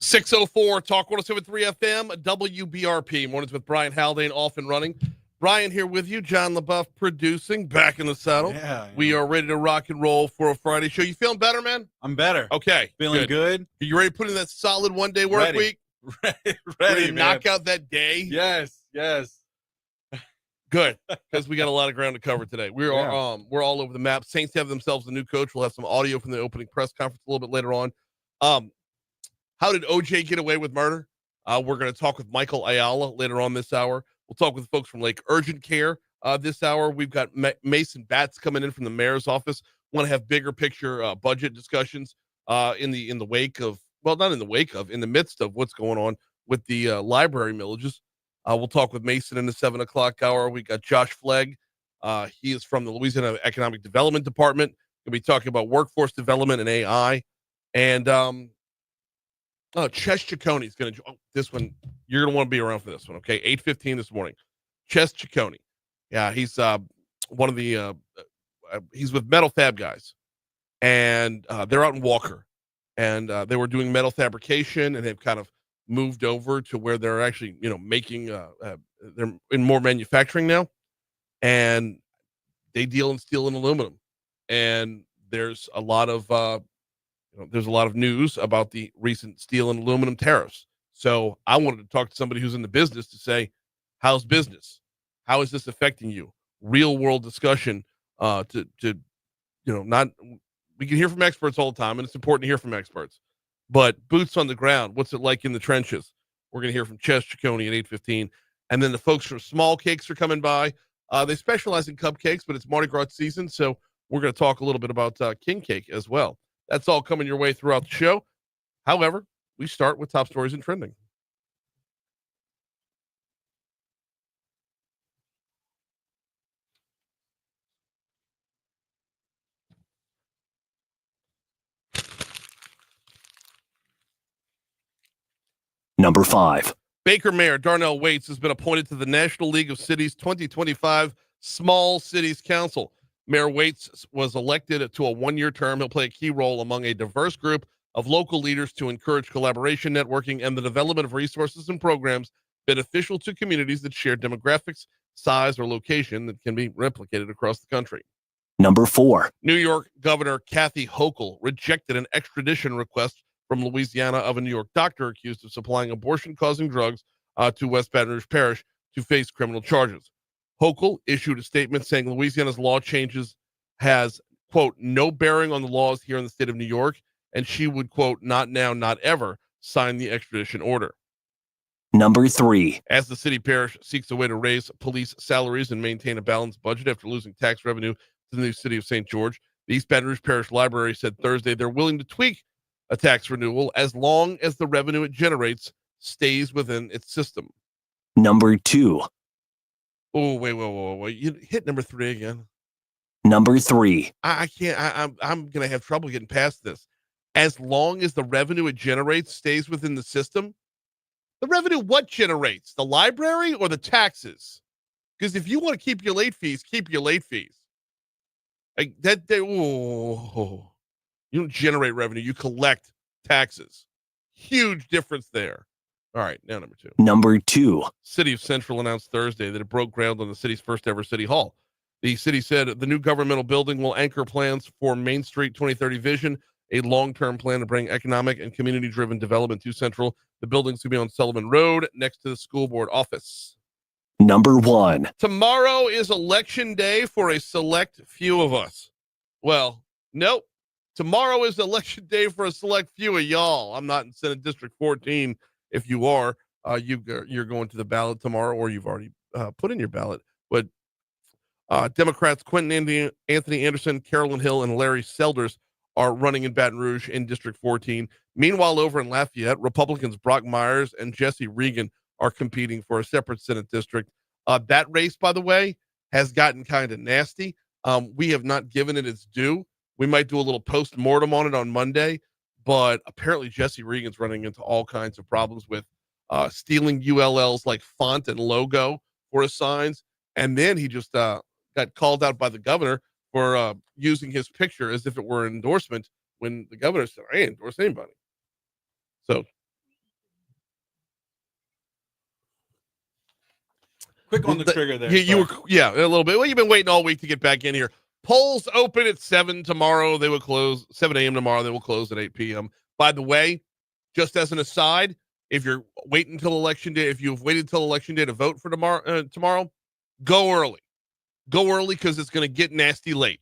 604 Talk 107.3 FM, WBRP. Mornings with Brian Haldane off and running. Brian here with you. John LaBeouf producing, back in the saddle. Yeah. We are ready to rock and roll for a Friday show. You feeling better, man? I'm better. Okay. Feeling good. Are you ready to put in that solid one-day work week? Ready to knock out that day? Yes. Good, because we got a lot of ground to cover today. We're all over the map. Saints have themselves a new coach. We'll have some audio from the opening press conference a little bit later on. How did OJ get away with murder? We're going to talk with Michael Ayala later on this hour. We'll talk with folks from Lake Urgent Care this hour. We've got Mason Batts coming in from the mayor's office. Want to have bigger picture budget discussions in the wake of, well, not in the wake of, in the midst of what's going on with the library millages. We'll talk with Mason in the 7 o'clock hour. We got Josh Flegg. He is from the Louisiana Economic Development Department. We'll be talking about workforce development and AI. And Chez Ciccone is going to this one. You're going to want to be around for this one, okay? 8:15 this morning. Chez Ciccone. Yeah, he's one of the he's with Metal Fab guys, and they're out in Walker, and they were doing metal fabrication, and they've kind of moved over to where they're actually making they're in more manufacturing now, and they deal in steel and aluminum, and there's a lot of there's a lot of news about the recent steel and aluminum tariffs. So I wanted to talk to somebody who's in the business to say, how's business? How is this affecting you? Real world discussion. Not we can hear from experts all the time, and it's important to hear from experts. But boots on the ground, what's it like in the trenches? We're going to hear from Chez Ciccone at 8:15, and then the folks from Small Cakes are coming by. They specialize in cupcakes, but it's Mardi Gras season, so we're going to talk a little bit about king cake as well. That's all coming your way throughout the show. However, we start with top stories and trending. Number 5. Baker Mayor Darnell Waits has been appointed to the National League of Cities 2025 Small Cities Council. Mayor Waits was elected to a one-year term. He'll play a key role among a diverse group of local leaders to encourage collaboration, networking, and the development of resources and programs beneficial to communities that share demographics, size, or location that can be replicated across the country. Number 4. New York Governor Kathy Hochul rejected an extradition request from Louisiana of a New York doctor accused of supplying abortion-causing drugs to West Baton Rouge Parish to face criminal charges. Hochul issued a statement saying Louisiana's law changes has, quote, no bearing on the laws here in the state of New York, and she would, quote, not now, not ever, sign the extradition order. Number 3. As the city parish seeks a way to raise police salaries and maintain a balanced budget after losing tax revenue to the new city of St. George, the East Baton Rouge Parish Library said Thursday they're willing to tweak a tax renewal as long as the revenue it generates stays within its system. Number 2. Oh, wait. You hit number 3 again. Number 3. I can't. I'm going to have trouble getting past this. As long as the revenue it generates stays within the system. The revenue what generates? The library or the taxes? Because if you want to keep your late fees, keep your late fees. Like that. You don't generate revenue. You collect taxes. Huge difference there. All right, now number 2. Number 2. City of Central announced Thursday that it broke ground on the city's first ever city hall. The city said the new governmental building will anchor plans for Main Street 2030 vision, a long-term plan to bring economic and community-driven development to Central. The building's going to be on Sullivan Road next to the school board office. Number 1. Tomorrow is election day for a select few of us. Well, nope. Tomorrow is election day for a select few of y'all. I'm not in Senate District 14. If you are, you're going to the ballot tomorrow, or you've already put in your ballot. But Democrats Quentin Anthony Anderson, Carolyn Hill, and Larry Selders are running in Baton Rouge in District 14. Meanwhile, over in Lafayette, Republicans Brock Myers and Jesse Regan are competing for a separate Senate district. That race, by the way, has gotten kind of nasty. We have not given it its due. We might do a little post-mortem on it on Monday, but apparently Jesse Regan's running into all kinds of problems with stealing ULL's like font and logo for his signs. And then he just got called out by the governor for using his picture as if it were an endorsement when the governor said, I ain't endorse anybody. So Quick on the trigger there. You were, a little bit. Well, you've been waiting all week to get back in here. Polls open at 7 tomorrow. They will close 7 a.m. tomorrow. They will close at 8 p.m. By the way, just as an aside, if you're waiting until election day, if you've waited until election day to vote for tomorrow, go early. Go early because it's going to get nasty late.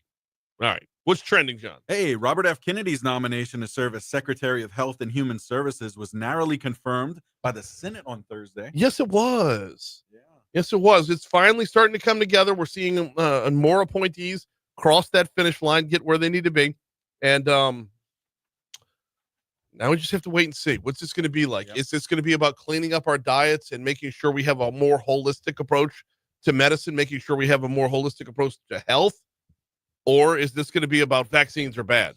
All right. What's trending, John? Hey, Robert F. Kennedy's nomination to serve as Secretary of Health and Human Services was narrowly confirmed by the Senate on Thursday. Yes, it was. Yeah. Yes, it was. It's finally starting to come together. We're seeing more appointees cross that finish line, get where they need to be. And now we just have to wait and see. What's this going to be like? Yep. Is this going to be about cleaning up our diets and making sure we have a more holistic approach to medicine, making sure we have a more holistic approach to health? Or is this going to be about vaccines are bad?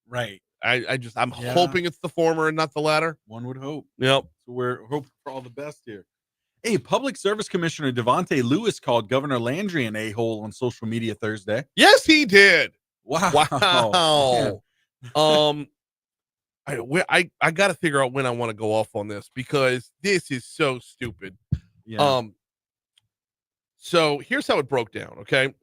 Right. I'm hoping it's the former and not the latter. One would hope. Yep. So we're hoping for all the best here. Hey, Public Service Commissioner Devontae Lewis called Governor Landry an a-hole on social media Thursday. Yes, he did. Wow. I got to figure out when I want to go off on this because this is so stupid. Yeah. So here's how it broke down. Okay.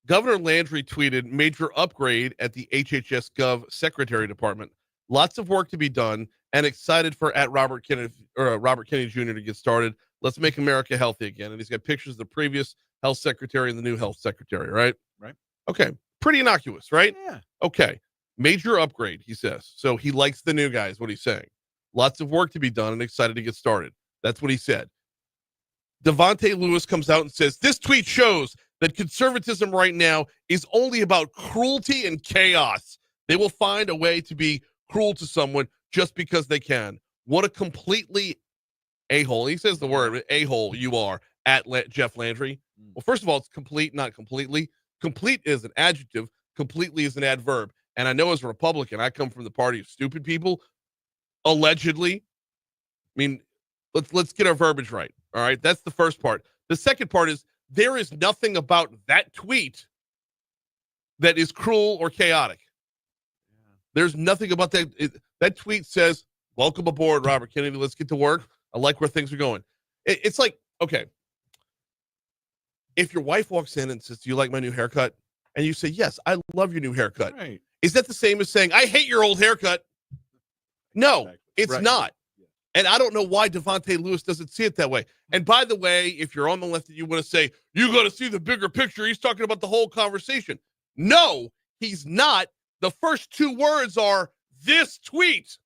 Governor Landry tweeted major upgrade at the HHS Gov Secretary Department. Lots of work to be done and excited for Robert Kennedy Jr. to get started. Let's make America healthy again. And he's got pictures of the previous health secretary and the new health secretary, right? Right. Okay. Pretty innocuous, right? Yeah. Okay. Major upgrade, he says. So he likes the new guy is what he's saying. Lots of work to be done and excited to get started. That's what he said. Devontae Lewis comes out and says, this tweet shows that conservatism right now is only about cruelty and chaos. They will find a way to be cruel to someone just because they can. What a completely a-hole. He says the word a-hole you are at Jeff Landry. Well, first of all, it's complete, not completely. Complete is an adjective. Completely is an adverb. And I know as a Republican, I come from the party of stupid people. Allegedly. I mean, let's get our verbiage right. All right. That's the first part. The second part is there is nothing about that tweet that is cruel or chaotic. There's nothing about that. That tweet says, welcome aboard, Robert Kennedy. Let's get to work. I like where things are going. It's like, okay, if your wife walks in and says, do you like my new haircut? And you say, yes, I love your new haircut. Right. Is that the same as saying, I hate your old haircut? No, exactly. It's right. Not. Yeah. And I don't know why Devontae Lewis doesn't see it that way. And by the way, if you're on the left and you want to say, you got to see the bigger picture, he's talking about the whole conversation. No, he's not. The first two words are this tweet.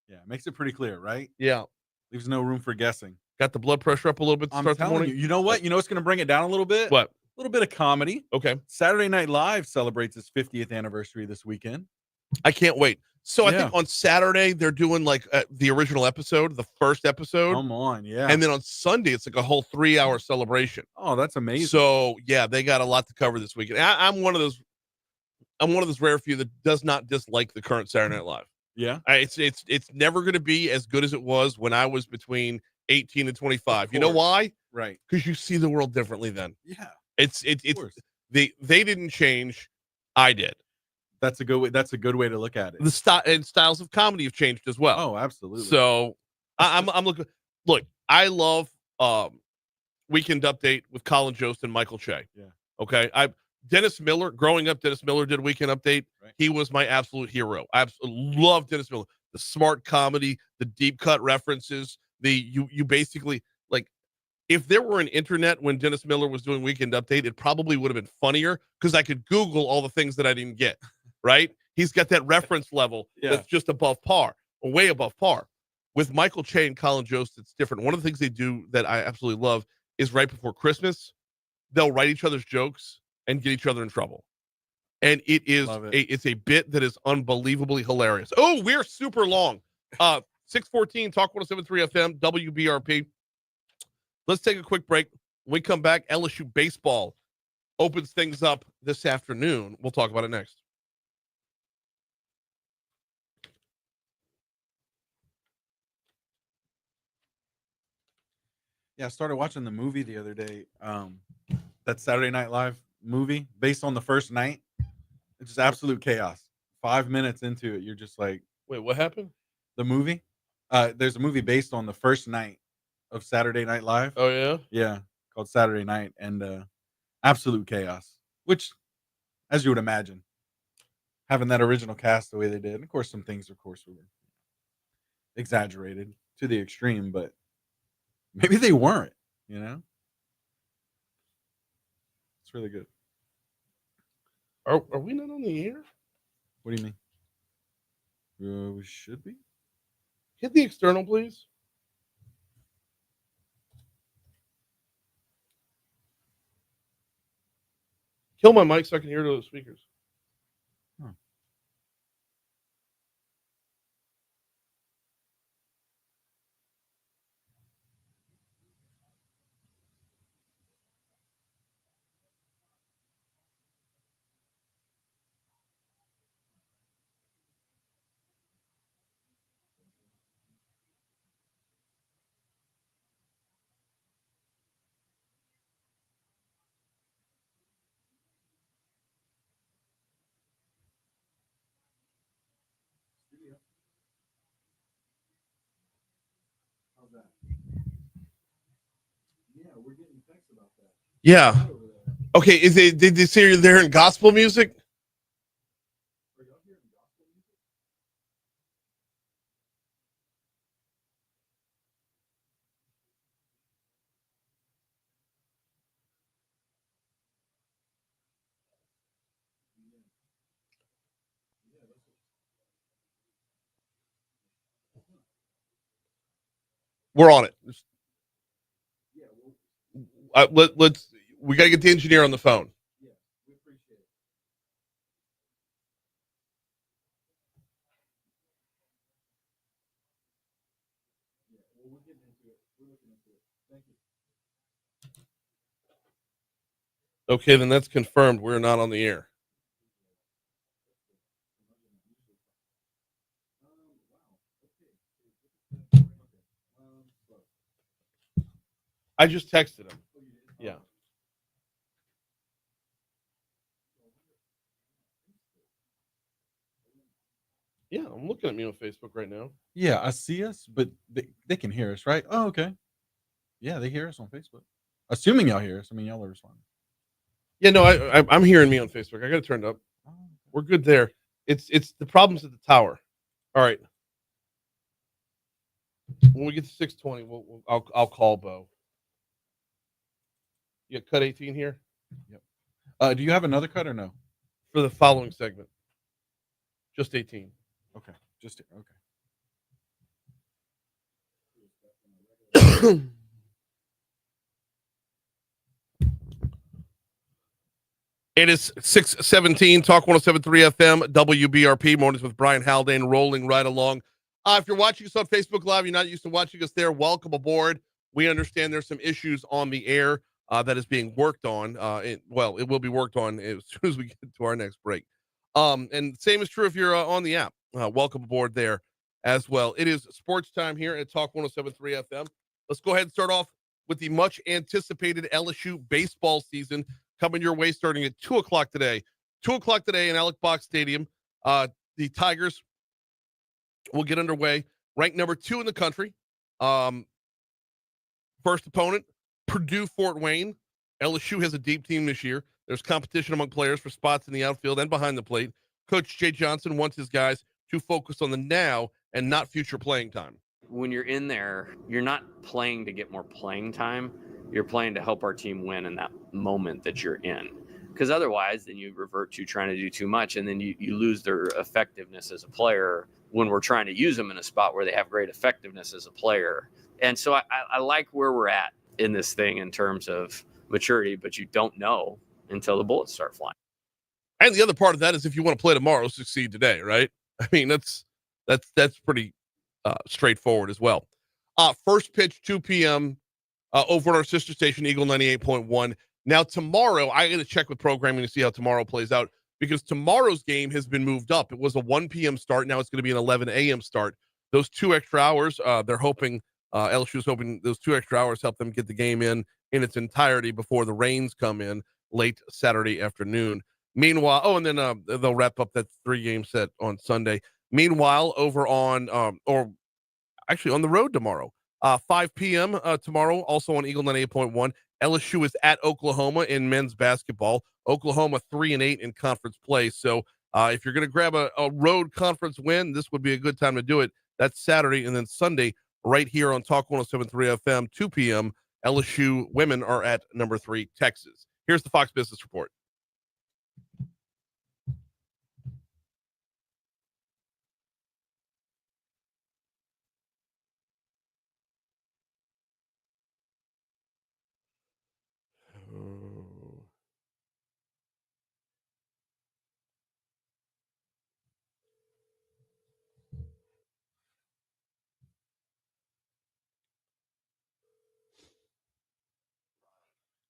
Yeah, makes it pretty clear, right? Yeah. Leaves no room for guessing. Got the blood pressure up a little bit to start the morning? You know what? You know what's going to bring it down a little bit? What? A little bit of comedy. Okay. Saturday Night Live celebrates its 50th anniversary this weekend. I can't wait. So I think on Saturday, they're doing like the original episode, the first episode. Come on, yeah. And then on Sunday, it's like a whole 3-hour celebration. Oh, that's amazing. So, yeah, they got a lot to cover this weekend. I'm one of those rare few that does not dislike the current Saturday Night Live. Yeah. It's never going to be as good as it was when I was between 18 and 25. You know why? Right. Because you see the world differently then. Yeah. They didn't change. I did. That's a good way. That's a good way to look at it. The styles of comedy have changed as well. Oh, absolutely. So I'm looking. Look, I love Weekend Update with Colin Jost and Michael Che. Yeah. Okay. Dennis Miller. Growing up, Dennis Miller did Weekend Update. Right. He was my absolute hero. I absolutely love Dennis Miller. The smart comedy, the deep cut references. You basically like. If there were an internet when Dennis Miller was doing Weekend Update, it probably would have been funnier because I could Google all the things that I didn't get, right? He's got that reference level that's just above par, or way above par. With Michael Che and Colin Jost, it's different. One of the things they do that I absolutely love is right before Christmas, they'll write each other's jokes and get each other in trouble. And it's a bit that is unbelievably hilarious. Oh, we're super long. 614 Talk 107.3 FM, WBRP. Let's take a quick break. When we come back, LSU baseball opens things up this afternoon. We'll talk about it next. Yeah, I started watching the movie the other day. That Saturday Night Live movie based on the first night. It's just absolute chaos. 5 minutes into it, you're just like, wait, what happened? The movie? There's a movie based on the first night of Saturday Night Live. Oh yeah. Yeah, called Saturday Night, and absolute chaos. Which, as you would imagine, having that original cast the way they did, and of course, some things, of course, were exaggerated to the extreme, but maybe they weren't. You know, it's really good. Are we not on the air? What do you mean? We should be. Hit the external, please. Kill my mic so I can hear those speakers. Huh. How's that? Yeah, we're getting texts about that. Yeah. Okay. Did they say you're there in gospel music? We're on it. Let's. We got to get the engineer on the phone. Okay, then that's confirmed. We're not on the air. I just texted him. Yeah. Yeah, I'm looking at me on Facebook right now. Yeah, I see us, but they can hear us, right? Oh, okay. Yeah, they hear us on Facebook. Assuming y'all hear us. I mean, y'all are responding. Yeah, no, I'm hearing me on Facebook. I got it turned up. Oh, okay. We're good there. It's the problems at the tower. All right. When we get to 620, I'll call Bo. You got cut 18 here Do you have another cut or no? for the following segment. Just 18. Okay, just okay. It is 6:17. Talk 107.3 FM, WBRP. Mornings with Brian Haldane rolling right along. If you're watching us on Facebook Live, you're not used to watching us there, welcome aboard. We understand there's some issues on the air that is being worked on. It will be worked on as soon as we get to our next break. And same is true if you're on the app. Welcome aboard there as well. It is sports time here at Talk 107.3 FM. Let's go ahead and start off with the much anticipated LSU baseball season coming your way starting at 2 o'clock today. 2 o'clock today in Alec Box Stadium. The Tigers will get underway. Ranked number 2 in the country. First opponent, Purdue Fort Wayne. LSU has a deep team this year. There's competition among players for spots in the outfield and behind the plate. Coach Jay Johnson wants his guys to focus on the now and not future playing time. When you're in there, you're not playing to get more playing time. You're playing to help our team win in that moment that you're in. Because otherwise, then you revert to trying to do too much, and then you lose their effectiveness as a player when we're trying to use them in a spot where they have great effectiveness as a player. And so I like where we're at in this thing in terms of maturity, but you don't know until the bullets start flying. And the other part of that is if you want to play tomorrow, succeed today, right? I mean, that's pretty straightforward as well. First pitch, 2 p.m. Over at our sister station, Eagle 98.1. Now, tomorrow, I got to check with programming to see how tomorrow plays out because tomorrow's game has been moved up. It was a 1 p.m. start. Now it's going to be an 11 a.m. start. Those 2 extra hours, they're hoping, LSU's hoping those 2 extra hours help them get the game in its entirety before the rains come in late Saturday afternoon. Meanwhile, and then they'll wrap up that 3-game set on Sunday. Meanwhile, over on, or actually on the road tomorrow, 5 p.m. Tomorrow, also on Eagle 98.1. LSU is at Oklahoma in men's basketball. Oklahoma 3-8 in conference play. So if you're going to grab a road conference win, this would be a good time to do it. That's Saturday, and then Sunday right here on Talk 107.3 FM, 2 p.m. LSU women are at number 3, Texas. Here's the Fox Business Report.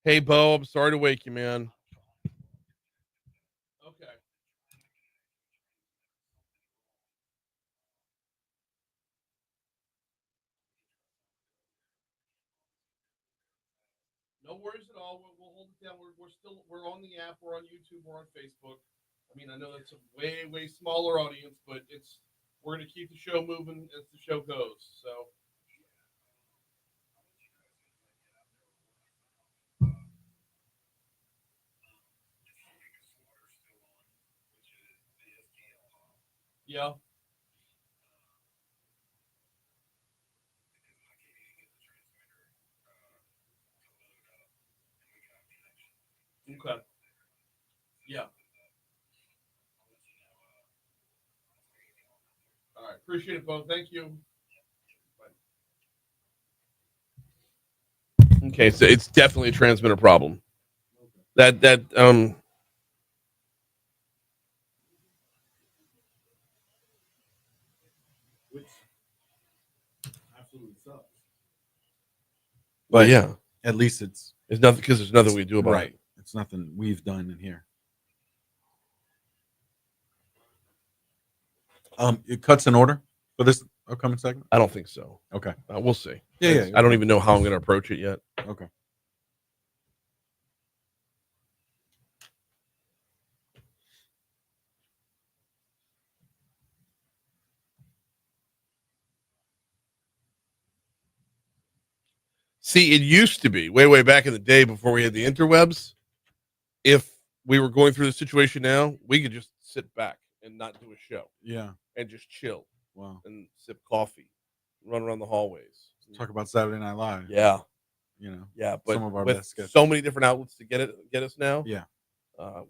Hey, Bo, I'm sorry to wake you, man. Okay. No worries at all. We'll hold it down. We're on the app. We're on YouTube. We're on Facebook. I mean, I know that's a way smaller audience, but we're going to keep the show moving as the show goes. So. Yeah. Okay. Yeah. All right. Appreciate it, Bo. Thank you. Bye. Okay, so it's definitely a transmitter problem. That Which absolutely sucks. But But yeah, at least it's nothing because there's nothing we can do about right. it. It's nothing we've done in here. It cuts in order for this upcoming segment. I don't think so. Okay. We'll see. Yeah. I don't even know how I'm going to approach it yet. Okay. See, it used to be way back in the day before we had the interwebs. If we were going through the situation now, we could just sit back and not do a show. Yeah. And just chill. Wow. And sip coffee, run around the hallways. Talk about Saturday Night Live. Yeah. You know. Yeah, but some of our with best sketches. so many different outlets to get us now. Yeah.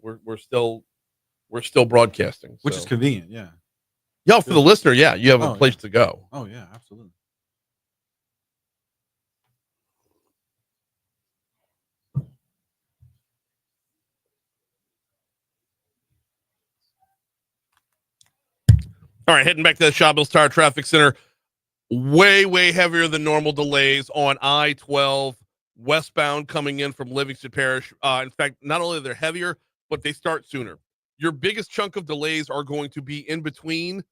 We're still broadcasting, which is convenient. Yeah. Yeah, for the listener, yeah, you have a place to go. Oh yeah, absolutely. All right, heading back to the Shawbills Tire Traffic Center. Way heavier than normal delays on I-12 westbound coming in from Livingston Parish. In fact, not only are they heavier, but they start sooner. Your biggest chunk of delays are going to be in between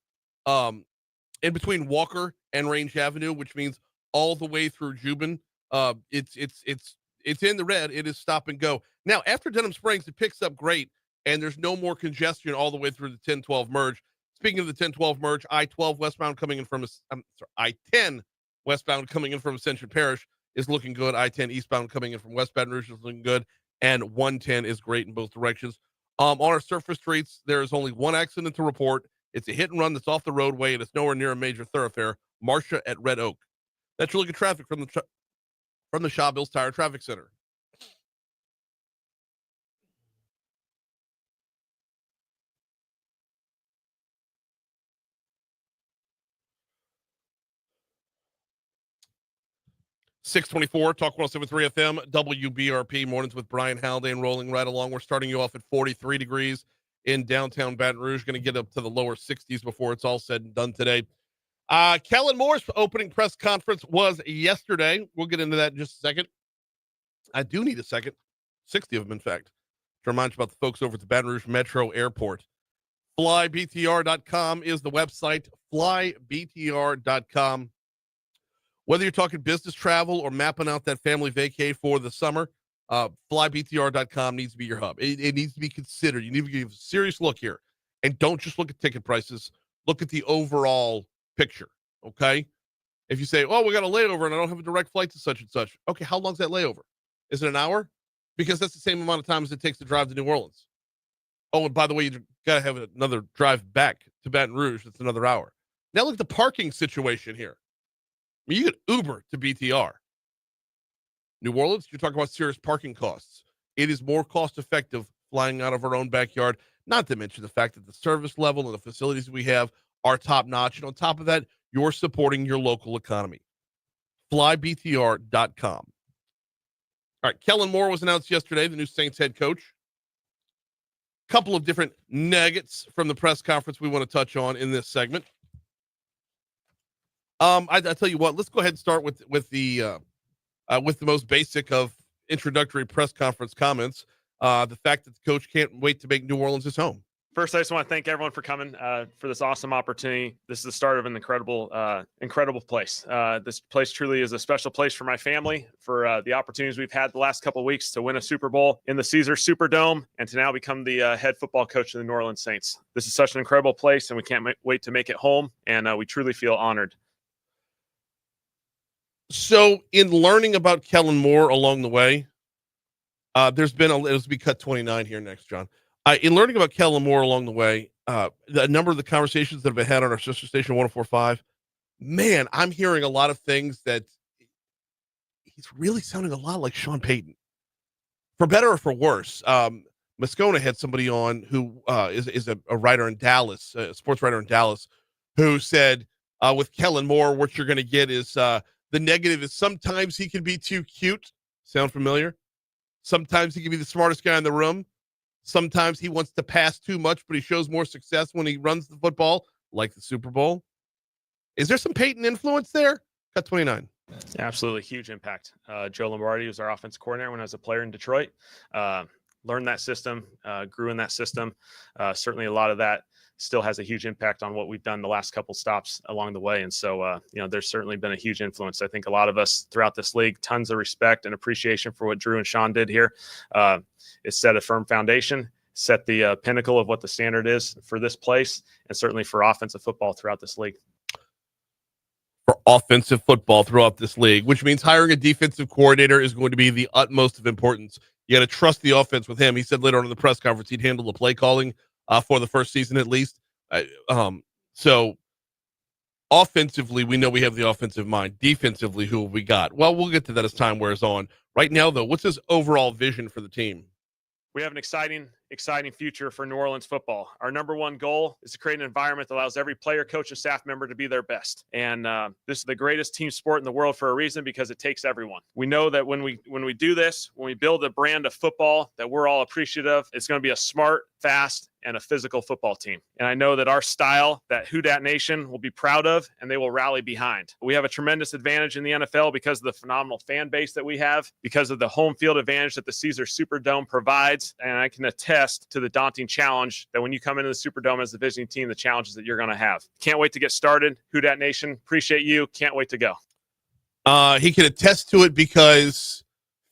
Walker and Range Avenue, which means all the way through Jubin. It's in the red. It is stop and go. Now, after Denham Springs, it picks up great, and there's no more congestion all the way through the 10-12 merge. Speaking of the 10-12 merge, I-12 westbound coming in from I-10 westbound coming in from Ascension Parish is looking good. I-10 eastbound coming in from West Baton Rouge is looking good, and 110 is great in both directions. On our surface streets, there is only one accident to report. It's a hit and run that's off the roadway, and it's nowhere near a major thoroughfare. Marcia at Red Oak. That's your look at traffic from the Shawbills Tire Traffic Center. .624, Talk 107.3 FM, WBRP, mornings with Brian Haldane rolling right along. We're starting you off at 43 degrees in downtown Baton Rouge. Going to get up to the lower 60s before it's all said and done today. Kellen Moore's opening press conference was yesterday. We'll get into that in just a second. I do need a second, 60 of them, in fact, to remind you about the folks over at the Baton Rouge Metro Airport. FlyBTR.com is the website, FlyBTR.com. Whether you're talking business travel or mapping out that family vacay for the summer, FlyBTR.com needs to be your hub. It needs to be considered. You need to give a serious look here. And don't just look at ticket prices. Look at the overall picture, okay? If you say, oh, we got a layover and I don't have a direct flight to such and such. Okay, how long's that layover? Is it an hour? Because that's the same amount of time as it takes to drive to New Orleans. Oh, and by the way, you got to have another drive back to Baton Rouge. That's another hour. Now look at the parking situation here. I mean, you could Uber to BTR. New Orleans, you're talking about serious parking costs. It is more cost effective flying out of our own backyard, not to mention the fact that the service level and the facilities we have are top notch. And on top of that, you're supporting your local economy. FlyBTR.com. All right, Kellen Moore was announced yesterday, the new Saints head coach. Couple of different nuggets from the press conference we want to touch on in this segment. I tell you what, let's go ahead and start with the most basic of introductory press conference comments. The fact that the coach can't wait to make New Orleans his home. First, I just want to thank everyone for coming for this awesome opportunity. This is the start of an incredible place. This place truly is a special place for my family, for the opportunities we've had the last couple of weeks to win a Super Bowl in the Caesars Superdome and to now become the head football coach of the New Orleans Saints. This is such an incredible place, and we can't wait to make it home, and we truly feel honored. So, in learning about Kellen Moore along the way, there's been it'll be cut 29 here next, John. In learning about Kellen Moore along the way, a number of the conversations that have been had on our sister station 104.5, man, I'm hearing a lot of things that he's really sounding a lot like Sean Payton, for better or for worse. Moscona had somebody on who is a writer in Dallas, a sports writer in Dallas, who said with Kellen Moore, what you're going to get is the negative is sometimes he can be too cute. Sound familiar? Sometimes he can be the smartest guy in the room. Sometimes he wants to pass too much, but he shows more success when he runs the football, like the Super Bowl. Is there some Peyton influence there? Cut 29. Absolutely huge impact. Joe Lombardi was our offensive coordinator when I was a player in Detroit. Learned that system, grew in that system. Certainly a lot of that still has a huge impact on what we've done the last couple stops along the way. And so, there's certainly been a huge influence. I think a lot of us throughout this league, tons of respect and appreciation for what Drew and Sean did here. It set a firm foundation, set the pinnacle of what the standard is for this place, and certainly for offensive football throughout this league. For offensive football throughout this league, which means hiring a defensive coordinator is going to be the utmost of importance. You got to trust the offense with him. He said later on in the press conference he'd handle the play calling for the first season at least. So offensively, we know we have the offensive mind. Defensively, who have we got? Well, we'll get to that as time wears on. Right now, though, what's his overall vision for the team? We have an exciting future for New Orleans football. Our number one goal is to create an environment that allows every player, coach, and staff member to be their best. And this is the greatest team sport in the world for a reason, because it takes everyone. We know that when we do this, when we build a brand of football that we're all appreciative of, it's going to be a smart, fast, and a physical football team. And I know that our style, that Who Dat Nation will be proud of, and they will rally behind. We have a tremendous advantage in the NFL because of the phenomenal fan base that we have, because of the home field advantage that the Caesars Superdome provides. And I can attest to the daunting challenge that when you come into the Superdome as the visiting team, the challenges that you're going to have. Can't wait to get started. Who Dat Nation, appreciate you. Can't wait to go. He can attest to it because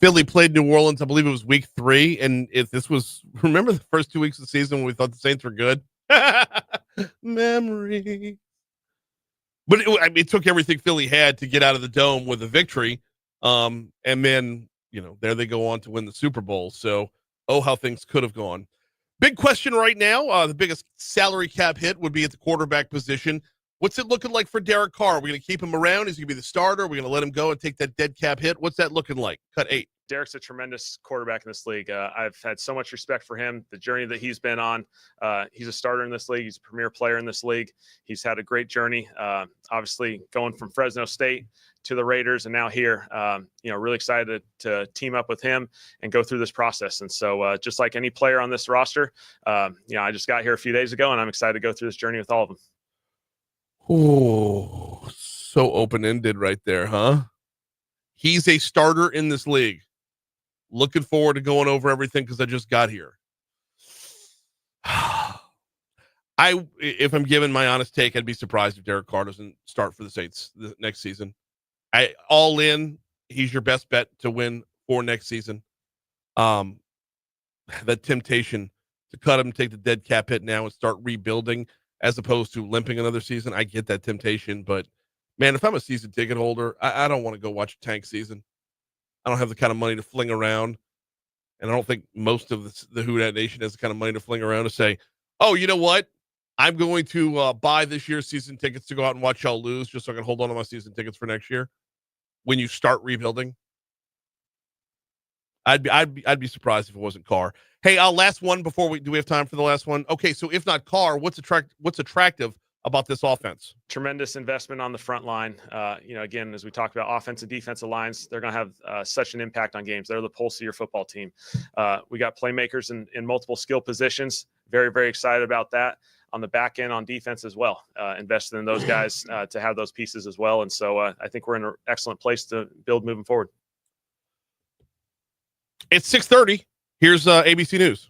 Philly played New Orleans, I believe it was week 3. And if this was, remember the first 2 weeks of the season when we thought the Saints were good? Memory. But it took everything Philly had to get out of the dome with a victory. And then, there they go on to win the Super Bowl. So, how things could have gone. Big question right now. The biggest salary cap hit would be at the quarterback position. What's it looking like for Derek Carr? Are we going to keep him around? Is he going to be the starter? Are we going to let him go and take that dead cap hit? What's that looking like? Cut 8. Derek's a tremendous quarterback in this league. I've had so much respect for him, the journey that he's been on. He's a starter in this league. He's a premier player in this league. He's had a great journey, obviously going from Fresno State to the Raiders and now here. Really excited to team up with him and go through this process. And so just like any player on this roster, I just got here a few days ago, and I'm excited to go through this journey with all of them. Oh, so open-ended right there, huh? He's a starter in this league. Looking forward to going over everything because I just got here. If I'm giving my honest take, I'd be surprised if Derek Carr doesn't start for the Saints next season. All in, he's your best bet to win for next season. That temptation to cut him, take the dead cap hit now and start rebuilding as opposed to limping another season. I get that temptation, but Man, if I'm a season ticket holder, I don't want to go watch a tank season. I don't have the kind of money to fling around. And I don't think most of the Who Dat Nation has the kind of money to fling around to say, oh, you know what? I'm going to buy this year's season tickets to go out and watch y'all lose just so I can hold on to my season tickets for next year. When you start rebuilding, I'd be surprised if it wasn't Carr. Hey, last one before do we have time for the last one? Okay, so if not Carr, what's attractive about this offense? Tremendous investment on the front line. Again, as we talked about, offensive and defensive lines, they're going to have such an impact on games. They're the pulse of your football team. We got playmakers in multiple skill positions. Very, very excited about that. On the back end, on defense as well, invested in those guys to have those pieces as well. And so I think we're in an excellent place to build moving forward. It's 6:30. Here's ABC News.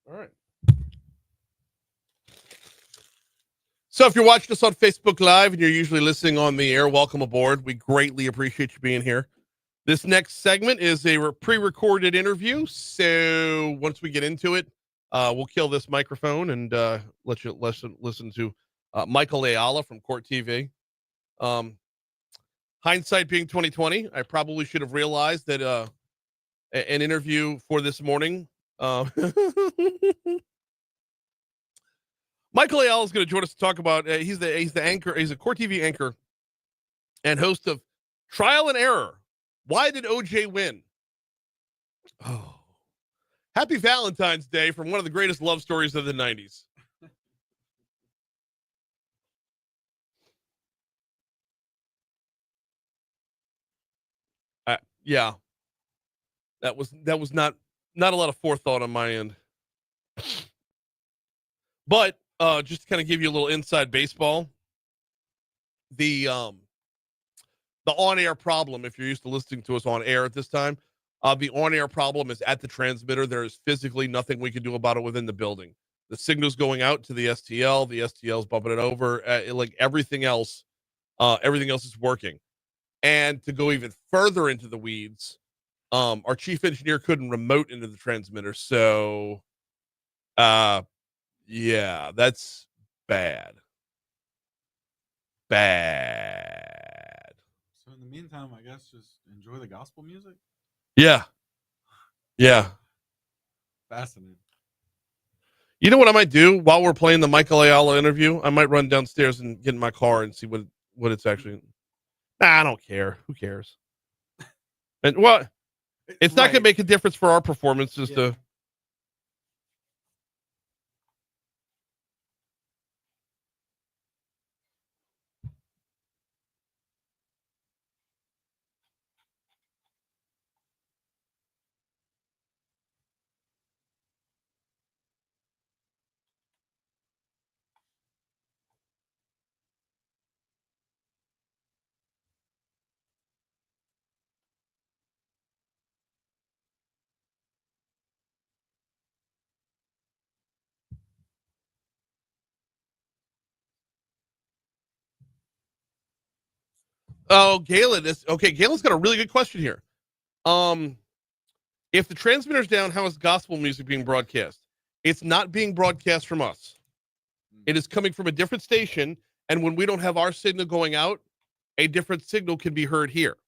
All right. So if you're watching us on Facebook Live and you're usually listening on the air, welcome aboard. We greatly appreciate you being here. This next segment is a pre-recorded interview. So once we get into it, we'll kill this microphone and let you listen to Michael Ayala from Court TV. Hindsight being 2020, I probably should have realized that an interview for this morning. Michael Ayala is going to join us to talk about. He's the anchor. He's a Court TV anchor and host of Trial and Error. Why did OJ win? Oh, happy Valentine's Day from one of the greatest love stories of the 90s. Yeah, that was not a lot of forethought on my end, but just to kind of give you a little inside baseball, the on-air problem, if you're used to listening to us on air at this time, the on-air problem is at the transmitter. There is physically nothing we can do about it within the building. The signal's going out to the STL. The STL's bumping it over. Like everything else is working. And to go even further into the weeds, our chief engineer couldn't remote into the transmitter. So, yeah, that's bad. Bad. So in the meantime, I guess just enjoy the gospel music. Yeah. Yeah. Fascinating. You know what I might do while we're playing the Michael Ayala interview? I might run downstairs and get in my car and see what it's actually. Nah, I don't care. Who cares? And well, it's not going to make a difference for our performances to. Oh, Galen is okay. Galen's got a really good question here. If the transmitter's down, how is gospel music being broadcast? It's not being broadcast from us. It is coming from a different station, and when we don't have our signal going out, a different signal can be heard here.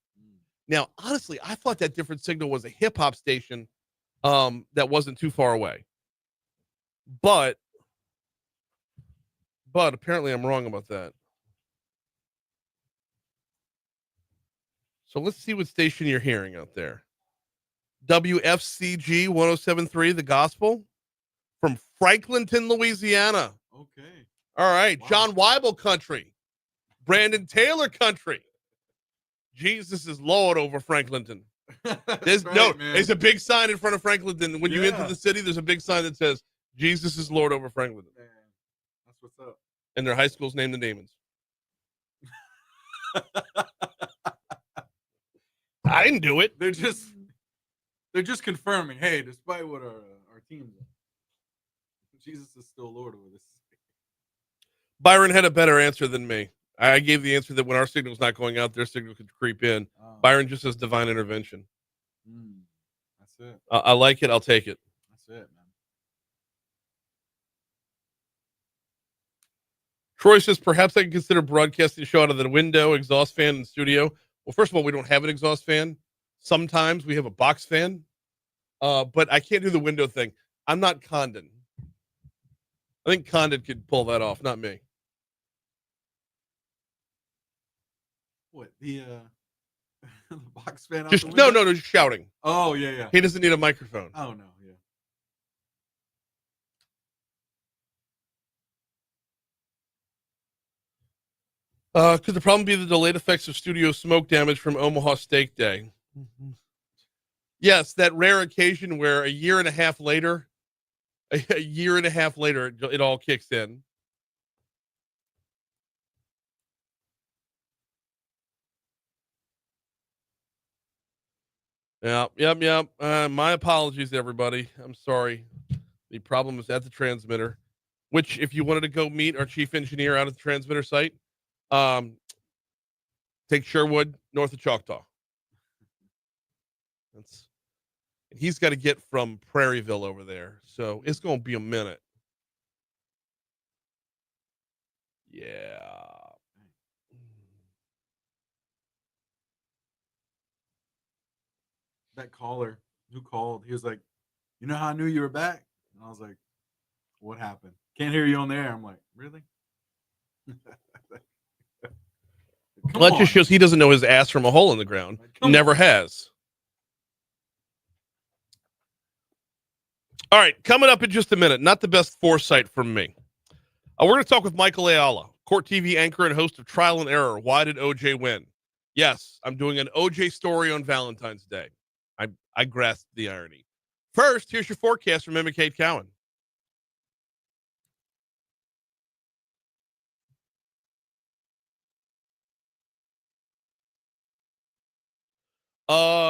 Now, honestly, I thought that different signal was a hip hop station that wasn't too far away. But apparently I'm wrong about that. So let's see what station you're hearing out there. WFCG 107.3, The Gospel from Franklinton, Louisiana. Okay. All right. Wow. John Weibel country. Brandon Taylor country. Jesus is Lord over Franklinton. There's there's a big sign in front of Franklinton. When you enter the city, there's a big sign that says Jesus is Lord over Franklinton. Man, that's what's up. And their high school's named the Damons. I didn't do it. They're just confirming, hey, despite what our team's on, Jesus is still Lord over this. Byron had a better answer than me. I gave the answer that when our signal's not going out, their signal could creep in. Byron just says divine intervention. That's it. I like it. I'll take it. That's it, man. Troy says, perhaps I can consider broadcasting the show out of the window, exhaust fan in the studio. Well, first of all, we don't have an exhaust fan. Sometimes we have a box fan, but I can't do the window thing. I'm not Condon. I think Condon could pull that off, not me. What, the the box fan out Just the window? no, just shouting. Oh, yeah. He doesn't need a microphone. Oh, no, yeah. Could the problem be the delayed effects of studio smoke damage from Omaha Steak Day? Yes, that rare occasion where a year and a half later, it all kicks in. Yep. My apologies, everybody. I'm sorry. The problem is at the transmitter, which if you wanted to go meet our chief engineer out at the transmitter site, take Sherwood north of Choctaw. He's got to get from Prairieville over there. So it's going to be a minute. Yeah. That caller who called, he was like, you know how I knew you were back? And I was like, what happened? Can't hear you on the air. I'm like, really? Well, that just shows he doesn't know his ass from a hole in the ground. Never has. All right, coming up in just a minute. Not the best foresight from me. We're going to talk with Michael Ayala, Court TV anchor and host of Trial and Error. Why did OJ win? Yes, I'm doing an OJ story on Valentine's Day. I grasped the irony. First, here's your forecast from Emma Kate Cowan.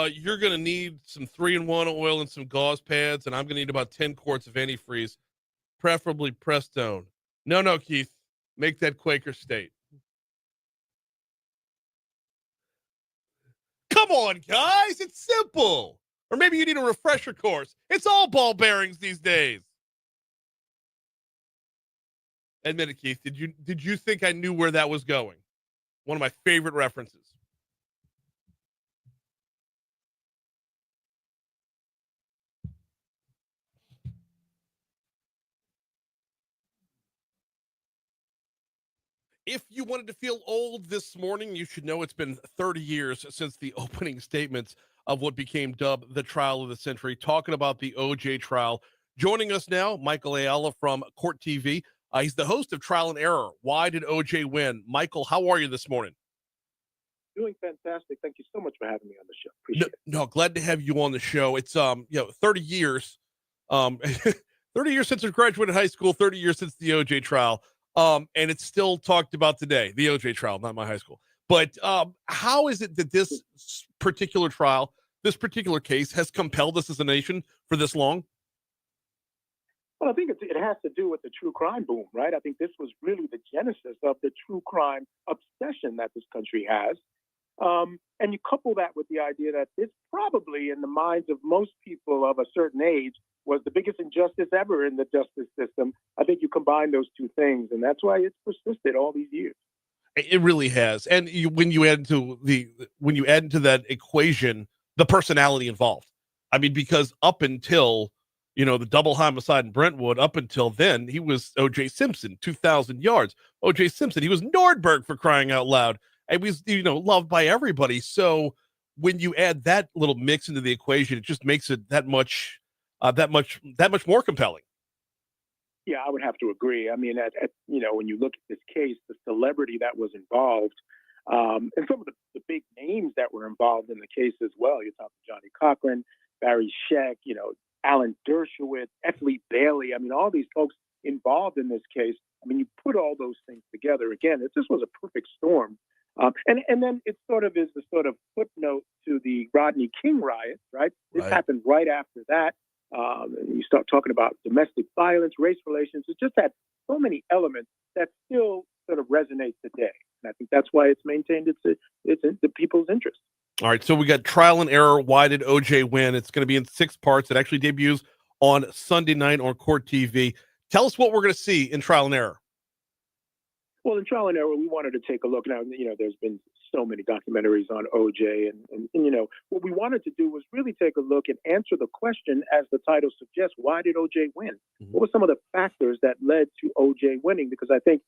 You're going to need some 3-in-1 oil and some gauze pads, and I'm going to need about 10 quarts of antifreeze, preferably Prestone. No, Keith. Make that Quaker State. Come on, guys. It's simple. Or maybe you need a refresher course. It's all ball bearings these days. Admit it, Keith. Did you think I knew where that was going? One of my favorite references. If you wanted to feel old this morning, you should know it's been 30 years since the opening statements of what became dubbed the trial of the century, talking about the OJ trial. Joining us now, Michael Ayala from Court TV. He's the host of Trial and Error. Why did OJ win? Michael, how are you this morning? Doing fantastic. Thank you so much for having me on the show. Appreciate it. No, glad to have you on the show. It's 30 years. 30 years since I graduated high school, 30 years since the OJ trial. And it's still talked about today, the OJ trial, not my high school. But how is it that this particular trial, this particular case has compelled us as a nation for this long? Well, I think it has to do with the true crime boom, right? I think this was really the genesis of the true crime obsession that this country has. And you couple that with the idea that this probably, in the minds of most people of a certain age, was the biggest injustice ever in the justice system. I think you combine those two things, and that's why it's persisted all these years. It really has. And when you add into that equation the personality involved, I mean, because up until the double homicide in Brentwood, up until then, he was O.J. Simpson, 2,000 yards. O.J. Simpson, he was Nordberg, for crying out loud. And he was loved by everybody. So when you add that little mix into the equation, it just makes it that much more compelling. Yeah, I would have to agree. I mean, when you look at this case, the celebrity that was involved, and some of the big names that were involved in the case as well. You're talking Johnny Cochran, Barry Scheck, Alan Dershowitz, F. Lee Bailey. I mean, all these folks involved in this case. I mean, you put all those things together. Again, this was a perfect storm And then it sort of is the sort of footnote to the Rodney King riot, right? This Right. happened right after that. You start talking about domestic violence, race relations. It just had so many elements that still sort of resonate today. And I think that's why it's maintained its in the people's interest. All right, so we got Trial and Error. Why did OJ win? It's going to be in 6 parts. It actually debuts on Sunday night on Court TV. Tell us what we're going to see in Trial and Error. Well, in Trial and Error, we wanted to take a look. Now, there's been so many documentaries on OJ, and what we wanted to do was really take a look and answer the question, as the title suggests, why did OJ win? Mhm. What were some of the factors that led to OJ winning? Because I think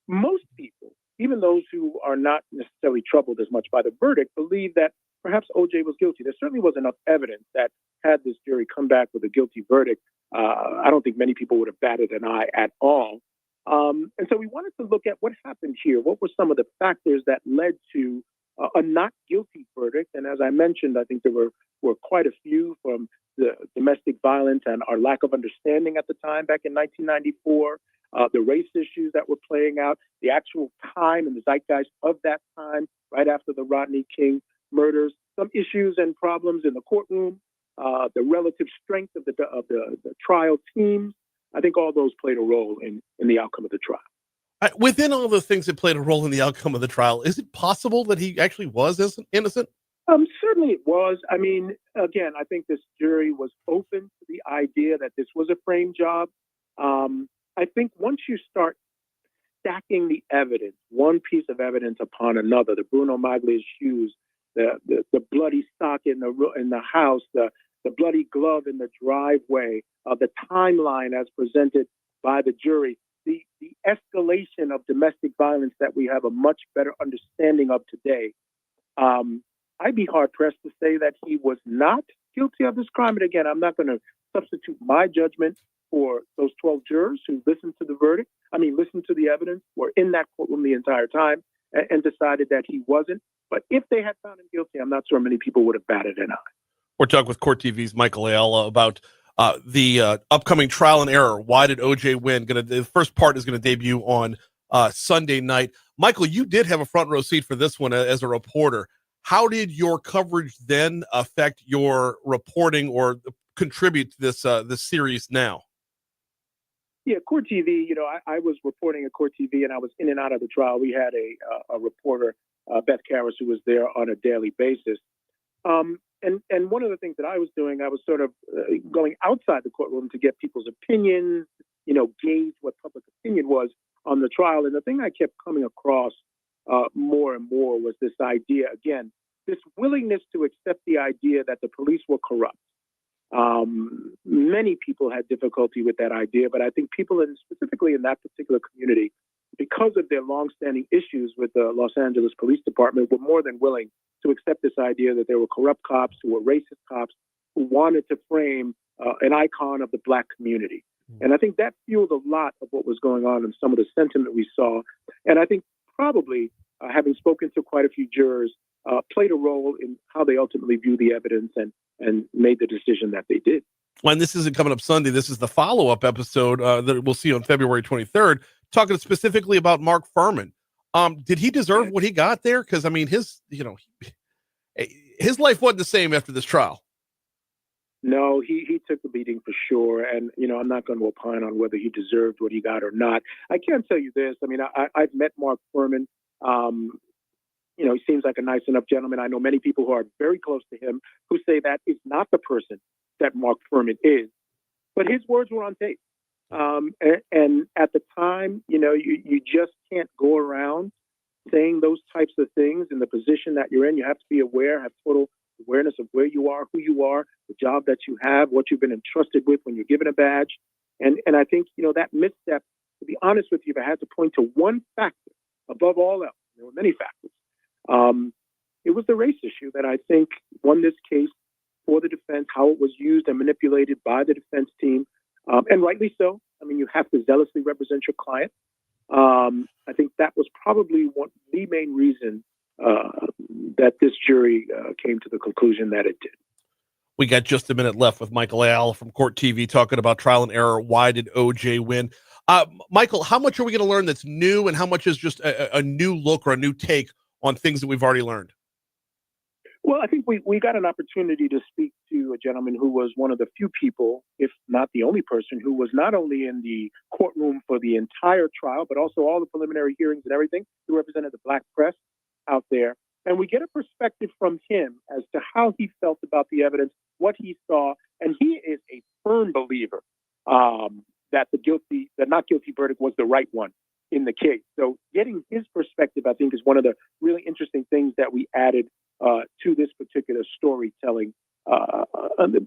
most people, even those who are not necessarily troubled as much by the verdict, believe that perhaps OJ was guilty. There certainly was enough evidence that had this jury come back with a guilty verdict, I don't think many people would have batted an eye at all. And so we wanted to look at what happened here. What were some of the factors that led to a not guilty verdict? And as I mentioned, I think there were quite a few, from the domestic violence and our lack of understanding at the time back in 1994, the race issues that were playing out, the actual time and the zeitgeist of that time right after the Rodney King murders, some issues and problems in the courtroom, the relative strength of the trial teams. I think all those played a role in the outcome of the trial. Within all the things that played a role in the outcome of the trial, is it possible that he actually was innocent? Certainly it was. I mean, again, I think this jury was open to the idea that this was a frame job. I think once you start stacking the evidence, one piece of evidence upon another, the Bruno Maglia's shoes, the bloody sock in the house, the bloody glove in the driveway, the timeline as presented by the jury, the escalation of domestic violence that we have a much better understanding of today, I'd be hard-pressed to say that he was not guilty of this crime. And again, I'm not going to substitute my judgment for those 12 jurors who listened to the evidence, were in that courtroom the entire time, and decided that he wasn't. But if they had found him guilty, I'm not sure many people would have batted an eye. We're talking with Court TV's Michael Ayala about the upcoming Trial and Error. Why did OJ win? The first part is going to debut on Sunday night. Michael, you did have a front row seat for this one as a reporter. How did your coverage then affect your reporting or contribute to this series now? Yeah, Court TV, I was reporting at Court TV, and I was in and out of the trial. We had a reporter, Beth Karras, who was there on a daily basis. And one of the things that I was doing, I was sort of going outside the courtroom to get people's opinions, gauge what public opinion was on the trial. And the thing I kept coming across more and more was this idea, again, this willingness to accept the idea that the police were corrupt. Many people had difficulty with that idea, but I think people, specifically in that particular community, because of their longstanding issues with the Los Angeles Police Department, were more than willing to accept this idea that there were corrupt cops who were racist cops who wanted to frame an icon of the Black community. And I think that fueled a lot of what was going on and some of the sentiment we saw. And I think probably having spoken to quite a few jurors played a role in how they ultimately viewed the evidence and made the decision that they did. Well, and this isn't coming up Sunday. This is the follow-up episode that we'll see on February 23rd, talking specifically about Mark Furman. Did he deserve what he got there? Because, I mean, his life wasn't the same after this trial. No, he took the beating for sure. And, I'm not going to opine on whether he deserved what he got or not. I can tell you this. I mean, I've met Mark Furman. He seems like a nice enough gentleman. I know many people who are very close to him who say that is not the person that Mark Furman is. But his words were on tape. And at the time, you just can't go around saying those types of things in the position that you're in. You have to be aware, have total awareness of where you are, who you are, the job that you have, what you've been entrusted with when you're given a badge. And I think, that misstep, to be honest with you, if I had to point to one factor above all else, there were many factors. It was the race issue that I think won this case for the defense, how it was used and manipulated by the defense team. And rightly so. I mean, you have to zealously represent your client. I think that was probably the main reason that this jury came to the conclusion that it did. We got just a minute left with Michael Ayala from Court TV talking about Trial and Error. Why did OJ win? Michael, how much are we going to learn that's new, and how much is just a new look or a new take on things that we've already learned? Well, I think we got an opportunity to speak to a gentleman who was one of the few people, if not the only person, who was not only in the courtroom for the entire trial, but also all the preliminary hearings and everything. He represented the black press out there. And we get a perspective from him as to how he felt about the evidence, what he saw. And he is a firm believer that the not guilty verdict was the right one in the case. So getting his perspective, I think, is one of the really interesting things that we added to this particular storytelling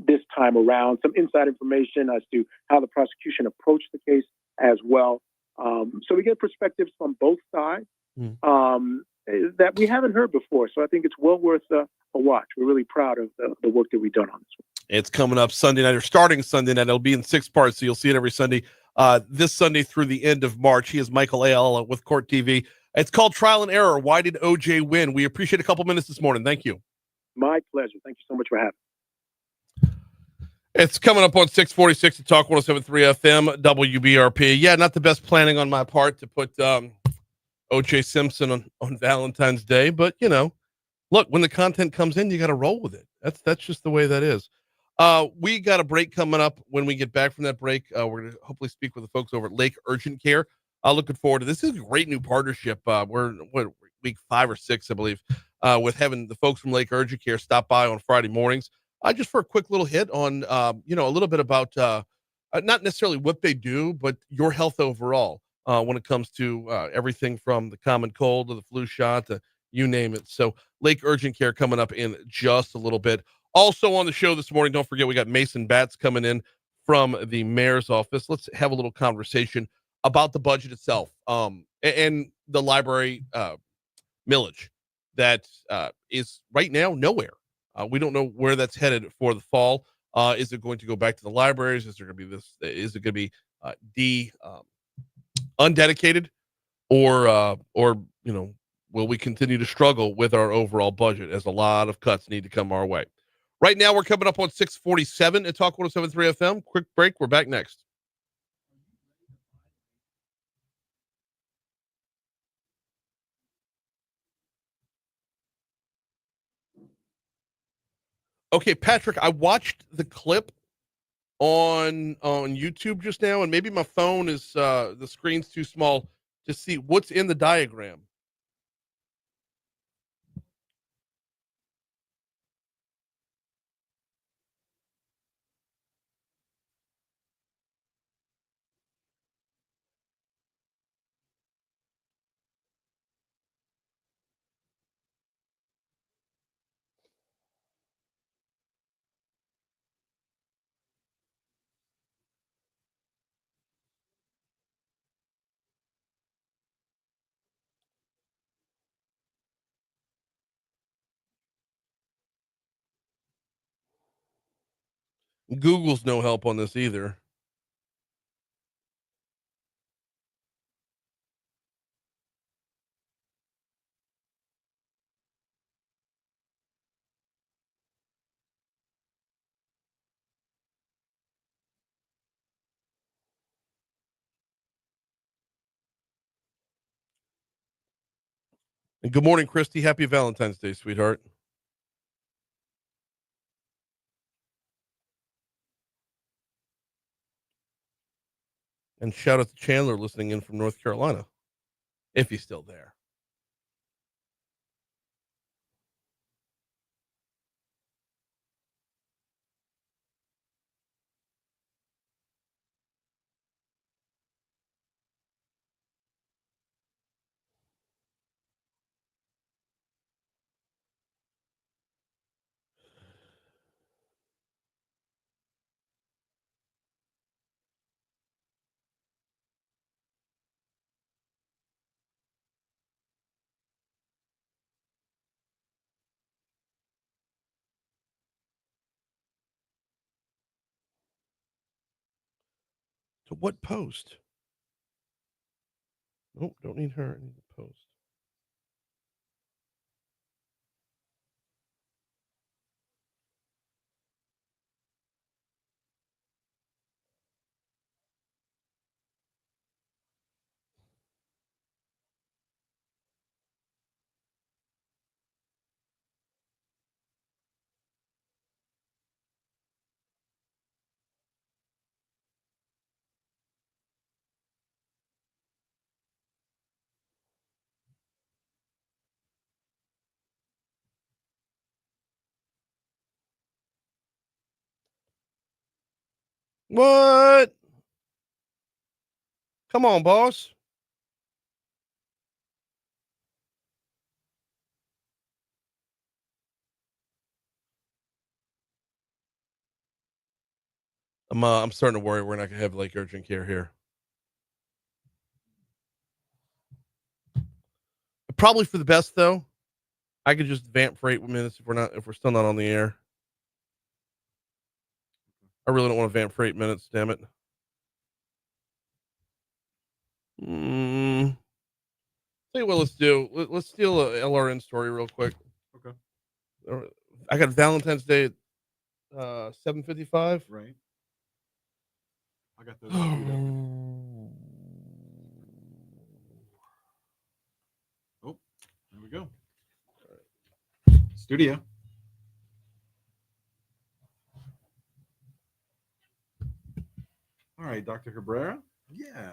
this time around. Some inside information as to how the prosecution approached the case as well. So we get perspectives from both sides that we haven't heard before. So I think it's well worth a watch. We're really proud of the work that we've done on this one. It's coming up Sunday night, or starting Sunday night. It'll be in 6 parts, so you'll see it every Sunday. This Sunday through the end of March. He is Michael Ayala with Court TV. It's called Trial and Error. Why did OJ win? We appreciate a couple minutes this morning. Thank you. My pleasure. Thank you so much for having me. It's coming up on 646 to Talk 107.3 FM, WBRP. Yeah, not the best planning on my part to put O.J. Simpson on Valentine's Day, but, you know, look, when the content comes in, you got to roll with it. That's just the way that is. We got a break coming up. When we get back from that break, we're going to hopefully speak with the folks over at Lake Urgent Care. Looking forward to this. This is a great new partnership. We're week 5 or 6, I believe, with having the folks from Lake Urgent Care stop by on Friday mornings, just for a quick little hit on, a little bit about not necessarily what they do, but your health overall when it comes to everything from the common cold to the flu shot to you name it. So Lake Urgent Care coming up in just a little bit. Also on the show this morning, don't forget we got Mason Batts coming in from the mayor's office. Let's have a little conversation about the budget itself and the library millage that is right now nowhere. We don't know where that's headed for the fall. Is it going to go back to the libraries? Is there going to be this? Is it going to be undedicated, or will we continue to struggle with our overall budget as a lot of cuts need to come our way? Right now, we're coming up on 647 at Talk 107.3 FM. Quick break. We're back next. Okay, Patrick, I watched the clip on YouTube just now, and maybe my phone is the screen's too small to see what's in the diagram. Google's no help on this either. And good morning, Christy. Happy Valentine's Day, sweetheart. And shout out to Chandler listening in from North Carolina, if he's still there. To what post? Nope, don't need her. I need the post. What? Come on, boss. I'm starting to worry we're not gonna have like urgent care here. Probably for the best though. I could just vamp for 8 minutes if we're still not on the air. I really don't want to vamp for 8 minutes. Damn it. Tell you what, let's do. Let's steal a LRN story real quick. Okay. I got Valentine's Day at 7:55. Right. I got those. Oh, there we go. Studio. All right, Dr. Cabrera. Yeah.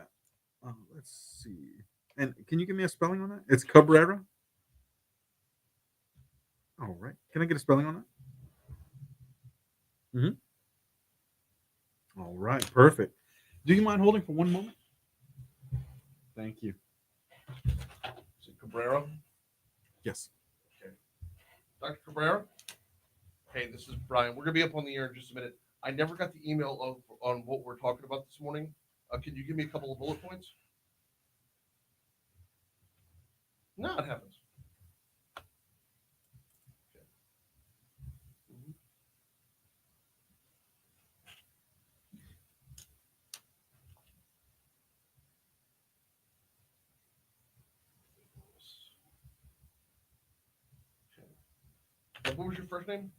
Let's see. And can you give me a spelling on that? It's Cabrera. All right. Can I get a spelling on that? All right. Perfect. Do you mind holding for one moment? Thank you. Is it Cabrera? Yes. Okay. Dr. Cabrera? Hey, this is Brian. We're going to be up on the air in just a minute. I never got the email on what we're talking about this morning. Can you give me a couple of bullet points? No, it happens. Okay. What was your first name?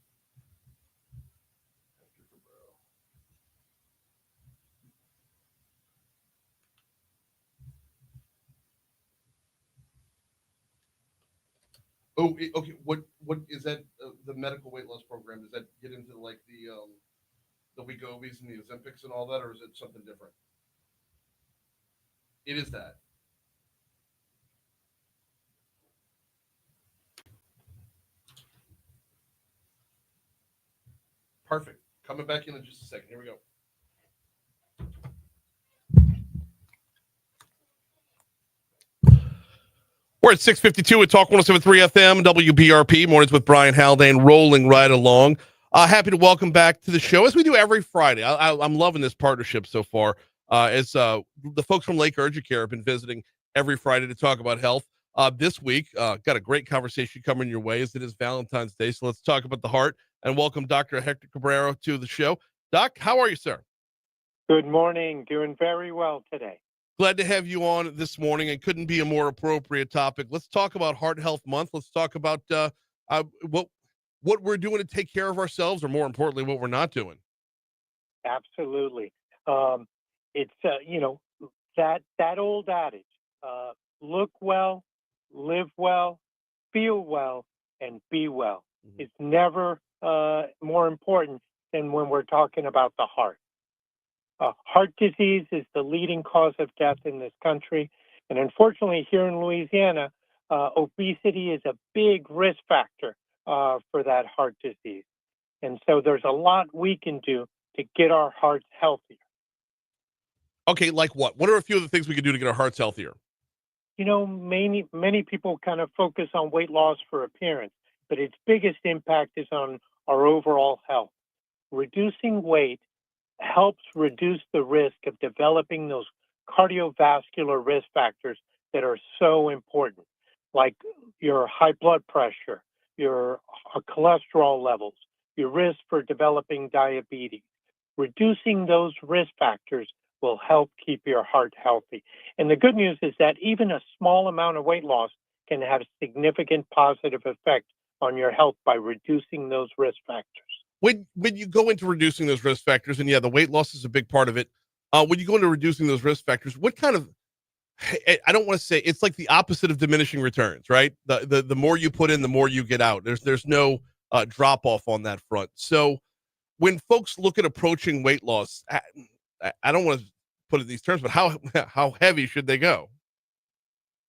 Oh, okay. What is that? The medical weight loss program? Does that get into like the Wegovys and the Ozempics and all that, or is it something different? It is that. Perfect. Coming back in just a second. Here we go. We're at 6:52 at Talk 107.3 FM, WBRP, mornings with Brian Haldane, rolling right along. Happy to welcome back to the show, as we do every Friday. I'm loving this partnership so far, as the folks from Lake Urgent Care have been visiting every Friday to talk about health. This week, got a great conversation coming your way, as it is Valentine's Day, so let's talk about the heart, and welcome Dr. Hector Cabrera to the show. Doc, how are you, sir? Good morning. Doing very well today. Glad to have you on this morning, and couldn't be a more appropriate topic. Let's talk about Heart Health Month. Let's talk about what we're doing to take care of ourselves, or more importantly, what we're not doing. Absolutely. It's that old adage: look well, live well, feel well, and be well. Mm-hmm. It's never more important than when we're talking about the heart. Heart disease is the leading cause of death in this country. And unfortunately, here in Louisiana, obesity is a big risk factor for that heart disease. And so there's a lot we can do to get our hearts healthier. Okay, like what? What are a few of the things we can do to get our hearts healthier? You know, many people kind of focus on weight loss for appearance, but its biggest impact is on our overall health. Reducing weight helps reduce the risk of developing those cardiovascular risk factors that are so important, like your high blood pressure, your cholesterol levels, your risk for developing diabetes. Reducing those risk factors will help keep your heart healthy. And the good news is that even a small amount of weight loss can have a significant positive effect on your health by reducing those risk factors. When you go into reducing those risk factors, and yeah, the weight loss is a big part of it. When you go into reducing those risk factors, what kind of, I don't want to say, it's like the opposite of diminishing returns, right? The more you put in, the more you get out. There's no drop off on that front. So when folks look at approaching weight loss, I don't want to put it in these terms, but how heavy should they go?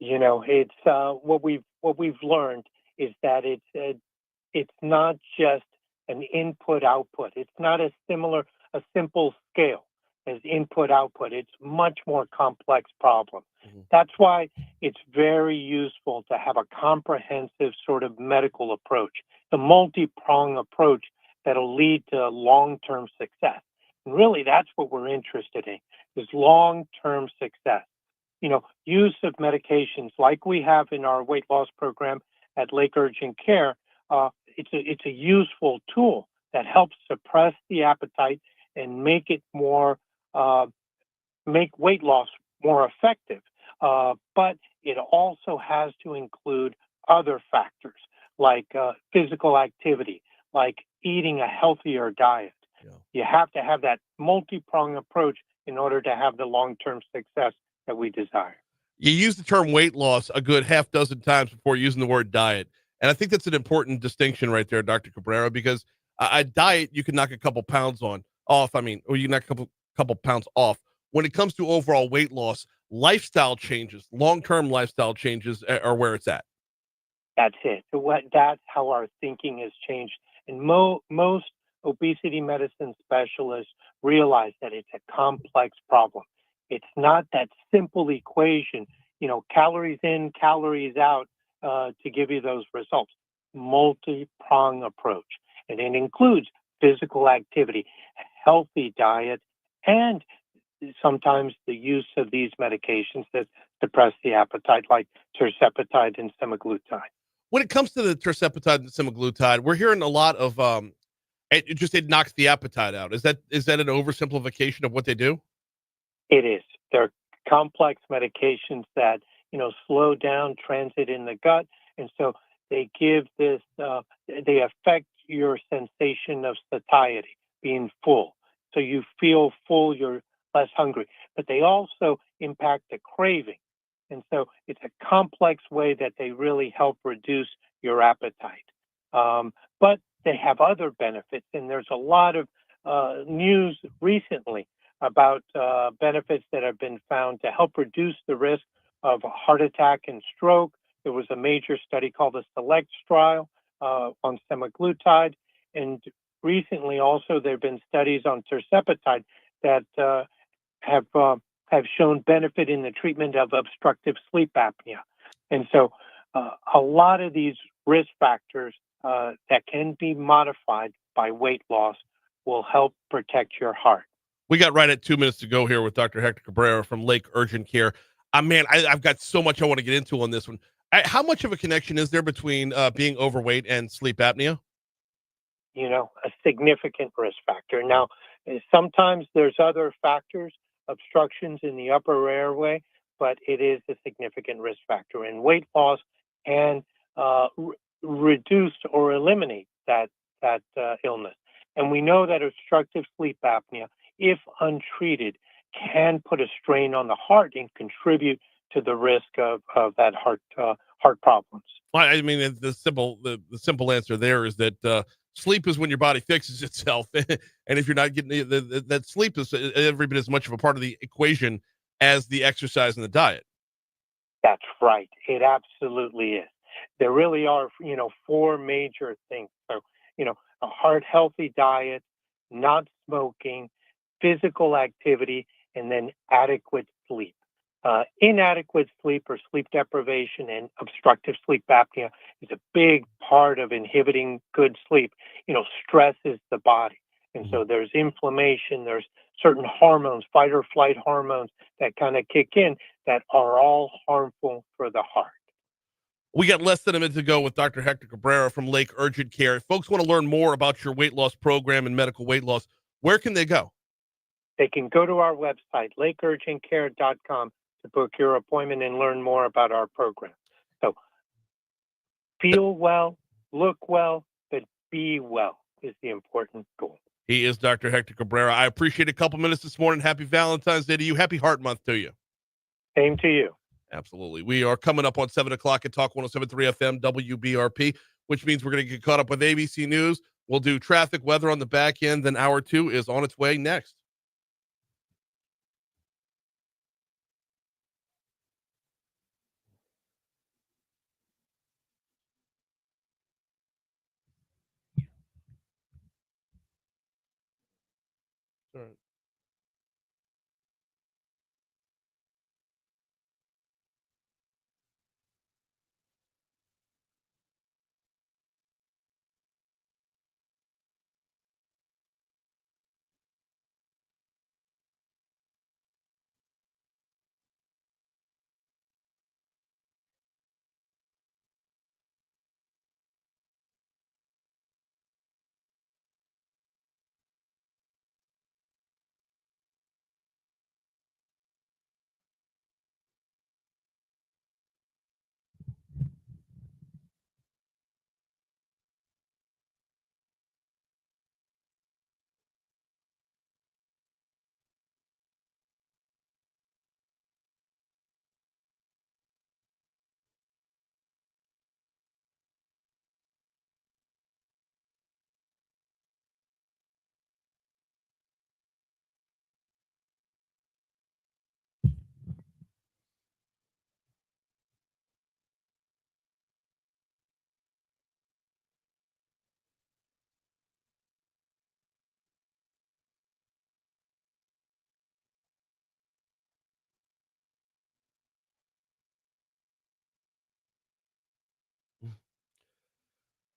You know, it's what we've learned is that it's not just an input output. It's not a simple scale. as input output. It's much more complex problem. Mhm. That's why it's very useful to have a comprehensive sort of medical approach, the multi-prong approach that'll lead to long-term success. And really, that's what we're interested in, is long-term success. Use of medications like we have in our weight loss program at Lake Urgent Care, it's a useful tool that helps suppress the appetite and make weight loss more effective. But it also has to include other factors like physical activity, like eating a healthier diet. Yeah. You have to have that multi-pronged approach in order to have the long-term success that we desire. You use the term weight loss a good half dozen times before using the word diet. And I think that's an important distinction right there, Dr. Cabrera, because a diet you can knock a couple pounds off. I mean, or you can knock a couple pounds off. When it comes to overall weight loss, lifestyle changes, long-term lifestyle changes are where it's at. That's it. That's how our thinking has changed. And most obesity medicine specialists realize that it's a complex problem. It's not that simple equation, calories in, calories out, to give you those results. Multi-prong approach. And it includes physical activity, healthy diet, and sometimes the use of these medications that suppress the appetite, like tirzepatide and semaglutide. When it comes to the tirzepatide and semaglutide, we're hearing a lot of it knocks the appetite out. Is that an oversimplification of what they do? It is. They're complex medications that slow down transit in the gut, and so they give this. They affect your sensation of satiety, being full. So you feel full, you're less hungry. But they also impact the craving, and so it's a complex way that they really help reduce your appetite. But they have other benefits, and there's a lot of news recently about benefits that have been found to help reduce the risk of heart attack and stroke. There was a major study called the SELECT trial on semaglutide, and recently also there have been studies on tirzepatide that have shown benefit in the treatment of obstructive sleep apnea. And so a lot of these risk factors that can be modified by weight loss will help protect your heart. We got right at 2 minutes to go here with Dr. Hector Cabrera from Lake Urgent Care. Man, I've got so much I want to get into on this one. How much of a connection is there between being overweight and sleep apnea? A significant risk factor. Now, sometimes there's other factors, obstructions in the upper airway, but it is a significant risk factor. And weight loss can reduce or eliminate that illness. And we know that obstructive sleep apnea, if untreated, can put a strain on the heart and contribute to the risk of that heart problems. Well, I mean, the simple answer there is that sleep is when your body fixes itself, and if you're not getting that sleep is every bit as much of a part of the equation as the exercise and the diet. That's right. It absolutely is. There really are, four major things. So, a heart healthy diet, not smoking, physical activity, and then adequate sleep. Inadequate sleep or sleep deprivation and obstructive sleep apnea is a big part of inhibiting good sleep. Stresses the body. And so there's inflammation, there's certain hormones, fight or flight hormones that kind of kick in that are all harmful for the heart. We got less than a minute to go with Dr. Hector Cabrera from Lake Urgent Care. If folks want to learn more about your weight loss program and medical weight loss, where can they go? They can go to our website, lakeurgentcare.com, to book your appointment and learn more about our program. So feel well, look well, but be well is the important goal. He is Dr. Hector Cabrera. I appreciate a couple minutes this morning. Happy Valentine's Day to you. Happy Heart Month to you. Same to you. Absolutely. We are coming up on 7 o'clock at Talk 107.3 FM WBRP, which means we're going to get caught up with ABC News. We'll do traffic, weather on the back end. Then hour 2 is on its way next. All right.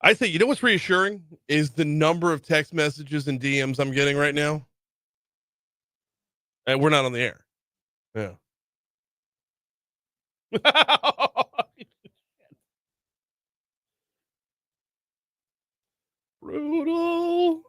I think, you know what's reassuring is the number of text messages and DMs I'm getting right now. And we're not on the air. Yeah. Brutal.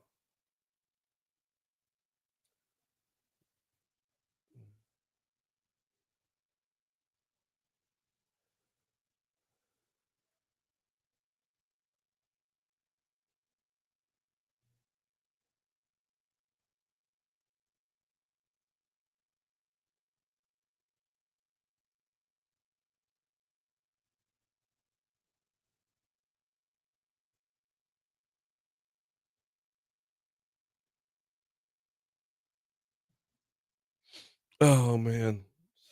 Oh man,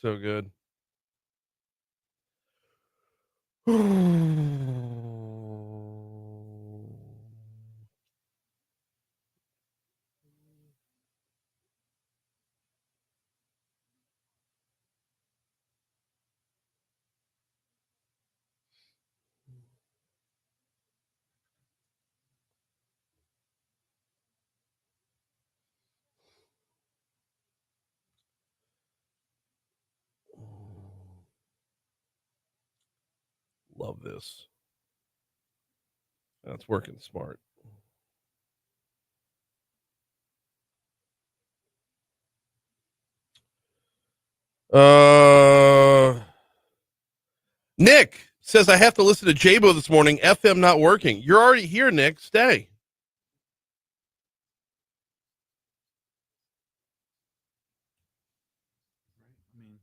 so good. Love this. That's working smart. Nick says I have to listen to Jabo this morning. FM not working. You're already here, Nick. Stay. I mean,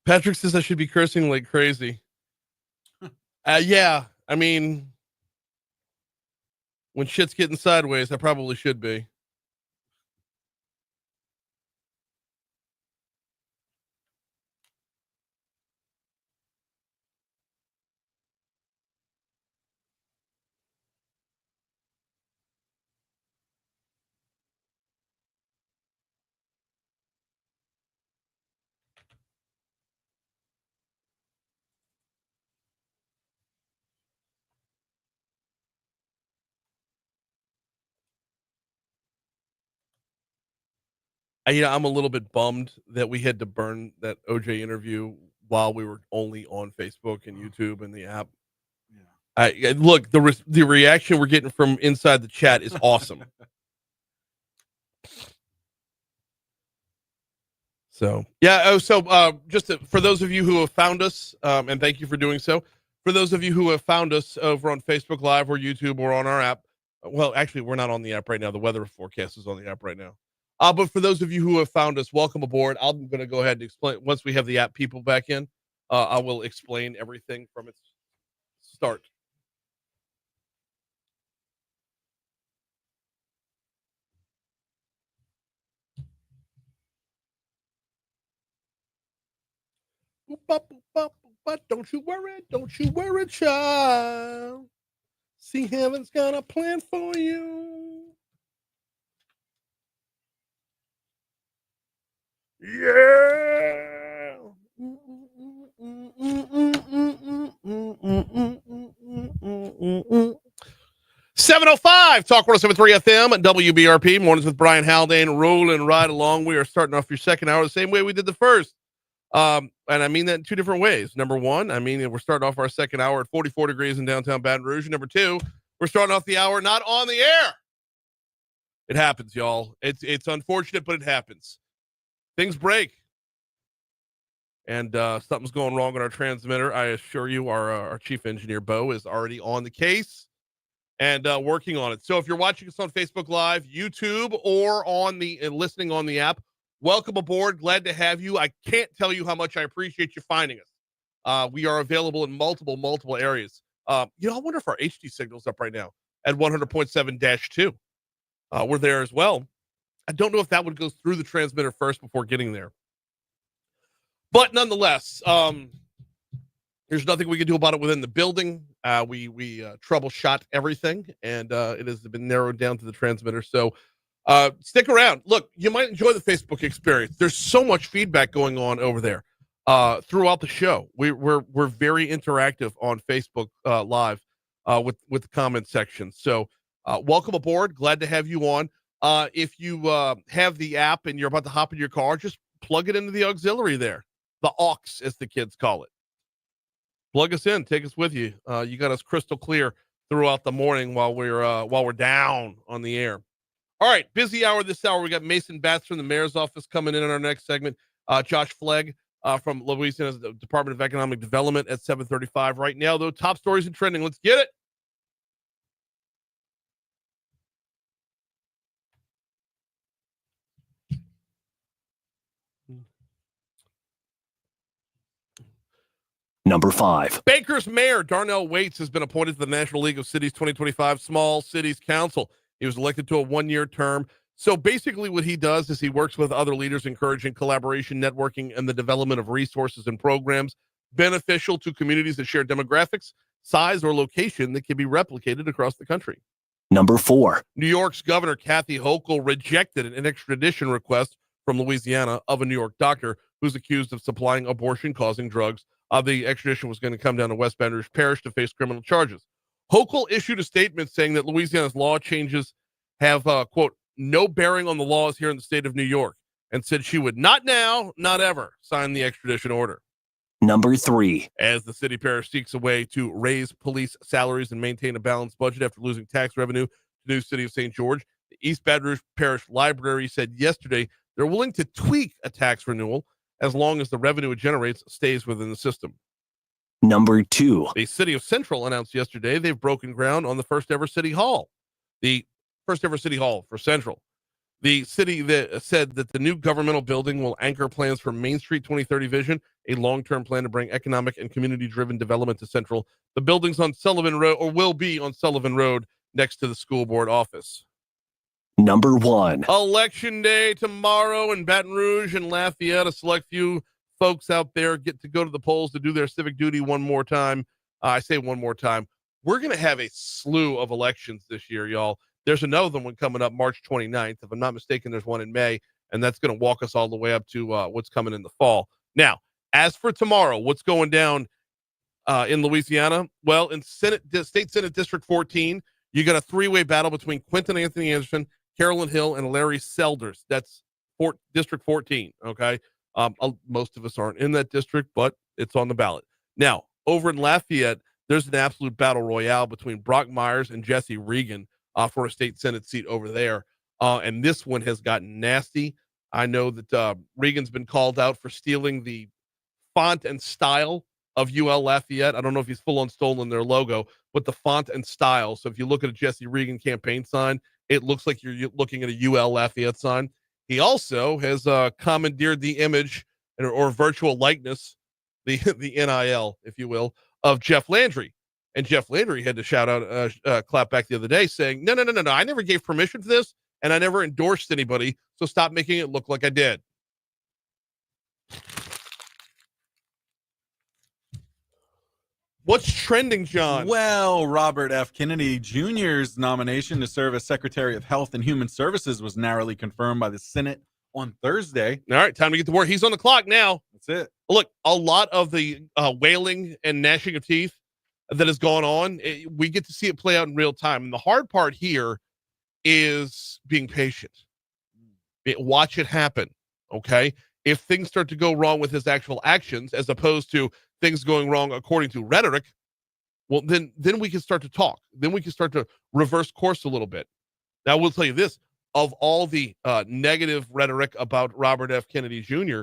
Patrick says I should be cursing like crazy. Yeah, I mean, when shit's getting sideways, I probably should be. I'm a little bit bummed that we had to burn that OJ interview while we were only on Facebook and YouTube and the app. yeah. Look, the reaction we're getting from inside the chat is awesome. So yeah. Oh, so just for those of you who have found us, and thank you for doing so. For those of you who have found us over on Facebook Live or YouTube or on our app, well, actually, we're not on the app right now. The weather forecast is on the app right now. But for those of you who have found us, welcome aboard. I'm going to go ahead and explain once we have the app people back in. I will explain everything from its start. But don't you worry, child. See, heaven's got a plan for you. Yeah. 705 Talk 1073 FM WBRP mornings with Brian Haldane rolling right along. We are starting off your second hour the same way we did the first. And I mean that in two different ways. Number one, I mean we're starting off our second hour at 44 degrees in downtown Baton Rouge. Number two, we're starting off the hour not on the air. It happens, y'all. It's unfortunate, but it happens. Things break. And something's going wrong in our transmitter. I assure you, our chief engineer, Bo, is already on the case and working on it. So if you're watching us on Facebook Live, YouTube, or on the listening on the app, welcome aboard. Glad to have you. I can't tell you how much I appreciate you finding us. We are available in multiple areas. I wonder if our HD signal's up right now at 100.7-2. We're there as well. I don't know if that would go through the transmitter first before getting there. But nonetheless, there's nothing we can do about it within the building. We troubleshot everything, and it has been narrowed down to the transmitter. So Stick around. Look, you might enjoy the Facebook experience. There's so much feedback going on over there throughout the show. We're very interactive on Facebook Live with the comment section. So welcome aboard. Glad to have you on. If you have the app and you're about to hop in your car, just plug it into the auxiliary there, the aux, as the kids call it. Plug us in. Take us with you. You got us crystal clear throughout the morning while we're down on the air. All right, busy hour this hour. We got Mason Batts from the mayor's office coming in our next segment. Josh Flegg from Louisiana's Department of Economic Development at 7:35. Right now, though, top stories and trending. Let's get it. Number 5. Baker's mayor, Darnell Waits, has been appointed to the National League of Cities 2025 Small Cities Council. He was elected to a one-year term. So basically what he does is he works with other leaders, encouraging collaboration, networking, and the development of resources and programs beneficial to communities that share demographics, size, or location that can be replicated across the country. Number 4. New York's Governor Kathy Hochul rejected an extradition request from Louisiana of a New York doctor who's accused of supplying abortion-causing drugs. The extradition was going to come down to West Baton Rouge Parish to face criminal charges. Hochul issued a statement saying that Louisiana's law changes have, quote, no bearing on the laws here in the state of New York, and said she would not now, not ever, sign the extradition order. Number 3. As the city parish seeks a way to raise police salaries and maintain a balanced budget after losing tax revenue to the new city of St. George, the East Baton Rouge Parish Library said yesterday they're willing to tweak a tax renewal as long as the revenue it generates stays within the system. Number 2. The city of Central announced yesterday they've broken ground on the first ever city hall. The first ever city hall for Central. The city that said that the new governmental building will anchor plans for Main Street 2030 vision, a long-term plan to bring economic and community-driven development to Central. The building's on Sullivan Road, or will be on Sullivan Road, next to the school board office. Number 1. Election day tomorrow in Baton Rouge and Lafayette. A select few folks out there get to go to the polls to do their civic duty one more time. I say one more time. We're going to have a slew of elections this year, y'all. There's another one coming up March 29th. If I'm not mistaken, there's one in May, and that's going to walk us all the way up to what's coming in the fall. Now, as for tomorrow, what's going down in Louisiana? Well, in State Senate District 14, you got a three-way battle between Quentin Anthony Anderson, Carolyn Hill, and Larry Selders. That's District 14, okay? Most of us aren't in that district, but it's on the ballot. Now, over in Lafayette, there's an absolute battle royale between Brock Myers and Jesse Regan for a state Senate seat over there. And this one has gotten nasty. I know that Regan's been called out for stealing the font and style of UL Lafayette. I don't know if he's full on stolen their logo, but the font and style. So if you look at a Jesse Regan campaign sign, it looks like you're looking at a UL Lafayette sign. He also has commandeered the image or virtual likeness, the NIL, if you will, of Jeff Landry. And Jeff Landry had to shout out, clap back the other day saying, no, I never gave permission for this, and I never endorsed anybody, so stop making it look like I did. What's trending, John? Well, Robert F. Kennedy Jr.'s nomination to serve as Secretary of Health and Human Services was narrowly confirmed by the Senate on Thursday. All right, time to get to work. He's on the clock now. That's it. Look, a lot of the wailing and gnashing of teeth that has gone on, we get to see it play out in real time. And the hard part here is being patient. Watch it happen, okay? If things start to go wrong with his actual actions, as opposed to things going wrong according to rhetoric, well, then we can start to talk. Then we can start to reverse course a little bit. Now, we'll tell you this. Of all the negative rhetoric about Robert F. Kennedy Jr.,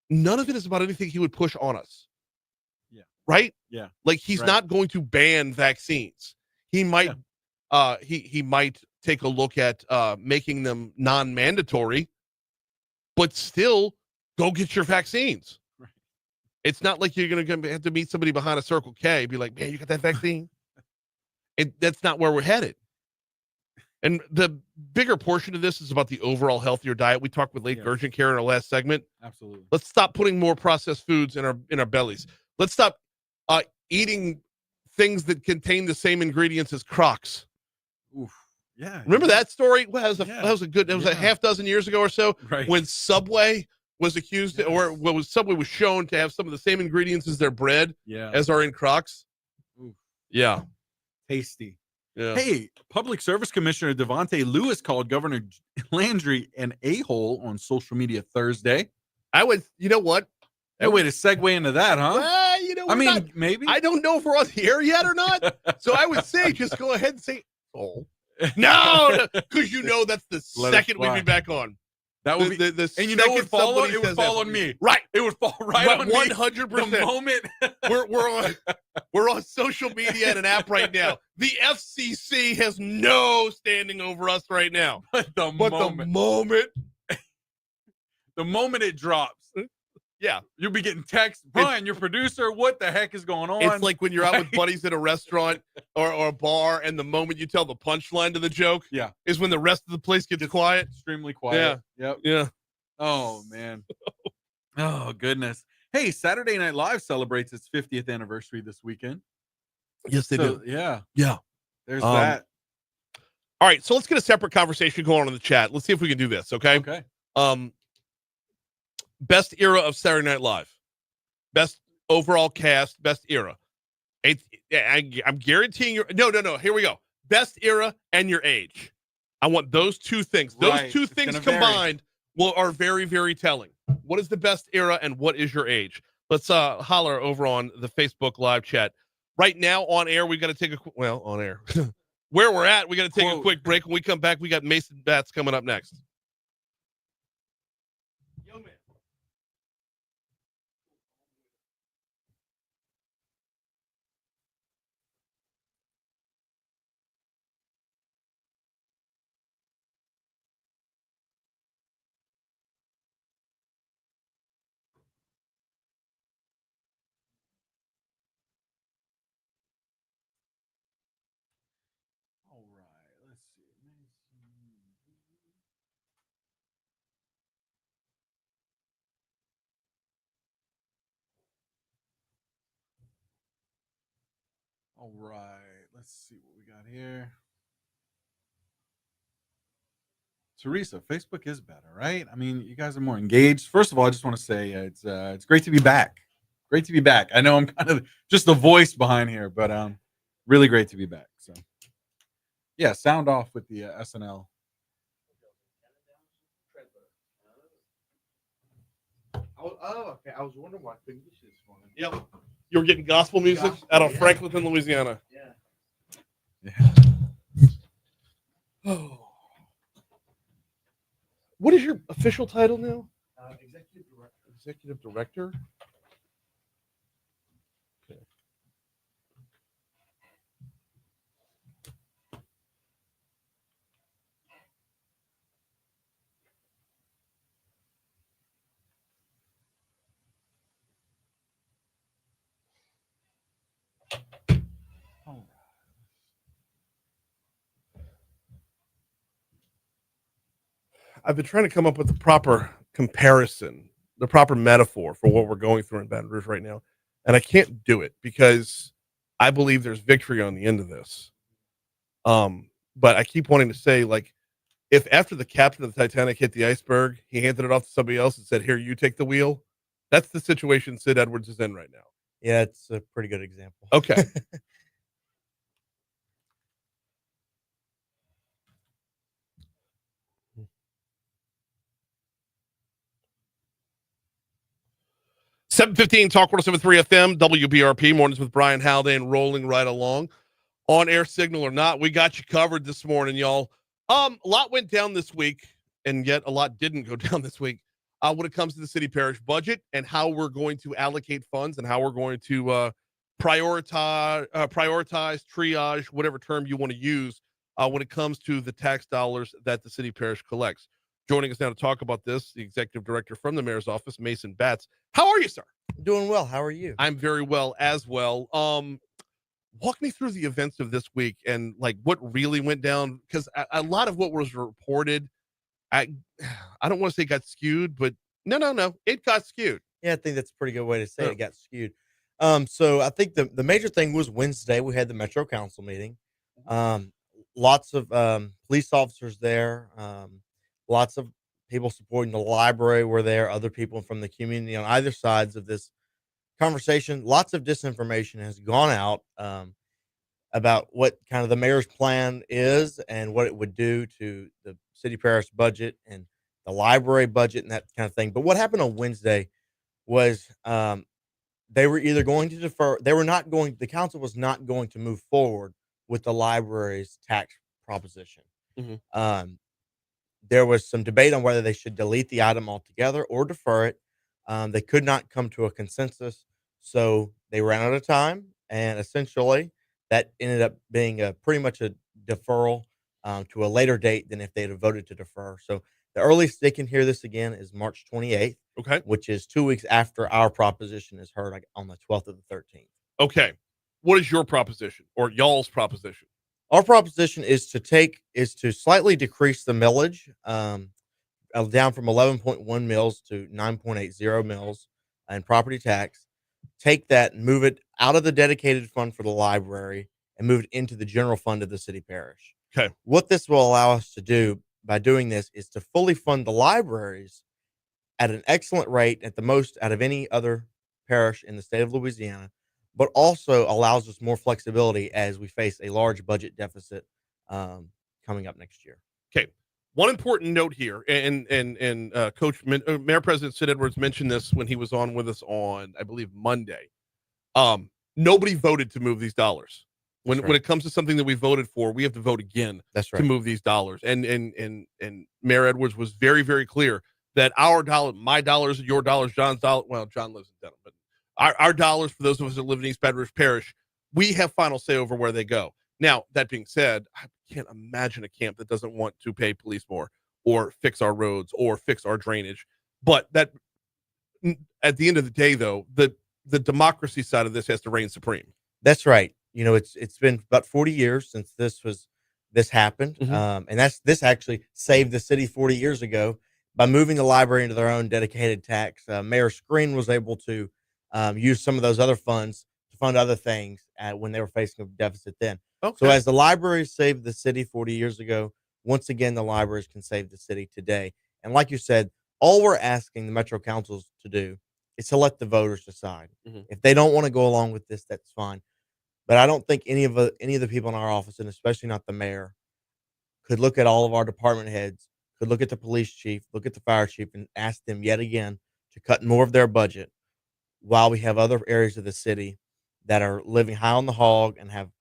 none of it is about anything he would push on us. Yeah. Right? Yeah. Like, he's not going to ban vaccines. He might he might take a look at making them non-mandatory, but still go get your vaccines. Right. It's not like you're going to have to meet somebody behind a Circle K, be like, man, you got that vaccine? That's not where we're headed. And the bigger portion of this is about the overall healthier diet. We talked with late urgent care in our last segment. Absolutely. Let's stop putting more processed foods in our bellies. Let's stop eating things that contain the same ingredients as Crocs. Oof. Yeah. Remember that story? Well, Yeah. that was a half dozen years ago or so, Right. when Subway was accused, Yes. or Subway was shown to have some of the same ingredients as their bread Yeah. as are in Crocs. Ooh. Yeah. Tasty. Yeah. Hey, Public Service Commissioner Devontae Lewis called Governor Landry an a-hole on social media Thursday. You know what? Hey, way to segue into that, huh? Well, you know, I mean, maybe. I don't know if we're on the air yet or not. So I would say just go ahead and say, oh. No, because you know that's the Let it second we'd fly. be back on. That would be, the and you know, it second would fall on me. Right. It would fall right on me. 100%. The moment we're on social media and an app right now. The FCC has no standing over us right now. the moment it drops, yeah, you'll be getting texts. Brian, your producer, what the heck is going on? it's like when you're out with buddies at a restaurant or a bar, and the moment you tell the punchline to the joke, is when the rest of the place gets quiet. Extremely quiet. Yep. Yeah. Oh man. Oh goodness. Hey, Saturday Night Live celebrates its 50th anniversary this weekend. Yes, they do. Yeah. Yeah. There's that. All right, so let's get a separate conversation going on in the chat. Let's see if we can do this. Okay. Okay. Best era of Saturday Night Live, best overall cast, best era. I'm guaranteeing you. No. Here we go. Best era and your age. I want those two things. Those two things combined are very, very telling. What is the best era and what is your age? Let's holler over on the Facebook live chat. Right now on air, we got to take on air. Where we're at, we got to take a quick break. When we come back, we got Mason Batts coming up next. Yo, man. All right. Let's see. All right. Let's see what we got here. Teresa, Facebook is better, right? I mean, you guys are more engaged. First of all, I just want to say it's great to be back. Great to be back. I know I'm kind of just the voice behind here, but really great to be back. So, yeah, sound off with the SNL. Oh, okay. I was wondering why I couldn't get you this morning. Yep. You were getting gospel music out of Franklinton, Louisiana. Yeah. Oh. What is your official title now? Executive Director. Executive Director? Okay. All right. I've been trying to come up with the proper comparison, the proper metaphor for what we're going through in Baton Rouge right now. And I can't do it because I believe there's victory on the end of this. But I keep wanting to say, like, if after the captain of the Titanic hit the iceberg, he handed it off to somebody else and said, here, you take the wheel. That's the situation Sid Edwards is in right now. Yeah, it's a pretty good example. Okay. $7:15 Talk 107.3 FM, WBRP, mornings with Brian Haldane, rolling right along. On air signal or not, we got you covered this morning, y'all. A lot went down this week, and yet a lot didn't go down this week when it comes to the city parish budget and how we're going to allocate funds and how we're going to prioritize, triage, whatever term you want to use when it comes to the tax dollars that the city parish collects. Joining us now to talk about this, the executive director from the mayor's office, Mason Batts. How are you, sir? Doing well. How are you? I'm very well as well. Walk me through the events of this week and like what really went down, because a lot of what was reported, I don't want to say got skewed, but no, it got skewed. Yeah, I think that's a pretty good way to say it got skewed. So I think the major thing was Wednesday we had the Metro Council meeting. lots of police officers there. Lots of people supporting the library were there. Other people from the community on either sides of this conversation. Lots of disinformation has gone out about what kind of the mayor's plan is and what it would do to the city parish budget and the library budget and that kind of thing. But what happened on Wednesday was they were either going to defer, they were not going, the council was not going to move forward with the library's tax proposition. Mhm. There was some debate on whether they should delete the item altogether or defer it. They could not come to a consensus, so they ran out of time, and essentially that ended up being a pretty much a deferral to a later date than if they'd have voted to defer. So the earliest they can hear this again is March 28th, Okay. which is 2 weeks after our proposition is heard, like on the 12th or the 13th. Okay. What is your proposition or y'all's proposition? Our proposition is to slightly decrease the millage, down from 11.1 mils to 9.80 mils in property tax. Take that and move it out of the dedicated fund for the library and move it into the general fund of the city parish. Okay. What this will allow us to do by doing this is to fully fund the libraries at an excellent rate, at the most out of any other parish in the state of Louisiana, but also allows us more flexibility as we face a large budget deficit coming up next year. Okay. One important note here, and Coach Mayor President Sid Edwards mentioned this when he was on with us on, I believe, Monday. Nobody voted to move these dollars. When it comes to something that we voted for, we have to vote again to move these dollars. And Mayor Edwards was very, very clear that our dollar, my dollars, your dollars, John's dollar. Well, John lives in Denham, but our dollars, for those of us that live in East Baton Rouge Parish, we have final say over where they go. Now, that being said, I can't imagine a camp that doesn't want to pay police more or fix our roads or fix our drainage. But that, at the end of the day, though, the democracy side of this has to reign supreme. That's right. You know, it's been about 40 years since this happened. Mhm. And this actually saved the city 40 years ago by moving the library into their own dedicated tax. Mayor Screen was able to use some of those other funds to fund other things when they were facing a deficit then. Okay. So as the libraries saved the city 40 years ago, once again, the libraries can save the city today. And like you said, all we're asking the Metro Councils to do is to let the voters decide. Mhm. If they don't want to go along with this, that's fine. But I don't think any of the people in our office, and especially not the mayor, could look at all of our department heads, could look at the police chief, look at the fire chief, and ask them yet again to cut more of their budget while we have other areas of the city that are living high on the hog and have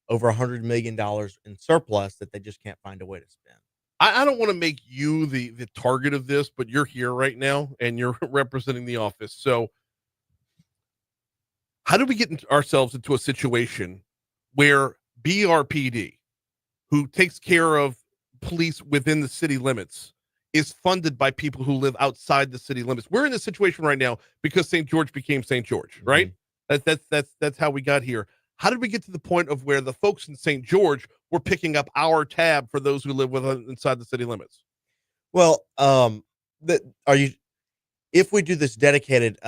over $100 million in surplus that they just can't find a way to spend. I don't want to make you the target of this, but you're here right now and you're representing the office. So how do we get ourselves into a situation where BRPD, who takes care of police within the city limits, is funded by people who live outside the city limits? We're in this situation right now because St. George became St. George, right? That's how we got here. How did we get to the point of where the folks in St. George were picking up our tab for those who live inside the city limits? Well, if we do this dedicated,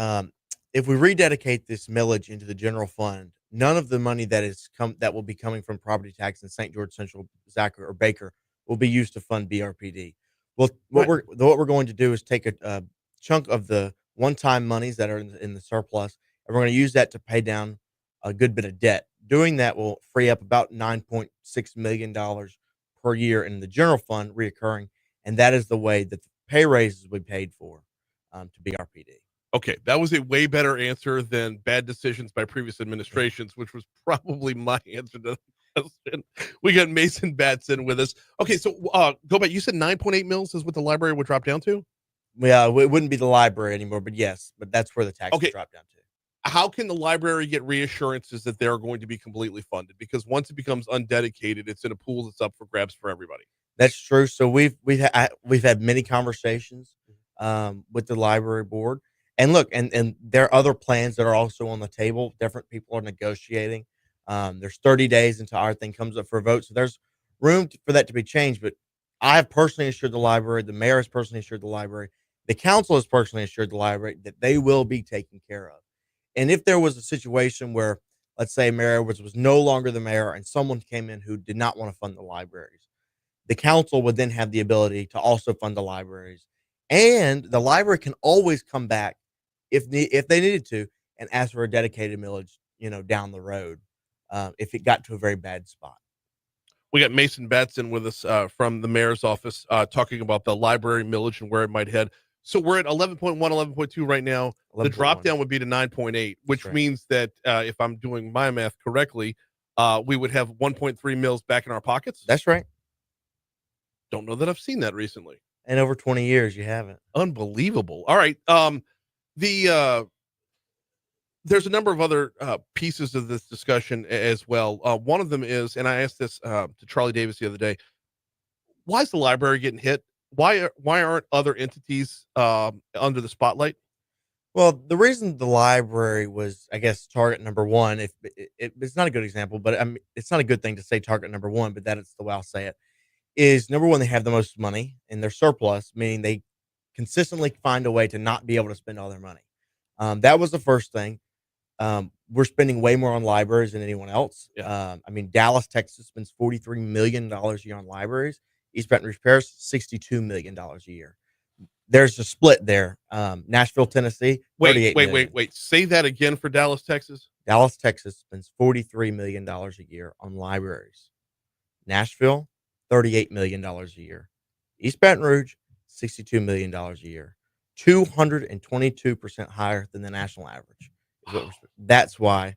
if we rededicate this millage into the general fund, none of the money that will be coming from property tax in St. George Central, Zachary, or Baker will be used to fund BRPD. Well, what we're going to do is take a chunk of the one-time monies that are in the surplus, and we're going to use that to pay down a good bit of debt. Doing that will free up about $9.6 million per year in the general fund reoccurring, and that is the way that the pay raises we paid for to BRPD. Okay, that was a way better answer than bad decisions by previous administrations, which was probably my answer to the question. We got Mason Batson with us. Okay, so go back. You said 9.8 mils is what the library would drop down to? Yeah, it wouldn't be the library anymore, but yes, but that's where the tax would drop down to. How can the library get reassurances that they're going to be completely funded? Because once it becomes undedicated, it's in a pool that's up for grabs for everybody. That's true. So we've had many conversations with the library board, and look, and there are other plans that are also on the table. Different people are negotiating. There's 30 days until our thing comes up for a vote, so there's room for that to be changed. But I have personally assured the library, the mayor has personally assured the library, the council has personally assured the library that they will be taken care of. And if there was a situation where let's say Mayor Edwards was no longer the mayor and someone came in who did not want to fund the libraries, the council would then have the ability to also fund the libraries. And the library can always come back if they needed to and ask for a dedicated millage, down the road, if it got to a very bad spot. We got Mason Batson with us from the mayor's office talking about the library millage and where it might head. So we're at 11.1, 11.2 right now. The drop down would be to 9.8, which means that if I'm doing my math correctly, we would have 1.3 mils back in our pockets. That's right. Don't know that I've seen that recently. In over 20 years, you haven't. Unbelievable. All right. There's a number of other pieces of this discussion as well. One of them is, and I asked this to Charlie Davis the other day, why is the library getting hit? Why aren't other entities under the spotlight? Well, the reason the library was, I guess, target number one, if it's not a good example, but I mean, it's not a good thing to say target number one, but that is the way I'll say it, is number one, they have the most money in their surplus, meaning they consistently find a way to not be able to spend all their money. That was the first thing. We're spending way more on libraries than anyone else. Yeah. I mean, Dallas, Texas spends $43 million a year on libraries. East Baton Rouge Parish, $62 million a year. There's a split there. Nashville, Tennessee, wait. Say that again for Dallas, Texas. Dallas, Texas spends $43 million a year on libraries. Nashville, $38 million a year. East Baton Rouge, $62 million a year. 222% higher than the national average. Wow. That's why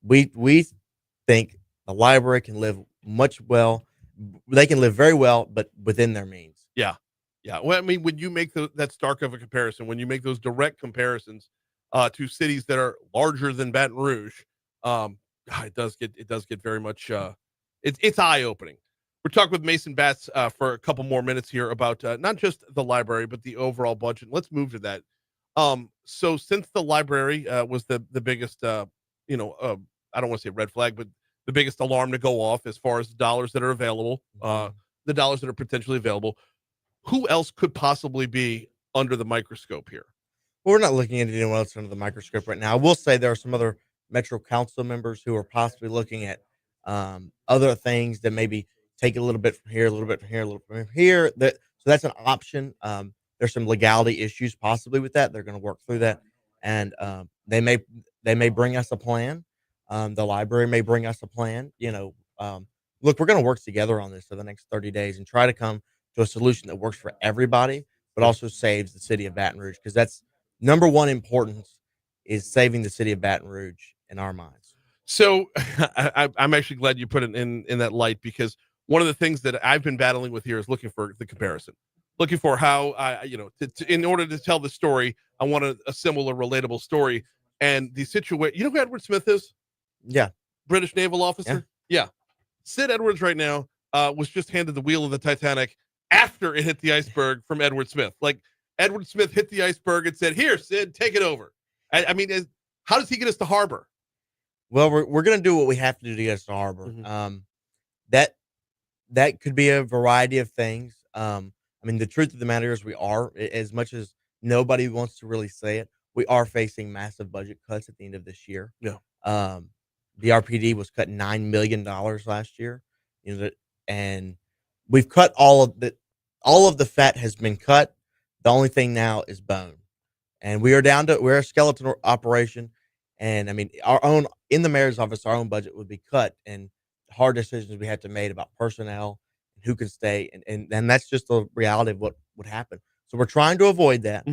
we think the library can live they can live very well, but within their means. Yeah. Well, I mean, when you make that stark of a comparison, when you make those direct comparisons to cities that are larger than Baton Rouge, it does get very much it's eye opening. We're talking with Mason Batts for a couple more minutes here about not just the library but the overall budget. Let's move to that. So since the library was the biggest, I don't want to say red flag, but the biggest alarm to go off as far as the dollars that are available, the dollars that are potentially available, who else could possibly be under the microscope here? Well, we're not looking at anyone else under the microscope right now. I will say there are some other Metro Council members who are possibly looking at other things that maybe take a little bit from here, a little bit from here, a little bit from here. So that's an option. There's some legality issues possibly with that. They're going to work through that, and they may bring us a plan. The library may bring us a plan. Look, we're going to work together on this for the next 30 days and try to come to a solution that works for everybody, but also saves the city of Baton Rouge, because that's number one importance, is saving the city of Baton Rouge in our minds. So I'm actually glad you put it in that light, because one of the things that I've been battling with here is looking for the comparison, looking for how in order to tell the story, I want a similar relatable story. And the situation, who Edward Smith is? Yeah. British naval officer. Yeah. Sid Edwards right now was just handed the wheel of the Titanic after it hit the iceberg from Edward Smith. Like, Edward Smith hit the iceberg and said, "Here, Sid, take it over." I mean, how does he get us to harbor? Well, we're going to do what we have to do to get us to harbor. Mm-hmm. That could be a variety of things. I mean, the truth of the matter is, we are, as much as nobody wants to really say it, we are facing massive budget cuts at the end of this year. Yeah. The RPD was cut $9 million last year, and we've cut all of the fat has been cut. The only thing now is bone, and we're a skeleton operation. And I mean, in the mayor's office, our own budget would be cut, and hard decisions we had to make about personnel and who can stay. And that's just the reality of what would happen. So we're trying to avoid that,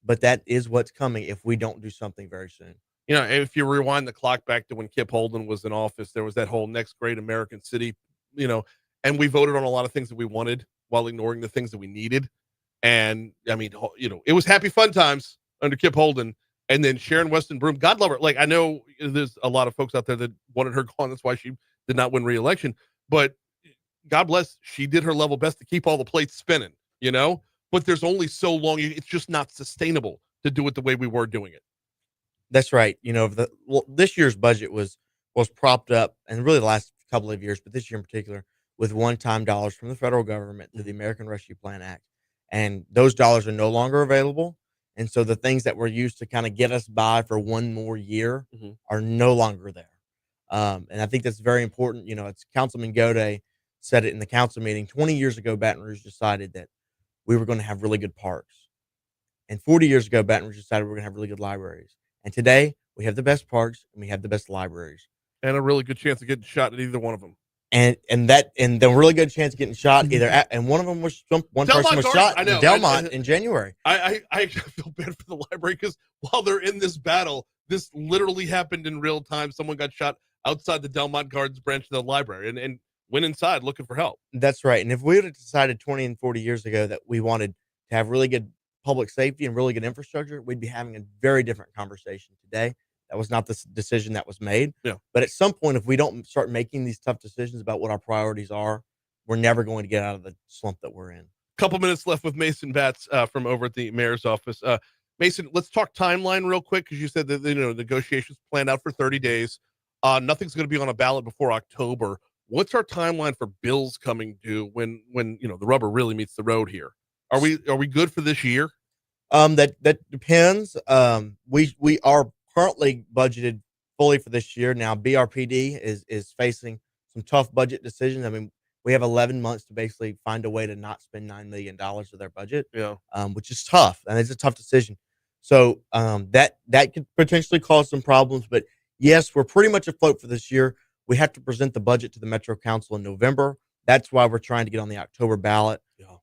but that is what's coming if we don't do something very soon. If you rewind the clock back to when Kip Holden was in office, there was that whole next great American city, and we voted on a lot of things that we wanted while ignoring the things that we needed. And I mean, it was happy fun times under Kip Holden. And then Sharon Weston Broome, God love her. Like, I know there's a lot of folks out there that wanted her gone. That's why she did not win re-election. But God bless, she did her level best to keep all the plates spinning, But there's only so long. It's just not sustainable to do it the way we were doing it. That's right. This year's budget was propped up, and really the last couple of years, but this year in particular, with one-time dollars from the federal government through the American Rescue Plan Act. And those dollars are no longer available. And so the things that were used to kind of get us by for one more year are no longer there. And I think that's very important. It's Councilman Gode said it in the council meeting 20 years ago. Baton Rouge decided that we were going to have really good parks, and 40 years ago, Baton Rouge decided we were going to have really good libraries. And today, we have the best parks and we have the best libraries, And a really good chance of getting shot at either one of them. and the really good chance of getting shot either at, and one of them was one person was shot in Delmont in January. I feel bad for the library because while they're in this battle, this literally happened in real time. Someone got shot outside the Delmont Gardens branch of the library and went inside looking for help. That's right. And if we would have decided 20 and 40 years ago that we wanted to have really good public safety and really good infrastructure, we'd be having a very different conversation today. That was not the decision that was made. Yeah. But at some point, if we don't start making these tough decisions about what our priorities are, we're never going to get out of the slump that we're in. Couple minutes left with Mason Batts from over at the mayor's office. Mason, let's talk timeline real quick because you said that negotiations planned out for 30 days. Nothing's going to be on a ballot before October. What's our timeline for bills coming due when the rubber really meets the road here? Are we good for this year? That depends. We are currently budgeted fully for this year. Now BRPD is facing some tough budget decisions. I mean, we have 11 months to basically find a way to not spend $9 million of their budget. Yeah. Which is tough, and it's a tough decision. So that could potentially cause some problems. But yes, we're pretty much afloat for this year. We have to present the budget to the Metro Council in November. That's why we're trying to get on the October ballot. Yeah.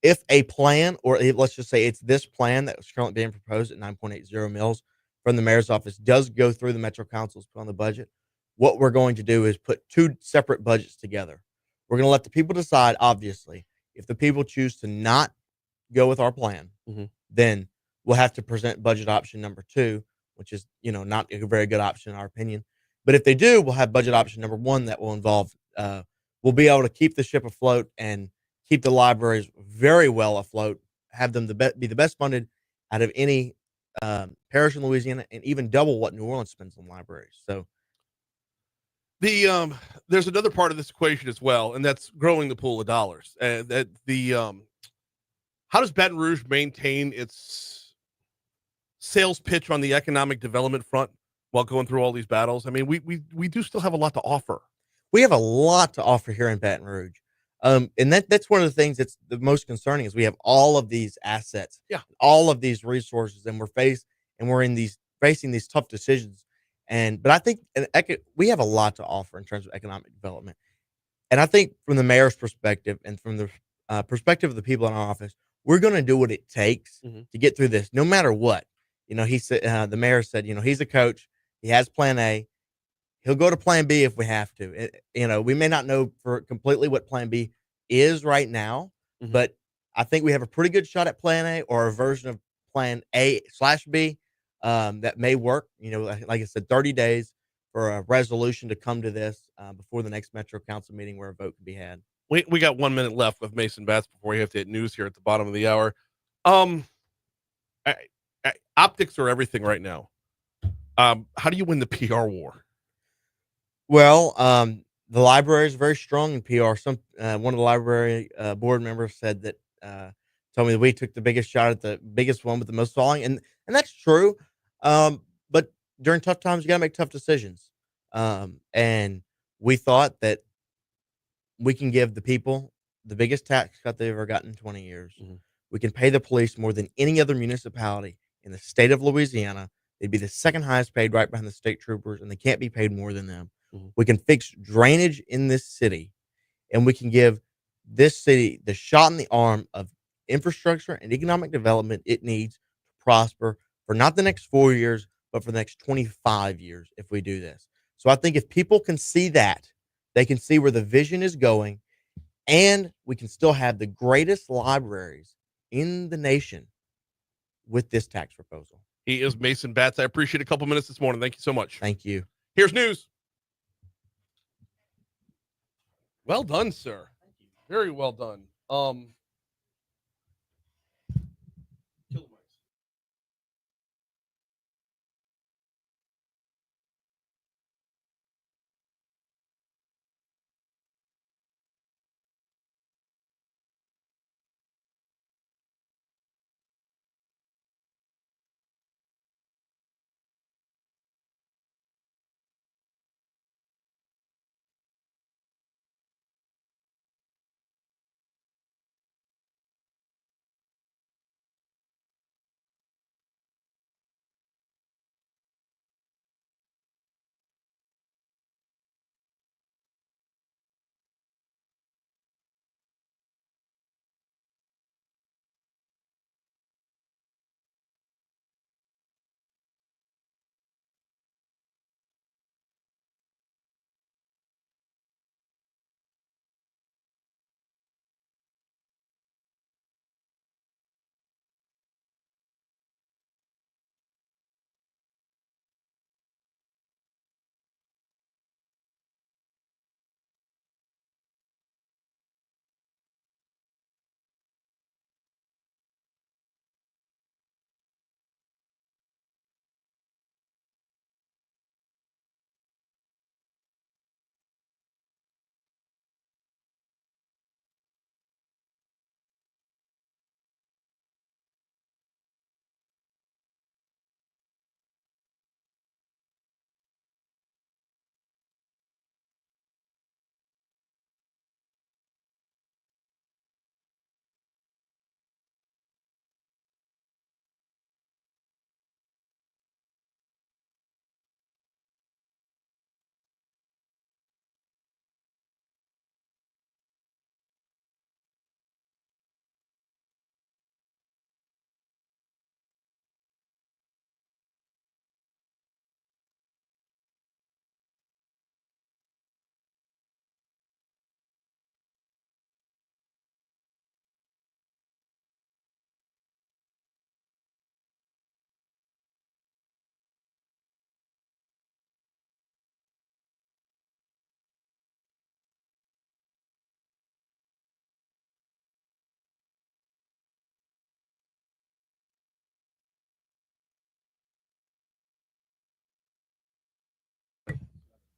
If a plan, or let's just say it's this plan that was currently being proposed at 9.80 mils from the mayor's office, does go through the Metro Council's put on the budget, what we're going to do is put two separate budgets together. We're going to let the people decide, obviously. If the people choose to not go with our plan, then we'll have to present budget option number 2, which is, not a very good option in our opinion. But if they do, we'll have budget option number 1 that will involve, we'll be able to keep the ship afloat and keep the libraries very well afloat, have them be the best funded out of any parish in Louisiana, and even double what New Orleans spends on libraries. So there's another part of this equation as well, and that's growing the pool of dollars. How does Baton Rouge maintain its sales pitch on the economic development front while going through all these battles? I mean, we do still have a lot to offer. We have a lot to offer here in Baton Rouge. And that's one of the things that's the most concerning is we have all of these assets, all of these resources, and we're facing these tough decisions. But I think we have a lot to offer in terms of economic development. And I think from the mayor's perspective and from the perspective of the people in our office, we're going to do what it takes to get through this, no matter what. He said, the mayor said, he's a coach. He has plan A. He'll go to plan B if we have to. We may not know for completely what plan B is right now, but I think we have a pretty good shot at plan A or a version of plan A/B that may work. Like I said, 30 days for a resolution to come to this before the next Metro Council meeting where a vote can be had. We got 1 minute left with Mason Batts before we have to hit news here at the bottom of the hour. Optics are everything right now. How do you win the PR war? Well, the library is very strong in PR. One of the library board members said that told me that we took the biggest shot at the biggest one with the most volume, and that's true. But during tough times, you got to make tough decisions. And we thought that we can give the people the biggest tax cut they've ever gotten in 20 years. We can pay the police more than any other municipality in the state of Louisiana. They'd be the second highest paid, right behind the state troopers, and they can't be paid more than them. We can fix drainage in this city, and we can give this city the shot in the arm of infrastructure and economic development it needs to prosper for not the next 4 years, but for the next 25 years if we do this. So I think if people can see that, they can see where the vision is going, and we can still have the greatest libraries in the nation with this tax proposal. He is Mason Batts. I appreciate a couple minutes this morning. Thank you so much. Thank you. Here's news. Well done, sir. Very well done.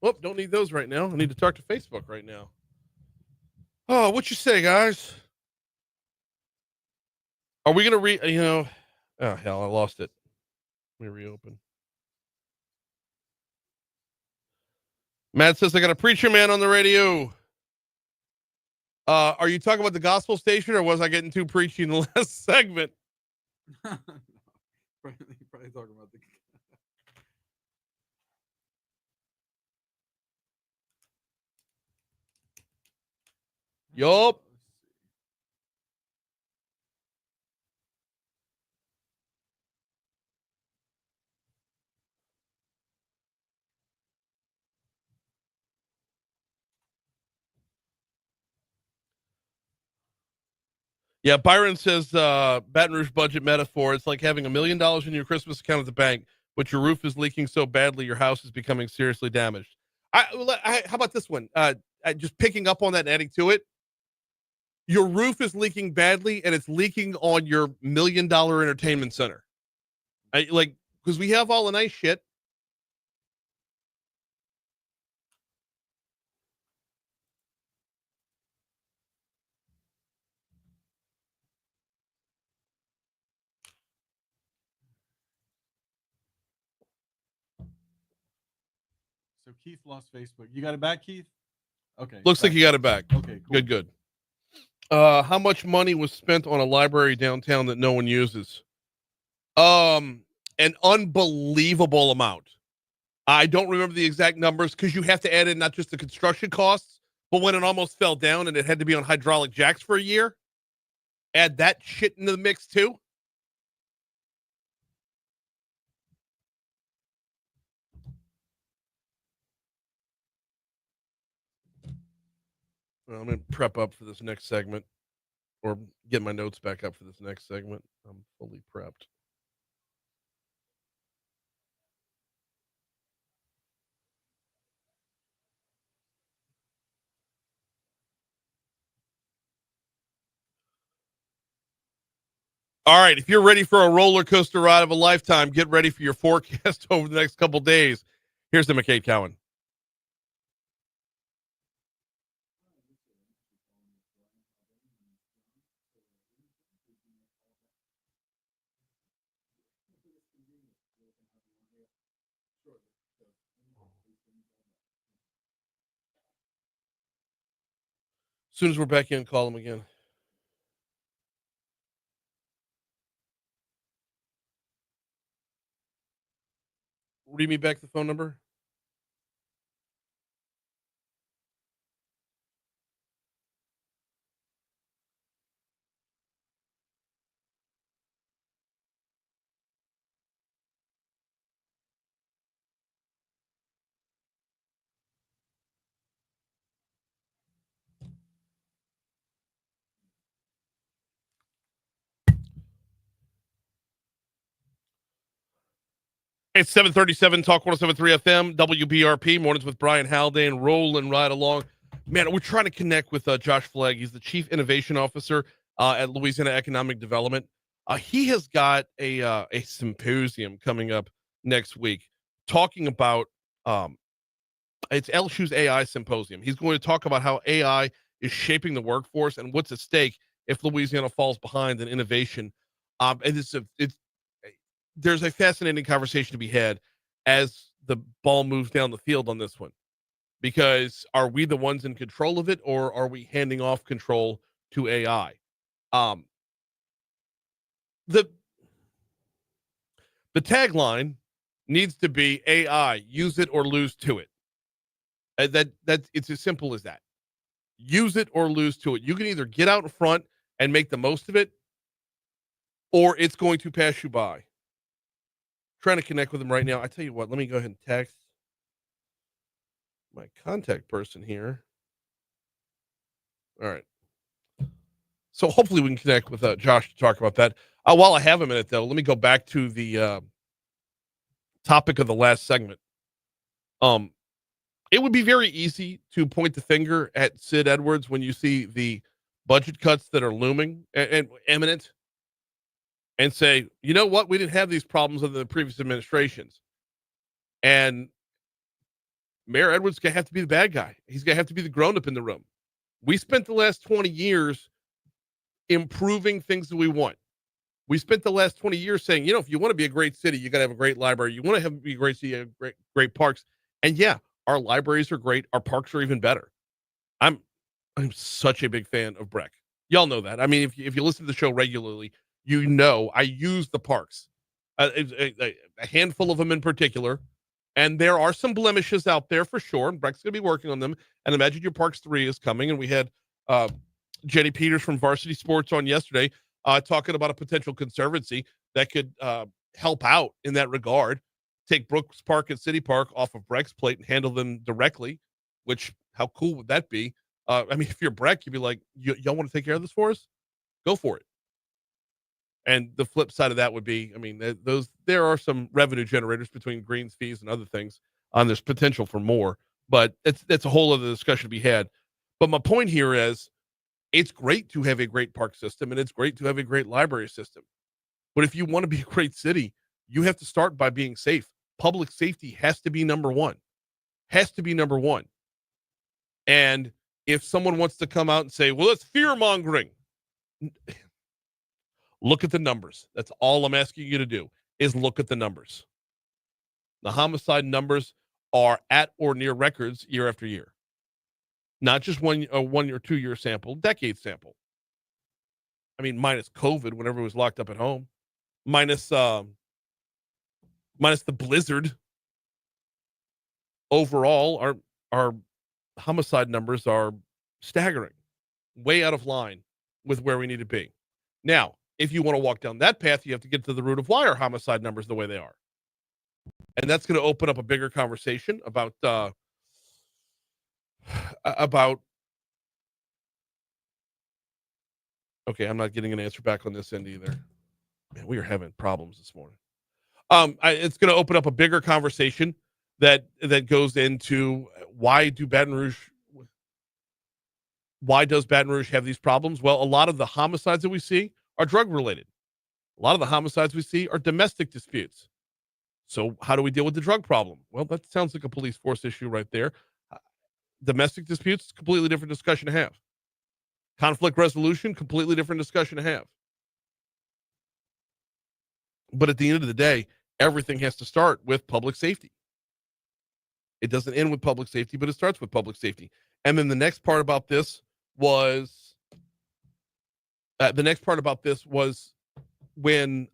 Whoop, don't need those right now. I need to talk to Facebook right now. Oh, what you say, guys? Are we going to oh, hell, I lost it. Let me reopen. Matt says, I got a preacher man on the radio. Are you talking about the gospel station, or was I getting too preachy in the last segment? Probably talking about the. Yup. Yeah, Byron says Baton Rouge budget metaphor. It's like having $1 million in your Christmas account at the bank, but your roof is leaking so badly your house is becoming seriously damaged. How about this one? Just picking up on that and adding to it. Your roof is leaking badly, and it's leaking on your $1 million entertainment center. Because we have all the nice shit. So Keith lost Facebook. You got it back, Keith? Okay. Looks like you got it back. Okay, cool. Good. How much money was spent on a library downtown that no one uses? An unbelievable amount. I don't remember the exact numbers because you have to add in not just the construction costs, but when it almost fell down and it had to be on hydraulic jacks for a year, add that shit into the mix too. Well, I'm going to prep up for this next segment, or get my notes back up for this next segment. I'm fully prepped. All right, if you're ready for a roller coaster ride of a lifetime, get ready for your forecast over the next couple days. Here's the McCade Cowan. As soon as we're back in, call him again. Read me back the phone number. It's 737 Talk 107.3 FM, WBRP, mornings with Brian Haldane, rolling right along. Man, we're trying to connect with Josh Flegg. He's the Chief Innovation Officer at Louisiana Economic Development. He has got a symposium coming up next week talking about, it's LSU's AI Symposium. He's going to talk about how AI is shaping the workforce and what's at stake if Louisiana falls behind in innovation. And there's a fascinating conversation to be had as the ball moves down the field on this one, because are we the ones in control of it, or are we handing off control to AI? The tagline needs to be AI, use it or lose to it. That it's as simple as that. Use it or lose to it. You can either get out in front and make the most of it, or it's going to pass you by. Trying to connect with him right now. I tell you what, let me go ahead and text my contact person here. All right. So hopefully we can connect with Josh to talk about that. While I have a minute, though, let me go back to the topic of the last segment. It would be very easy to point the finger at Sid Edwards when you see the budget cuts that are looming and imminent, and say, you know what? We didn't have these problems under the previous administrations. And Mayor Edwards gonna have to be the bad guy. He's gonna have to be the grown-up in the room. We spent the last 20 years improving things that we want. We spent the last 20 years saying, if you want to be a great city, you got to have a great library. You want to be a great city, have great parks. And yeah, our libraries are great. Our parks are even better. I'm such a big fan of Breck. Y'all know that. I mean, if you listen to the show regularly, I use the parks, a handful of them in particular. And there are some blemishes out there for sure. And Breck's going to be working on them. And Imagine Your Parks 3 is coming. And we had Jenny Peters from Varsity Sports on yesterday talking about a potential conservancy that could help out in that regard. Take Brooks Park and City Park off of Breck's plate and handle them directly, which, how cool would that be? I mean, if you're Breck, you'd be like, y'all want to take care of this for us? Go for it. And the flip side of that would be, I mean, there are some revenue generators between greens fees and other things. There's potential for more, but that's a whole other discussion to be had. But my point here is, it's great to have a great park system and it's great to have a great library system. But if you want to be a great city, you have to start by being safe. Public safety has to be number one. Has to be number one. And if someone wants to come out and say, well, it's fear mongering, look at the numbers. That's all I'm asking you to do, is look at the numbers. The homicide numbers are at or near records year after year. Not just one or 2 year sample, decade sample. I mean, minus COVID, when everyone was locked up at home, minus the blizzard. Overall, our homicide numbers are staggering, way out of line with where we need to be. Now, if you want to walk down that path, you have to get to the root of why our homicide numbers the way they are. And that's going to open up a bigger conversation about okay, I'm not getting an answer back on this end either. Man, we are having problems this morning. It's going to open up a bigger conversation that goes into why does Baton Rouge have these problems? Well, a lot of the homicides that we see are drug related. A lot of the homicides we see are domestic disputes. So how do we deal with the drug problem? Well, that sounds like a police force issue right there. Domestic disputes, completely different discussion to have. Conflict resolution, completely different discussion to have. But at the end of the day, everything has to start with public safety. It doesn't end with public safety, but it starts with public safety. And then the next part about this was when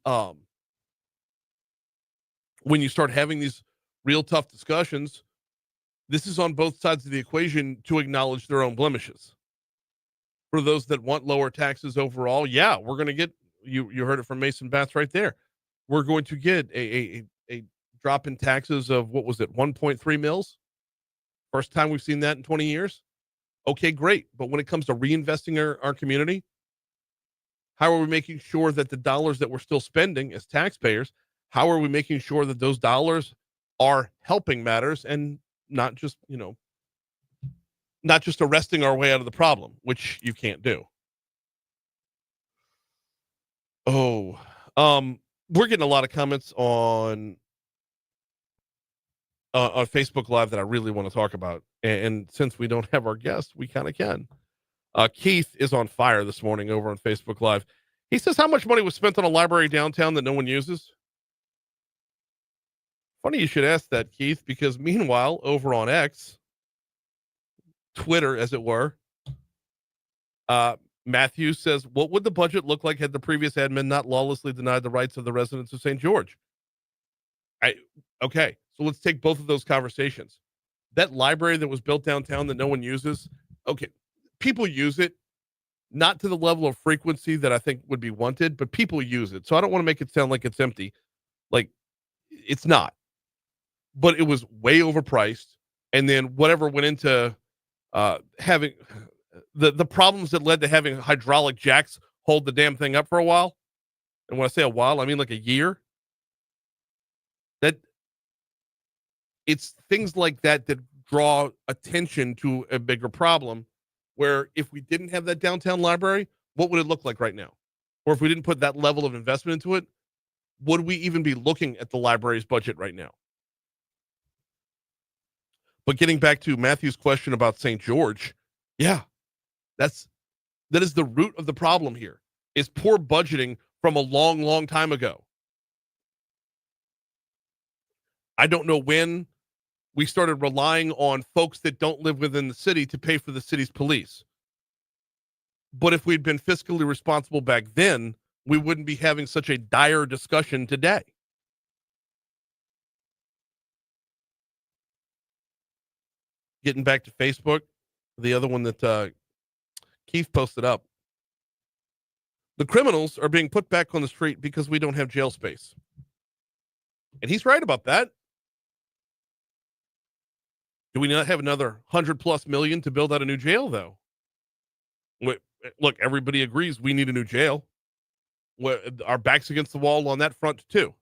you start having these real tough discussions. This is on both sides of the equation to acknowledge their own blemishes. For those that want lower taxes overall, yeah, we're going to get, you heard it from Mason Batts right there. We're going to get a drop in taxes of, what was it, 1.3 mils? First time we've seen that in 20 years. Okay, great. But when it comes to reinvesting our community, how are we making sure that the dollars that we're still spending as taxpayers, how are we making sure that those dollars are helping matters and not just arresting our way out of the problem, which you can't do. We're getting a lot of comments on Facebook Live that I really want to talk about. And since we don't have our guest, we kind of can. Keith is on fire this morning over on Facebook Live. He says, how much money was spent on a library downtown that no one uses? Funny you should ask that, Keith, because meanwhile, over on X, Twitter, as it were, Matthew says, what would the budget look like had the previous admin not lawlessly denied the rights of the residents of St. George? Okay, so let's take both of those conversations. That library that was built downtown that no one uses, okay, people use it, not to the level of frequency that I think would be wanted, but people use it. So I don't want to make it sound like it's empty. Like, it's not. But it was way overpriced. And then whatever went into having the problems that led to having hydraulic jacks hold the damn thing up for a while. And when I say a while, I mean like a year. That it's things like that that draw attention to a bigger problem, where if we didn't have that downtown library, what would it look like right now? Or if we didn't put that level of investment into it, would we even be looking at the library's budget right now? But getting back to Matthew's question about St. George, yeah, that is the root of the problem here, is poor budgeting from a long, long time ago. I don't know when we started relying on folks that don't live within the city to pay for the city's police. But if we'd been fiscally responsible back then, we wouldn't be having such a dire discussion today. Getting back to Facebook, the other one that Keith posted up. The criminals are being put back on the street because we don't have jail space. And he's right about that. Do we not have another $100+ million to build out a new jail, though? Look, everybody agrees we need a new jail. Our back's against the wall on that front, too.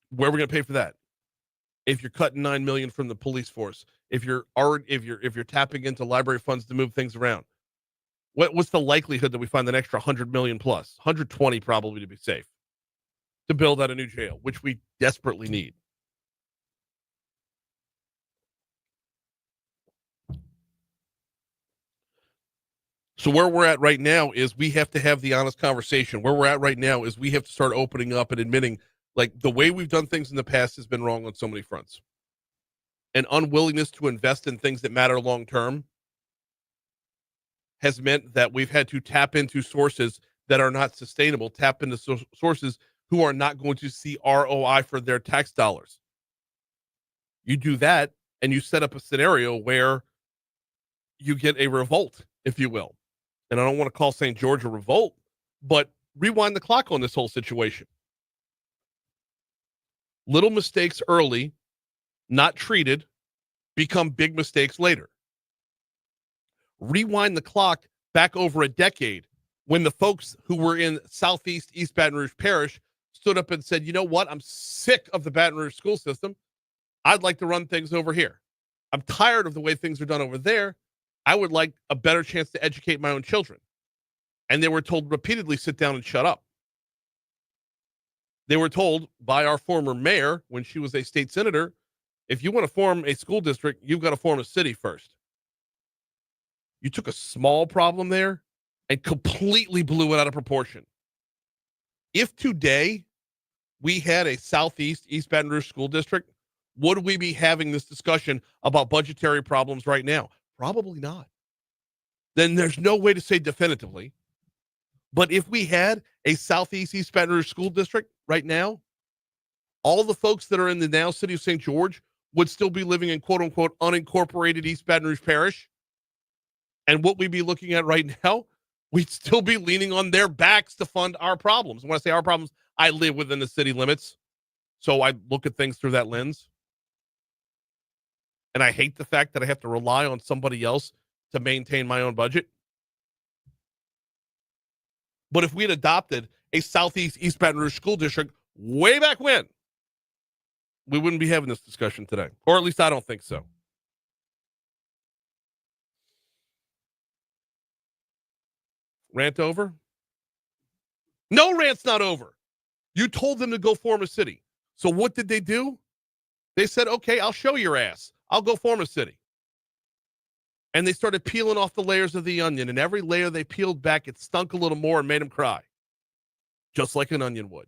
Where are we going to pay for that? If you're cutting $9 million from the police force, if you're tapping into library funds to move things around, what's the likelihood that we find an extra $100 million plus, 120 probably to be safe, to build out a new jail, which we desperately need? So where we're at right now is we have to have the honest conversation. Where we're at right now is we have to start opening up and admitting, like, the way we've done things in the past has been wrong on so many fronts. An unwillingness to invest in things that matter long term has meant that we've had to tap into sources that are not sustainable, tap into sources who are not going to see ROI for their tax dollars. You do that, and you set up a scenario where you get a revolt, if you will. And I don't want to call St. George a revolt, but rewind the clock on this whole situation. Little mistakes early, not treated, become big mistakes later. Rewind the clock back over a decade when the folks who were in Southeast East Baton Rouge Parish stood up and said, you know what? I'm sick of the Baton Rouge school system. I'd like to run things over here. I'm tired of the way things are done over there. I would like a better chance to educate my own children. And they were told repeatedly, sit down and shut up. They were told by our former mayor, when she was a state senator, if you want to form a school district, you've got to form a city first. You took a small problem there and completely blew it out of proportion. If today we had a Southeast East Baton Rouge school district, would we be having this discussion about budgetary problems right now? Probably not. Then there's no way to say definitively. But if we had a Southeast East Baton Rouge school district right now, all the folks that are in the now city of St. George would still be living in quote unquote unincorporated East Baton Rouge Parish. And what we'd be looking at right now, we'd still be leaning on their backs to fund our problems. When I say our problems, I live within the city limits. So I look at things through that lens. And I hate the fact that I have to rely on somebody else to maintain my own budget. But if we had adopted a Southeast East Baton Rouge school district way back when, we wouldn't be having this discussion today. Or at least I don't think so. Rant over? No, rant's not over. You told them to go form a city. So what did they do? They said, okay, I'll show your ass. I'll go form a city. And they started peeling off the layers of the onion. And every layer they peeled back, it stunk a little more and made them cry. Just like an onion would.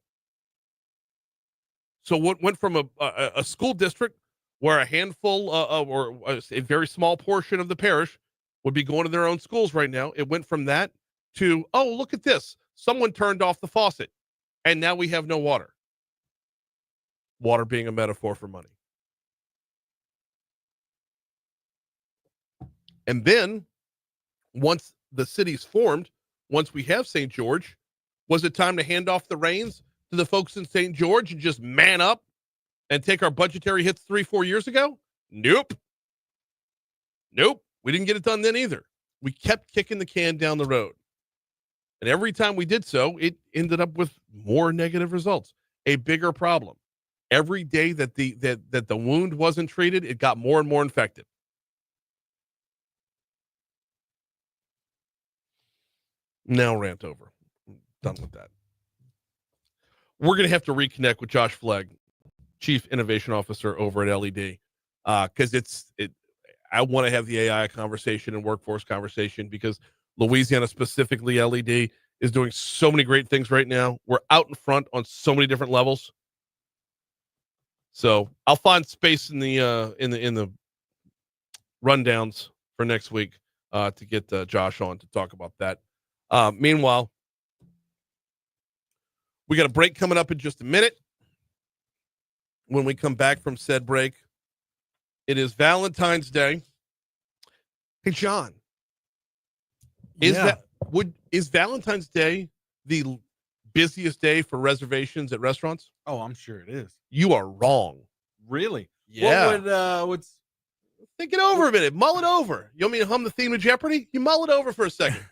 So what went from a school district where a handful or a very small portion of the parish would be going to their own schools right now. It went from that to, oh, look at this. Someone turned off the faucet. And now we have no water. Water being a metaphor for money. And then, once the city's formed, once we have St. George, was it time to hand off the reins to the folks in St. George and just man up and take our budgetary hits 3-4 years ago? Nope. We didn't get it done then either. We kept kicking the can down the road. And every time we did so, it ended up with more negative results, a bigger problem. Every day that the wound wasn't treated, it got more and more infected. Now rant over. I'm done with that. We're going to have to reconnect with Josh Flegg. chief innovation officer over at LED, because I want to have the AI conversation and workforce conversation because Louisiana, specifically LED, is doing so many great things right now. We're out in front on so many different levels. So I'll find space in the rundowns for next week to get Josh on to talk about that. Meanwhile, we got a break coming up in just a minute. When we come back from said break, it is Valentine's Day. Hey, John, is Valentine's Day the busiest day for reservations at restaurants? Oh, I'm sure it is. You are wrong. Really? Yeah. What's Think it over a minute. Mull it over. You want me to hum the theme of Jeopardy? You mull it over for a second.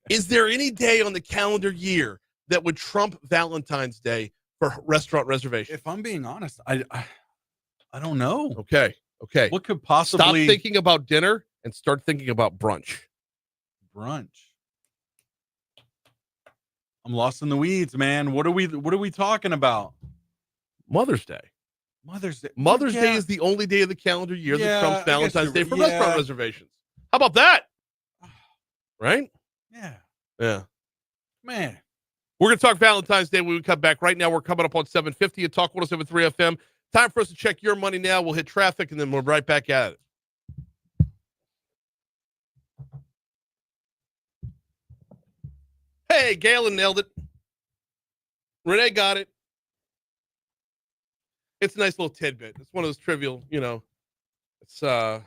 Is there any day on the calendar year that would trump Valentine's Day for restaurant reservations? If I'm being honest, I don't know. Okay. What could possibly Stop thinking about dinner and start thinking about brunch. I'm lost in the weeds, man. What are we talking about? Mother's Day. Mother's Day is the only day of the calendar year that trumps Valentine's Day for right. restaurant reservations. How about that? Right? Yeah. Man. We're going to talk Valentine's Day when we come back. Right now, we're coming up on 750 at Talk 107.3 FM. Time for us to check your money now. We'll hit traffic, and then we're right back at it. Hey, Galen nailed it. Renee got it. It's a nice little tidbit. It's one of those trivial, it's I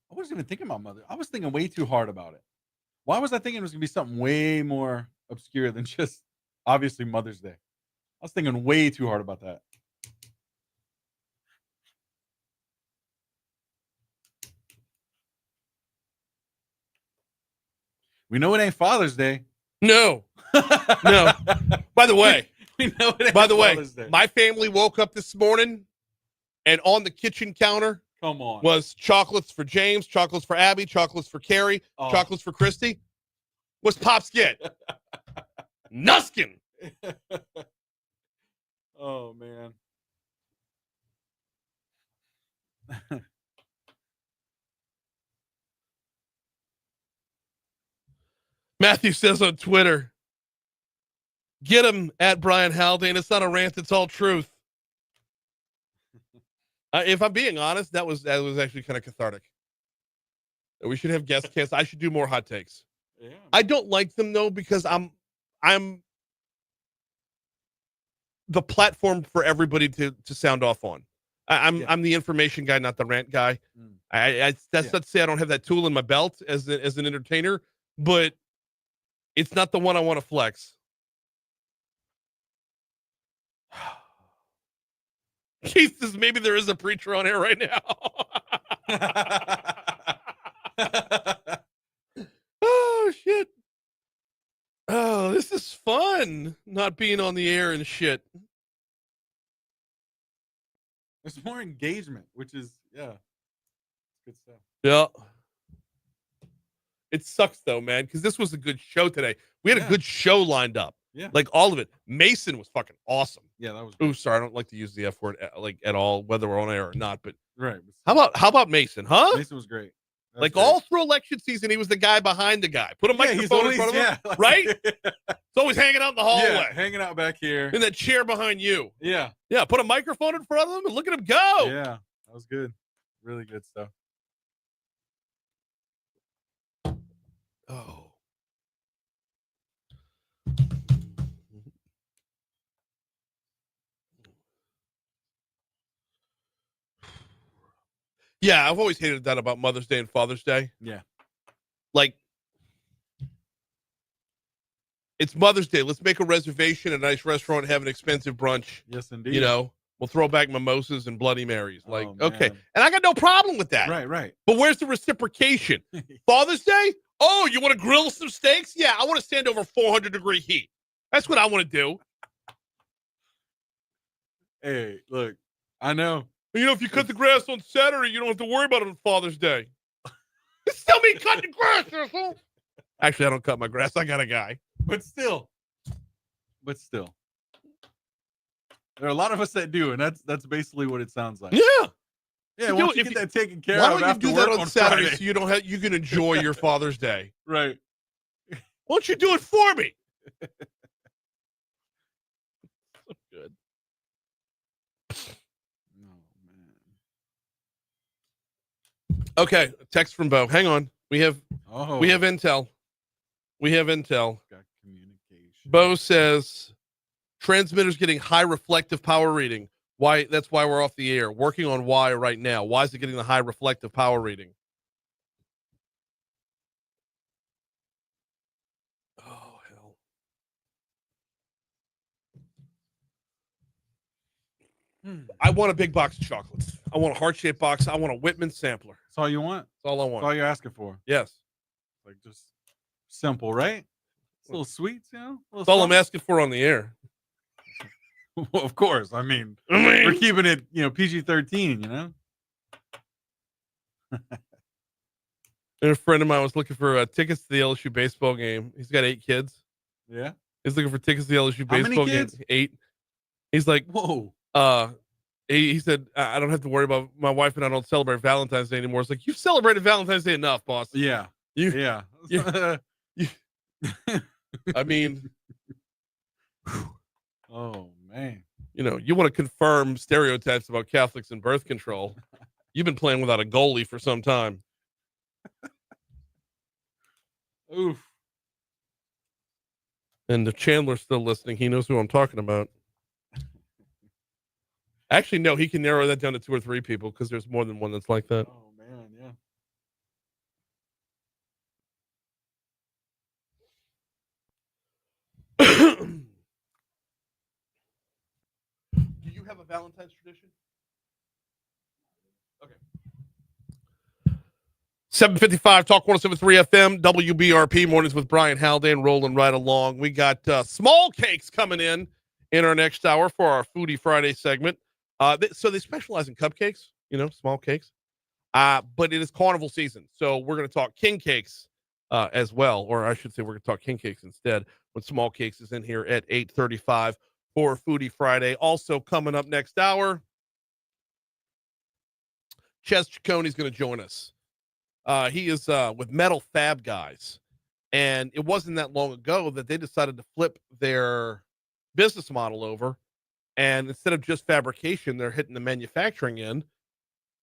wasn't even thinking about mother. I was thinking way too hard about it. Why was I thinking it was gonna be something way more obscure than just obviously Mother's Day? I was thinking way too hard about that. We know it ain't Father's Day. No. By the way, Father's Day. my family woke up this morning and on the kitchen counter Come on. was chocolates for James, chocolates for Abby, chocolates for Carrie, chocolates for Christy. What's Pops get? Nuskin. Oh, man. Matthew says on Twitter, get him at Brian Haldane. It's not a rant. It's all truth. If I'm being honest, that was actually kind of cathartic. We should have guest casts. I should do more hot takes. Yeah. I don't like them though, because I'm the platform for everybody to sound off on. I'm the information guy, not the rant guy. That's not to say I don't have that tool in my belt as an entertainer, but it's not the one I want to flex. Keith says maybe there is a preacher on air right now. Oh, shit. Oh, this is fun, not being on the air and shit. There's more engagement, which is, good stuff. Yeah. It sucks, though, man, because this was a good show today. We had a good show lined up. Yeah. Like, all of it. Mason was fucking awesome. Yeah, that was Oh, sorry, I don't like to use the F word at all, whether we're on air or not. But right. How about Mason, huh? Mason was great. Like all through election season, he was the guy behind the guy. Put a microphone in front of him, right? It's always hanging out in the hallway. Yeah, hanging out back here. In that chair behind you. Yeah. Yeah, put a microphone in front of him and look at him go. Yeah, that was good. Really good stuff. Oh. Yeah, I've always hated that about Mother's Day and Father's Day. Yeah. Like, it's Mother's Day. Let's make a reservation at a nice restaurant and have an expensive brunch. Yes, indeed. You know, we'll throw back mimosas and Bloody Marys. Like, okay. Man. And I got no problem with that. Right. But where's the reciprocation? Father's Day? Oh, you want to grill some steaks? Yeah, I want to stand over 400-degree heat. That's what I want to do. Hey, look, I know. You know, if you cut the grass on Saturday, you don't have to worry about it on Father's Day. It's still me cutting the grass, asshole. Actually, I don't cut my grass. I got a guy. But still. There are a lot of us that do, and that's basically what it sounds like. Yeah. Yeah, why don't you get that taken care Why of don't you after do work that on Saturday Friday? so you can enjoy your Father's Day? Right. Why don't you do it for me? So good. Oh man. Okay, text from Bo. Hang on. We have intel. We have intel. Got communication. Bo says transmitter's getting high reflective power reading. Why? That's why we're off the air. Working on why right now. Why is it getting the high reflective power reading? Oh hell! I want a big box of chocolates. I want a heart-shaped box. I want a Whitman sampler. That's all you want. That's all I That's want. all you're asking for. Yes. Like just simple, right? It's a little sweets, you know. That's all I'm asking for on the air. Well, of course. I mean, we're keeping it, PG-13. You know. And a friend of mine was looking for tickets to the LSU baseball game. He's got 8 kids. Yeah. He's looking for tickets to the LSU How many baseball game. kids? 8. He's like, whoa. He said, I don't have to worry about my wife and I don't celebrate Valentine's Day anymore. It's like, you've celebrated Valentine's Day enough, boss. Yeah. Yeah. I mean, oh man. You want to confirm stereotypes about Catholics and birth control. You've been playing without a goalie for some time. Oof. And if Chandler's still listening, he knows who I'm talking about. Actually, no, he can narrow that down to 2 or 3 people because there's more than one that's like that. Oh man, yeah. Do you have a Valentine's tradition? Okay. 7:55 Talk 107.3 FM WBRP mornings with Brian Haldane rolling right along. We got small cakes coming in our next hour for our Foodie Friday segment. So they specialize in cupcakes, small cakes. But it is carnival season, so we're going to talk king cakes as well, or I should say we're going to talk king cakes instead. When small cakes is in here at 8:35 for Foodie Friday. Also coming up next hour, Chez Ciccone is going to join us. He is with Metal Fab Guys, and it wasn't that long ago that they decided to flip their business model over, and instead of just fabrication, they're hitting the manufacturing end,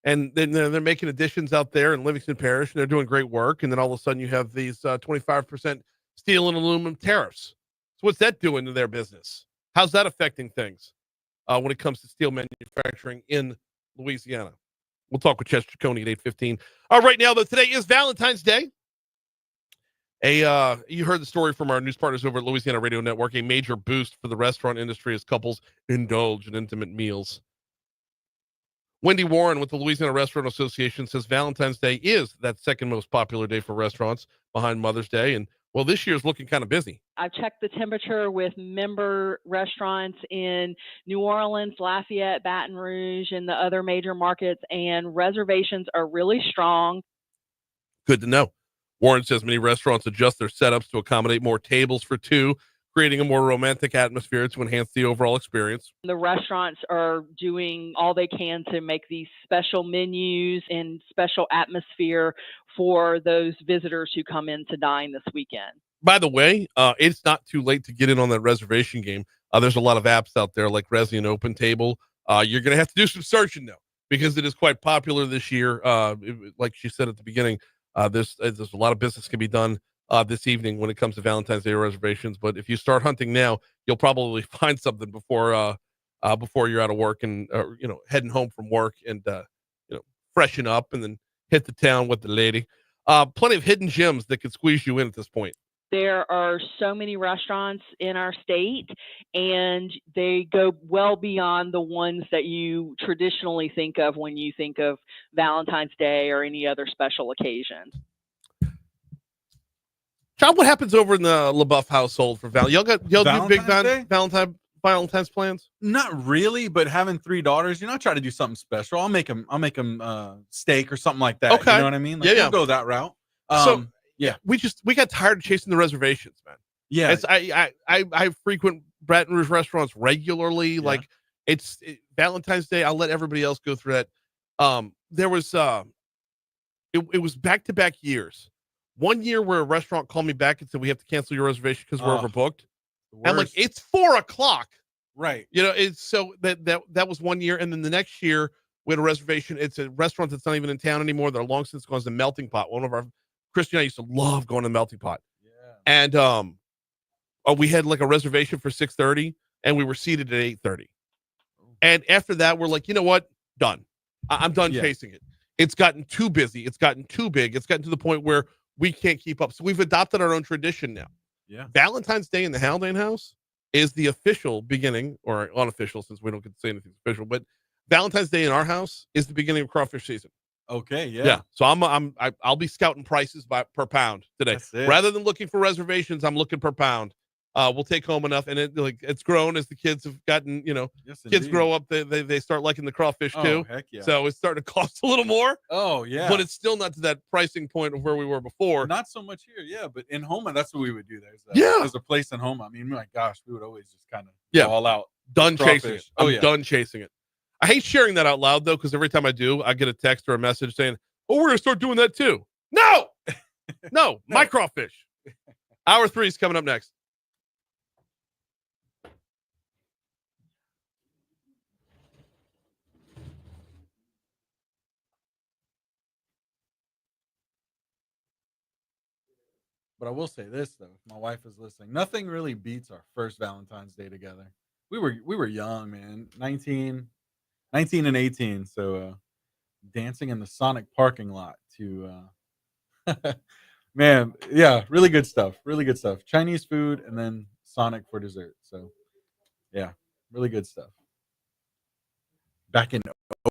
and then they're making additions out there in Livingston Parish, and they're doing great work. And then all of a sudden, you have these 25% steel and aluminum tariffs. So what's that doing to their business? How's that affecting things when it comes to steel manufacturing in Louisiana? We'll talk with Chez Ciccone at 8:15. Right now, though, today is Valentine's Day. You heard the story from our news partners over at Louisiana Radio Network, a major boost for the restaurant industry as couples indulge in intimate meals. Wendy Warren with the Louisiana Restaurant Association says Valentine's Day is that second most popular day for restaurants behind Mother's Day. And, well, this year's looking kind of busy. I've checked the temperature with member restaurants in New Orleans, Lafayette, Baton Rouge, and the other major markets, and reservations are really strong. Good to know. Warren says many restaurants adjust their setups to accommodate more tables for 2, creating a more romantic atmosphere to enhance the overall experience. The restaurants are doing all they can to make these special menus and special atmosphere for those visitors who come in to dine this weekend. By the way, it's not too late to get in on that reservation game. There's a lot of apps out there like Resi and Open Table. You're going to have to do some searching, though, because it is quite popular this year. Like she said at the beginning, there's a lot of business can be done this evening when it comes to Valentine's Day reservations. But if you start hunting now, you'll probably find something before you're out of work and heading home from work and freshen up and then hit the town with the lady. Plenty of hidden gems that could squeeze you in at this point. There are so many restaurants in our state, and they go well beyond the ones that you traditionally think of when you think of Valentine's Day or any other special occasion. John, what happens over in the LaBeouf household for y'all do big Valentine's plans? Not really, but having 3 daughters, I try to do something special. I'll make them steak or something like that. Okay. You know what I mean? We'll go that route. Yeah, we got tired of chasing the reservations, man. Yeah, I frequent Baton Rouge restaurants regularly. Yeah. Like Valentine's Day. I'll let everybody else go through that. There was it was back-to-back years. One year where a restaurant called me back and said we have to cancel your reservation because we're overbooked. I'm like, it's 4:00. Right. It's so that was one year, and then the next year we had a reservation. It's a restaurant that's not even in town anymore. They're long since gone. It's the Melting Pot. One of our Christy and I used to love going to the Melting Pot. Yeah. And we had like a reservation for 6:30, and we were seated at 8:30. And after that, we're like, you know what? Done. I'm done chasing it. It's gotten too busy. It's gotten too big. It's gotten to the point where we can't keep up. So we've adopted our own tradition now. Yeah. Valentine's Day in the Haldane house is the official beginning, or unofficial since we don't get to say anything official, but Valentine's Day in our house is the beginning of crawfish season. Okay. Yeah. Yeah. So I'll be scouting prices per pound today. Rather than looking for reservations, I'm looking per pound. We'll take home enough, and it's grown as the kids have gotten, kids grow up, they start liking the crawfish too. Heck yeah. So it's starting to cost a little more. Oh yeah. But it's still not to that pricing point of where we were before. Not so much here, yeah. But in Homa, that's what we would do. There's a place in Homa. I mean, my gosh, we would always just kind of all out. Done chasing it. I'm done chasing it. I hate sharing that out loud though, because every time I do, I get a text or a message saying, "Oh, we're gonna start doing that too." No, my crawfish. Hour 3 is coming up next. But I will say this though, if my wife is listening, nothing really beats our first Valentine's Day together. We were young, man, 19 and 18. So dancing in the Sonic parking lot to man, yeah, really good stuff. Really good stuff. Chinese food and then Sonic for dessert. So yeah, really good stuff. Back in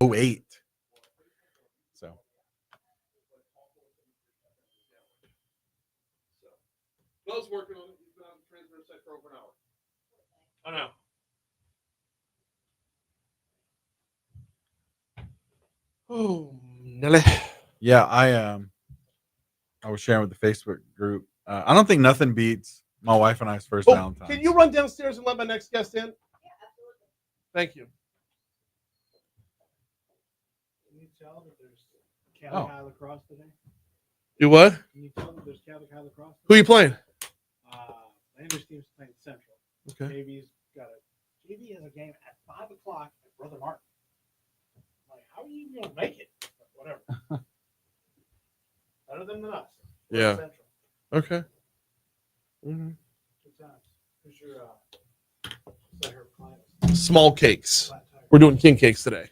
08. So Bo's working on it. He's been on the transmitter site for over an hour. I know. Oh, Nelly. yeah, I was sharing with the Facebook group. I don't think nothing beats my wife and I's first Valentine's. Can you run downstairs and let my next guest in? Yeah, absolutely. Thank you. Can you tell that there's Catholic High Lacrosse today? You what? Can you tell that there's Catholic High Lacrosse? Who are you playing? Landers team's playing Central. Okay. JV has a game at 5 o'clock at Brother Martin. I'm like, how are you going to make it? But whatever. Better than us. Yeah. Central. Okay. Mm-hmm. Good times. Who's your client? Small cakes. We're doing king cakes today.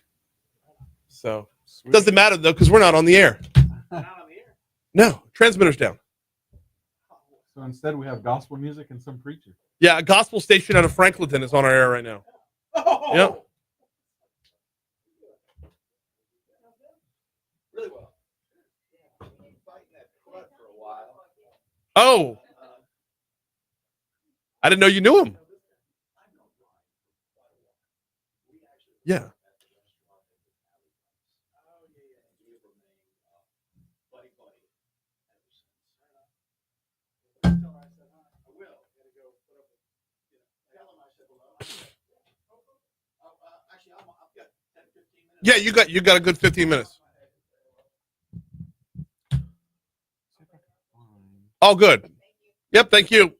So doesn't matter though, because we're not on the air. Not on the air. No, transmitter's down. So instead, we have gospel music and some preacher. Yeah, a gospel station out of Franklinton is on our air right now. Oh. Yep. Really well. Oh. I didn't know you knew him. Yeah. Yeah, you got a good 15 minutes. All good. Yep, thank you.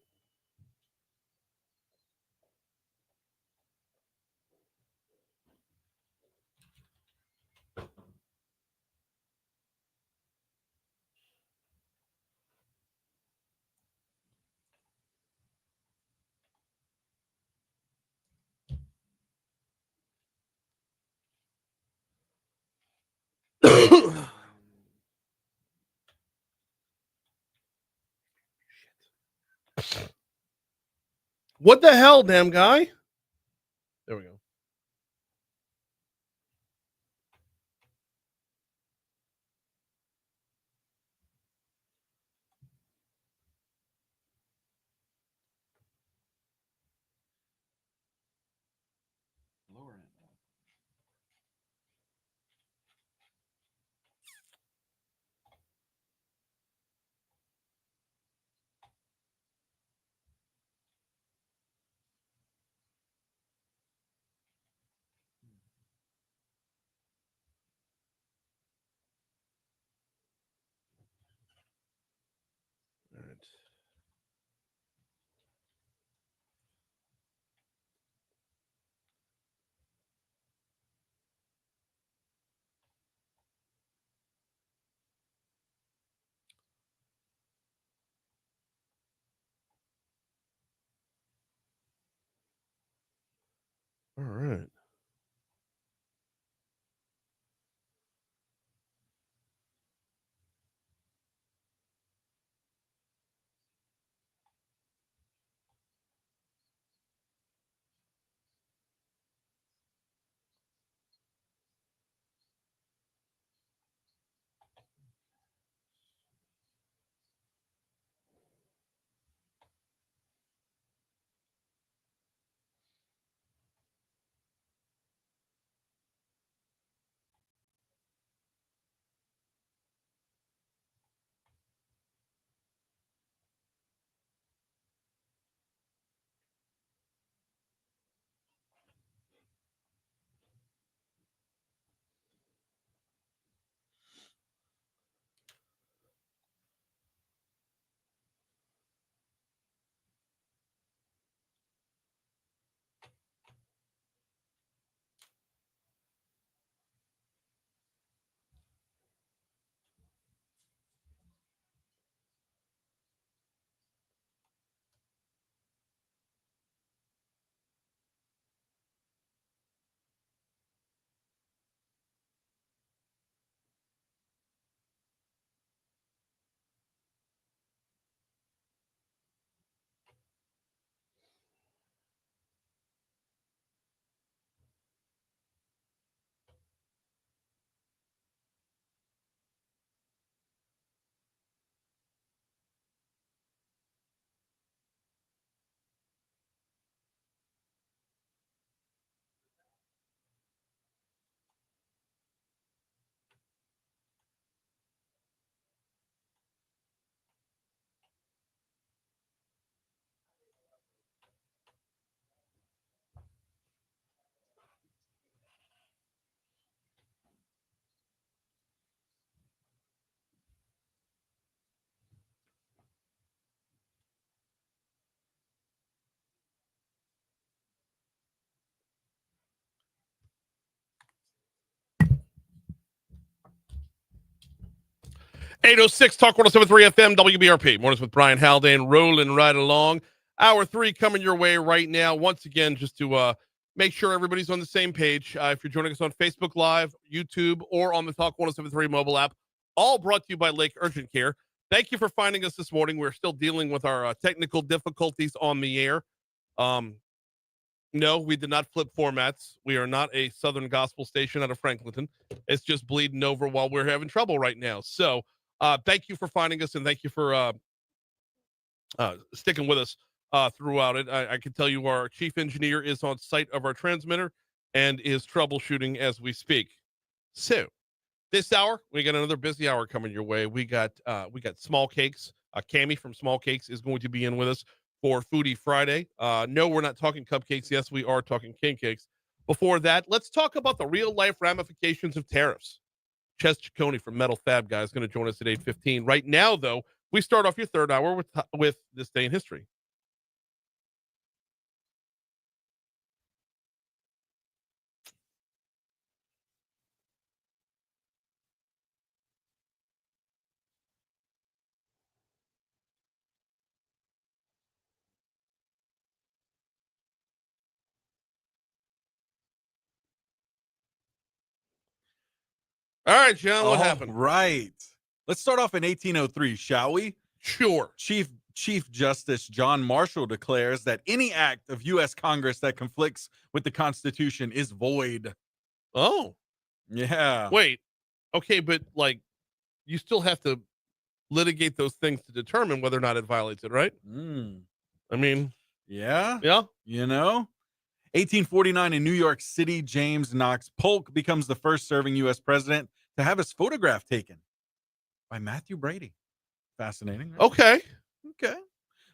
What the hell, damn guy? There we go. Lower end. All right. .806 Talk 107.3 FM WBRP. Mornings with Brian Haldane rolling right along. Hour 3 coming your way right now. Once again, just to make sure everybody's on the same page. If you're joining us on Facebook Live, YouTube, or on the Talk 107.3 mobile app, all brought to you by Lake Urgent Care. Thank you for finding us this morning. We're still dealing with our technical difficulties on the air. No, we did not flip formats. We are not a Southern gospel station out of Franklinton. It's just bleeding over while we're having trouble right now. So thank you for finding us, and thank you for sticking with us throughout it. I can tell you our chief engineer is on site of our transmitter and is troubleshooting as we speak. So this hour, we got another busy hour coming your way. We got Small Cakes. Cammie from Small Cakes is going to be in with us for Foodie Friday. No, we're not talking cupcakes. Yes, we are talking king cakes. Before that, let's talk about the real life ramifications of tariffs. Chez Ciccone from Metal Fab Guy is going to join us at 8:15. Right now, though, we start off your third hour with this day in history. All right, John, what happened? Right. Let's start off in 1803, shall we? Sure. Chief Justice John Marshall declares that any act of U.S. Congress that conflicts with the Constitution is void. Oh. Yeah. Wait. Okay, but like you still have to litigate those things to determine whether or not it violates it, right? I mean, yeah. Yeah. You know? 1849 in New York City, James Knox Polk becomes the first serving U.S. president to have his photograph taken by Matthew Brady. Fascinating. Right? Okay.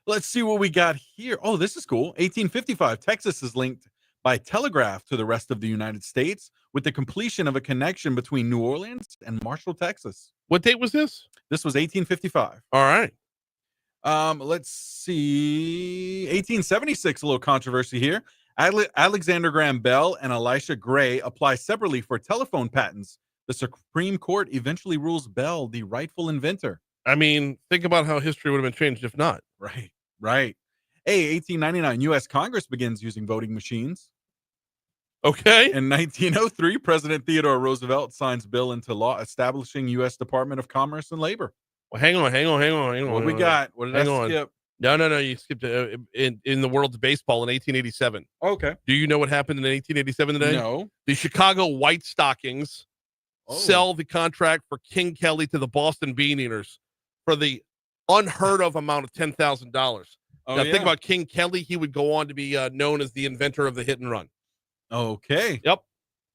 Let's see what we got here. Oh, this is cool. 1855, Texas is linked by telegraph to the rest of the United States with the completion of a connection between New Orleans and Marshall, Texas. What date was this? This was 1855. All right. Let's see. 1876, a little controversy here. Alexander Graham Bell and Elisha Gray apply separately for telephone patents. The Supreme Court eventually rules Bell the rightful inventor. I mean, think about how history would have been changed if not. Right. Hey, 1899, U.S. Congress begins using voting machines. Okay. In 1903, President Theodore Roosevelt signs bill into law establishing U.S. Department of Commerce and Labor. Well, hang on. What we got? What did Hang I on. skip? No. You skipped in the world of baseball in 1887. Okay. Do you know what happened in 1887 today? No. The Chicago White Stockings sell the contract for King Kelly to the Boston Bean Eaters for the unheard of amount of $10,000. Oh, Now, yeah. think about King Kelly. He would go on to be known as the inventor of the hit and run. Okay. Yep.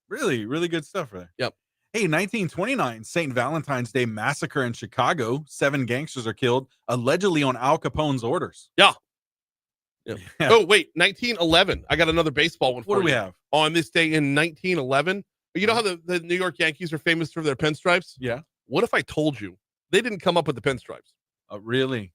Really, really good stuff there. Yep. Hey, 1929, St. Valentine's Day massacre in Chicago. 7 gangsters are killed, allegedly on Al Capone's orders. Yeah. Yeah. Oh, wait. 1911. I got another baseball one for you. What do we have? On this day in 1911. You know how the New York Yankees are famous for their pinstripes? Yeah. What if I told you they didn't come up with the pinstripes? Really?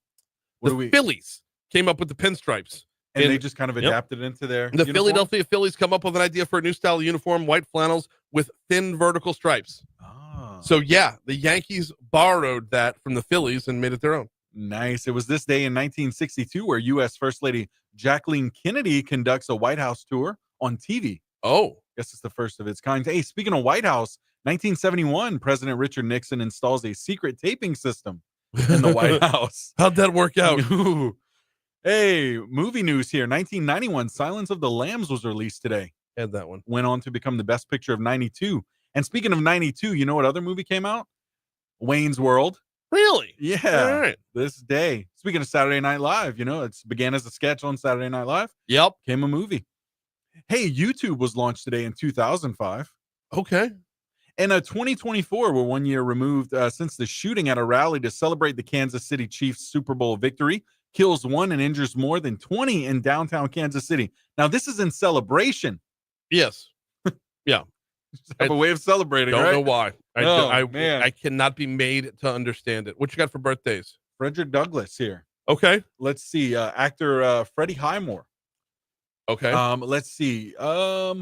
The Phillies came up with the pinstripes. And they just kind of adapted into their The uniform? Philadelphia Phillies come up with an idea for a new style of uniform, white flannels with thin vertical stripes. Ah. So, yeah, the Yankees borrowed that from the Phillies and made it their own. Nice. It was this day in 1962 where U.S. First Lady Jacqueline Kennedy conducts a White House tour on TV. Oh. Guess it's the first of its kind. Hey, speaking of White House, 1971, President Richard Nixon installs a secret taping system in the White House. How'd that work out? Ooh. Hey, movie news here. 1991, Silence of the Lambs was released today. Had that one. Went on to become the best picture of 92. And speaking of 92, you know what other movie came out? Wayne's World. Really? Yeah. All right. This day. Speaking of Saturday Night Live, it began as a sketch on Saturday Night Live. Yep. Came a movie. Hey, YouTube was launched today in 2005. Okay. And 2024, we're 1 year removed since the shooting at a rally to celebrate the Kansas City Chiefs Super Bowl victory. Kills 1 and injures more than 20 in downtown Kansas City. Now, this is in celebration. Yes. Yeah. Just have a way of celebrating, Don't right? know why. Man. I cannot be made to understand it. What you got for birthdays? Frederick Douglass here. Okay. Let's see. Actor Freddie Highmore. Okay. Let's see. I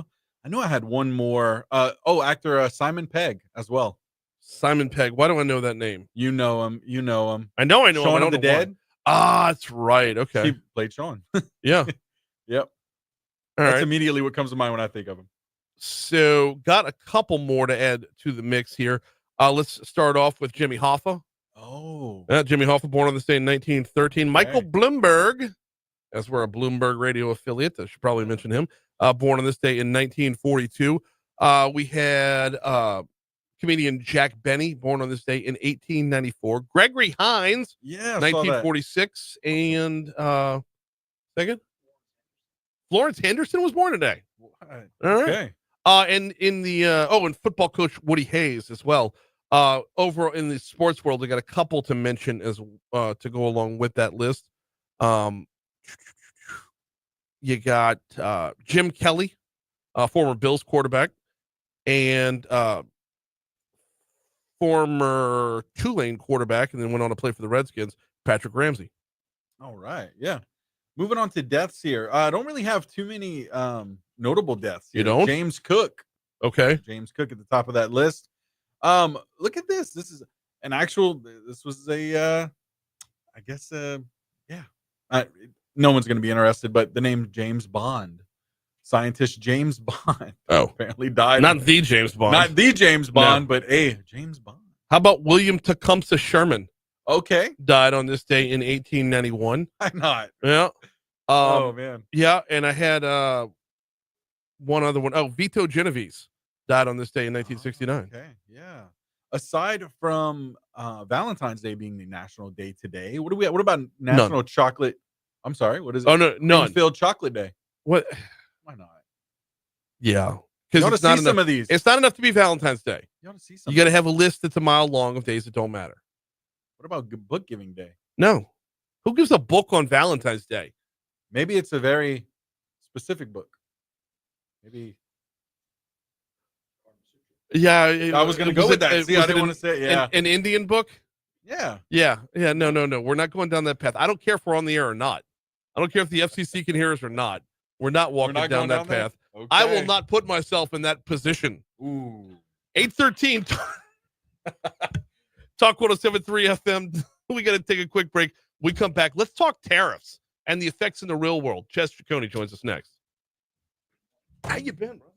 know I had one more. Actor Simon Pegg as well. Simon Pegg. Why do I know that name? You know him. I know him. Shaun I don't of the know why. Dead. Ah, that's right. Okay. He played Shaun. Yeah. Yep. All That's right. immediately what comes to mind when I think of him. So got a couple more to add to the mix here. Let's start off with Jimmy Hoffa. Oh. Jimmy Hoffa, born on this day in 1913. Michael Bloomberg, as we're a Bloomberg radio affiliate, I should probably mention him. Born on this day in 1942. We had comedian Jack Benny, born on this day in 1894. Gregory Hines, Yeah, 1946. And second, Florence Henderson was born today. All right. Okay. And in the and football coach Woody Hayes as well. Over in the sports world, we got a couple to mention as to go along with that list. You got Jim Kelly, former Bills quarterback, and former Tulane quarterback, and then went on to play for the Redskins, Patrick Ramsey. All right. Yeah. Moving on to deaths here. I don't really have too many notable deaths. You don't? James Cook. Okay. James Cook at the top of that list. Look at this. This is an actual. This was a. I guess. Yeah. No one's going to be interested, but the name James Bond, scientist James Bond. Oh, apparently died. Not the James Bond. Not the James Bond, No. but James Bond. How about William Tecumseh Sherman? Okay. Died on this day in 1891. Why not? Yeah. Oh man. Yeah, and I had one other one. Oh, Vito Genovese died on this day in 1969. Okay. Yeah. Aside from Valentine's Day being the national day today, what about National Chocolate? I'm sorry. What is it? Oh no, none. Filled Chocolate Day. What? Why not? Yeah, You ought because to it's not see some enough. of these. It's not enough to be Valentine's Day. You ought to see some. You got to have a list that's a mile long of days that don't matter. What about book giving day? No, who gives a book on Valentine's Day? Maybe it's a very specific book. Maybe. Yeah, I was going to go with that. See, I didn't want to say it. Yeah. An Indian book. Yeah. Yeah. No. We're not going down that path. I don't care if we're on the air or not. I don't care if the FCC can hear us or not. We're not walking not down going that down there? path. I will Okay. not put myself in that position. Ooh. 813 Talk 107.3 FM. We got to take a quick break. We come back. Let's talk tariffs and the effects in the real world. Chez Ciccone joins us next. How you been, bro?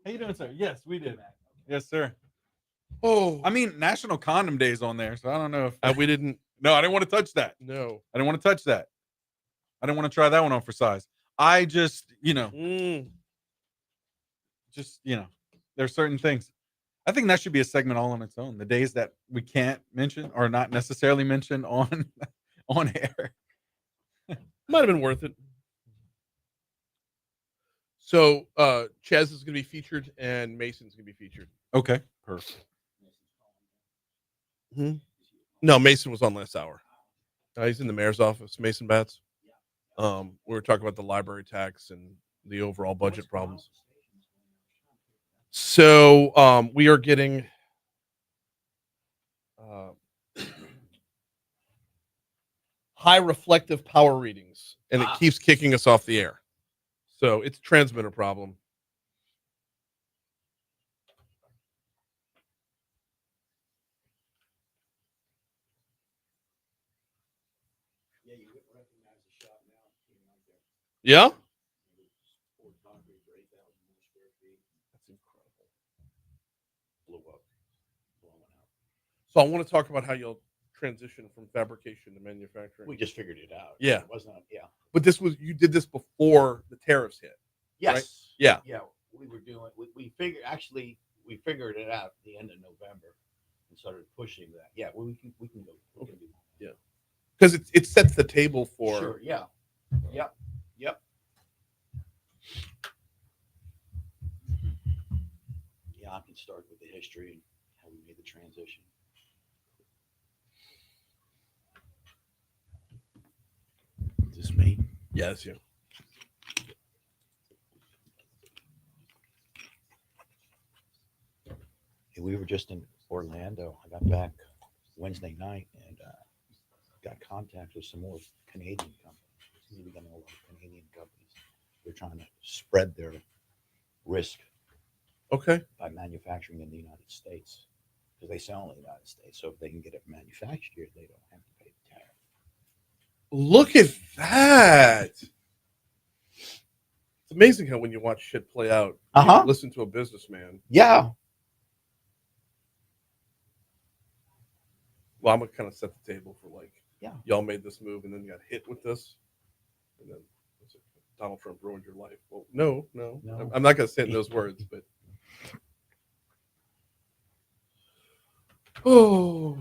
How you doing, sir? Yes, we did. Yes, sir. Oh, I mean, National Condom Day is on there, so I don't know if we didn't. No, I didn't want to touch that. No. I didn't want to touch that. I didn't want to try that one on for size. I just, there's certain things. I think that should be a segment all on its own. The days that we can't mention or not necessarily mentioned on air. Might have been worth it. So Chez is going to be featured and Mason's going to be featured. Okay, perfect. No, Mason was on last hour. He's in the mayor's office, Mason Batts. We were talking about the library tax and the overall budget problems. So we are getting high reflective power readings, and it keeps kicking us off the air. So it's a transmitter problem. Yeah? That's incredible. Blew up. Blowing out. So I want to talk about how you'll transition from fabrication to manufacturing. We just figured it out. Yeah. It wasn't, But you did this before the tariffs hit. Yes. Right? Yeah. Yeah. We were doing, we figured it out at the end of November and started pushing that. Yeah. Well, we can go. We can do that. Yeah. Because it sets the table for. Sure. Yeah. Yep. Yep. Yeah. I can start with the history and how we made the transition. Is this me? Yeah, that's you. We were just in Orlando. I got back Wednesday night and got contact with some more Canadian companies. We got a lot of Canadian companies. They're trying to spread their risk by manufacturing in the United States because they sell in the United States. So if they can get it manufactured here, they don't have to pay the tariff. Look at that. It's amazing how when you watch shit play out, you listen to a businessman. Yeah. Well, I'm going to kind of set the table for y'all made this move and then you got hit with this. And then Donald Trump ruined your life. Well, no. I'm not going to say it in those words, but. Oh.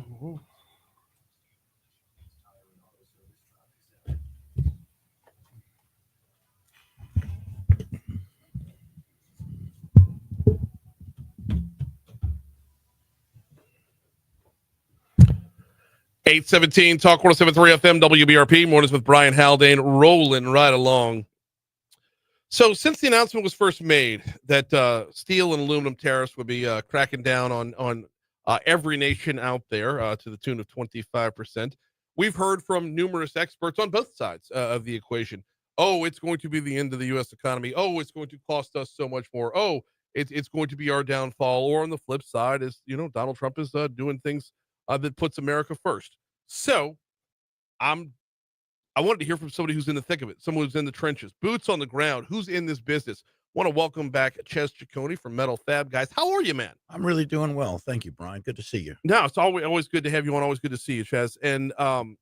817 Talk 107.3 FM WBRP. Mornings with Brian Haldane, rolling right along. So since the announcement was first made that steel and aluminum tariffs would be cracking down on every nation out there to the tune of 25%, we've heard from numerous experts on both sides of the equation. Oh, it's going to be the end of the U.S. economy. Oh, it's going to cost us so much more. Oh, it's going to be our downfall. Or on the flip side is, Donald Trump is doing things that puts America first. So I wanted to hear from somebody who's in the thick of it, someone who's in the trenches, boots on the ground, who's in this business. Want to welcome back Chez Ciccone from Metal Fab Guys. How are you, man? I'm really doing well. Thank you, Brian. Good to see you. No, it's always good to have you on. Always good to see you, Chez. And can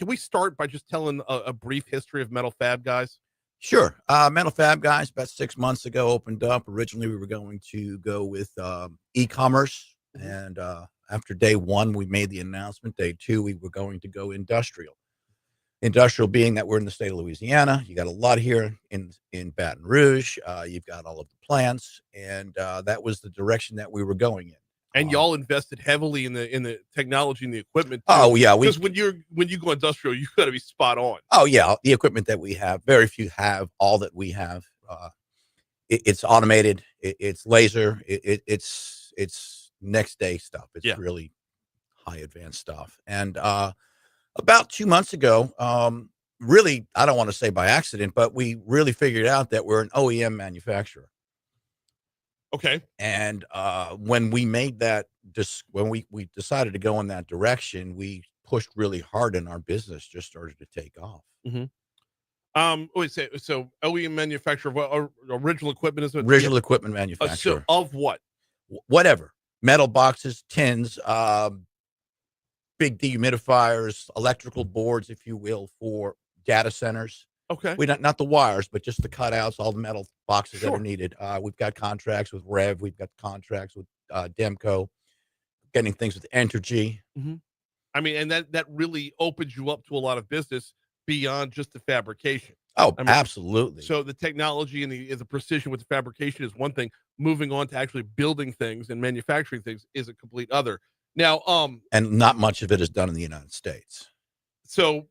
we start by just telling a brief history of Metal Fab Guys? Sure. Metal Fab Guys, about 6 months ago, opened up. Originally, we were going to go with e-commerce. And after day one, we made the announcement. Day two, we were going to go industrial. Industrial being that we're in the state of Louisiana. You got a lot here in Baton Rouge. You've got all of the plants. And that was the direction that we were going in. And y'all invested heavily in the technology and the equipment. Oh yeah, because when you go industrial, you got to be spot on. Oh yeah, the equipment that we have, very few have all that we have. It's automated. It's laser. It's next day stuff. It's really high advanced stuff. And about 2 months ago, really, I don't want to say by accident, but we really figured out that we're an OEM manufacturer. Okay. And when we made that, when we decided to go in that direction, we pushed really hard and our business just started to take off. Mm-hmm. Wait, so OEM manufacturer of what, original equipment is it? Original equipment So manufacturer. of what? Whatever. Metal boxes, tins, big dehumidifiers, electrical boards, if you will, for data centers. Okay. We not the wires, but just the cutouts, all the metal boxes that Sure. are needed. We've got contracts with Rev. We've got contracts with Demco, getting things with Entergy. I mean, and that really opens you up to a lot of business beyond just the fabrication. Oh, I mean, absolutely. So the technology and the precision with the fabrication is one thing. Moving on to actually building things and manufacturing things is a complete other. Now, and not much of it is done in the United States. So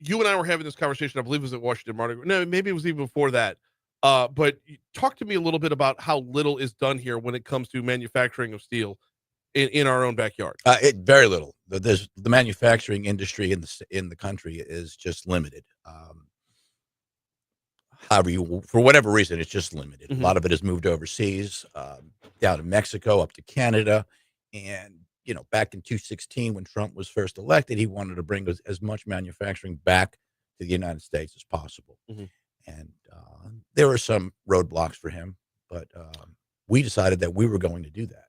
you and I were having this conversation, I believe it was at Washington Mardi Gras. No, maybe it was even before that. But talk to me a little bit about how little is done here when it comes to manufacturing of steel in our own backyard. Very little. The manufacturing industry in the country is just limited. However, for whatever reason, it's just limited. A lot of it has moved overseas, down to Mexico, up to Canada, and back in 2016 when Trump was first elected, he wanted to bring as much manufacturing back to the United States as possible. And there were some roadblocks for him, but we decided that we were going to do that.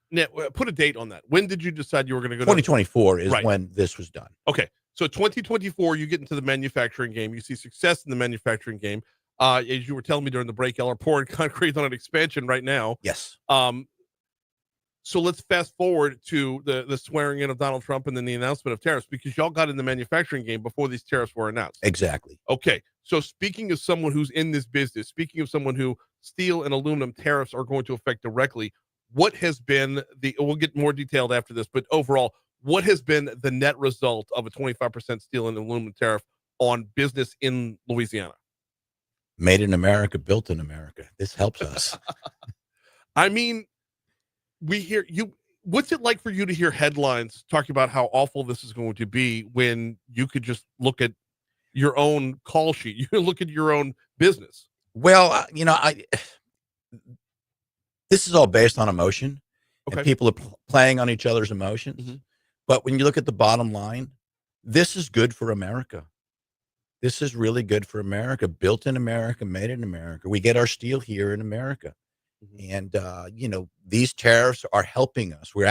Now, put a date on that. When did you decide you were going to go? 2024 is when this was done. Okay, so 2024, you get into the manufacturing game. You see success in the manufacturing game. As you were telling me during the break, y'all are pouring concrete on an expansion right now. Yes. So let's fast forward to the swearing in of Donald Trump and then the announcement of tariffs, because y'all got in the manufacturing game before these tariffs were announced. Exactly. Okay. So speaking of someone who's in this business, speaking of someone who steel and aluminum tariffs are going to affect directly, what has been we'll get more detailed after this, but overall, what has been the net result of a 25% steel and aluminum tariff on business in Louisiana? Made in America, built in America. This helps us. I mean, we hear you. What's it like for you to hear headlines talking about how awful this is going to be when you could just look at your own call sheet? You look at your own business. Well, this is all based on emotion. Okay. And people are playing on each other's emotions. But when you look at the bottom line, this is good for America. This is really good for America. Built in America, made in America. We get our steel here in America. And, these tariffs are helping us. We'll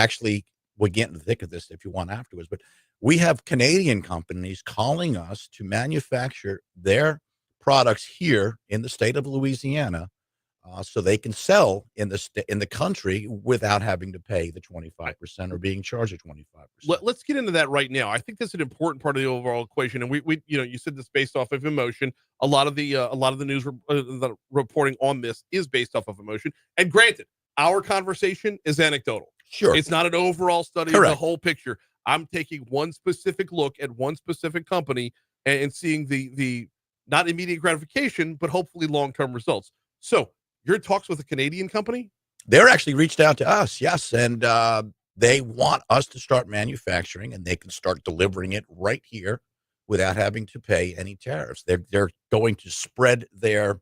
get into the thick of this if you want afterwards, but we have Canadian companies calling us to manufacture their products here in the state of Louisiana, so they can sell in the country without having to pay the 25% or being charged at 25%. Let's get into that right now. I think that's an important part of the overall equation. And we you said this based off of emotion. A lot of the news the reporting on this is based off of emotion. And granted, our conversation is anecdotal. Sure, it's not an overall study of the whole picture. I'm taking one specific look at one specific company and seeing the not immediate gratification, but hopefully long-term results. So your talks with a Canadian company? They're actually reached out to us, yes, and they want us to start manufacturing, and they can start delivering it right here without having to pay any tariffs. They're going to spread their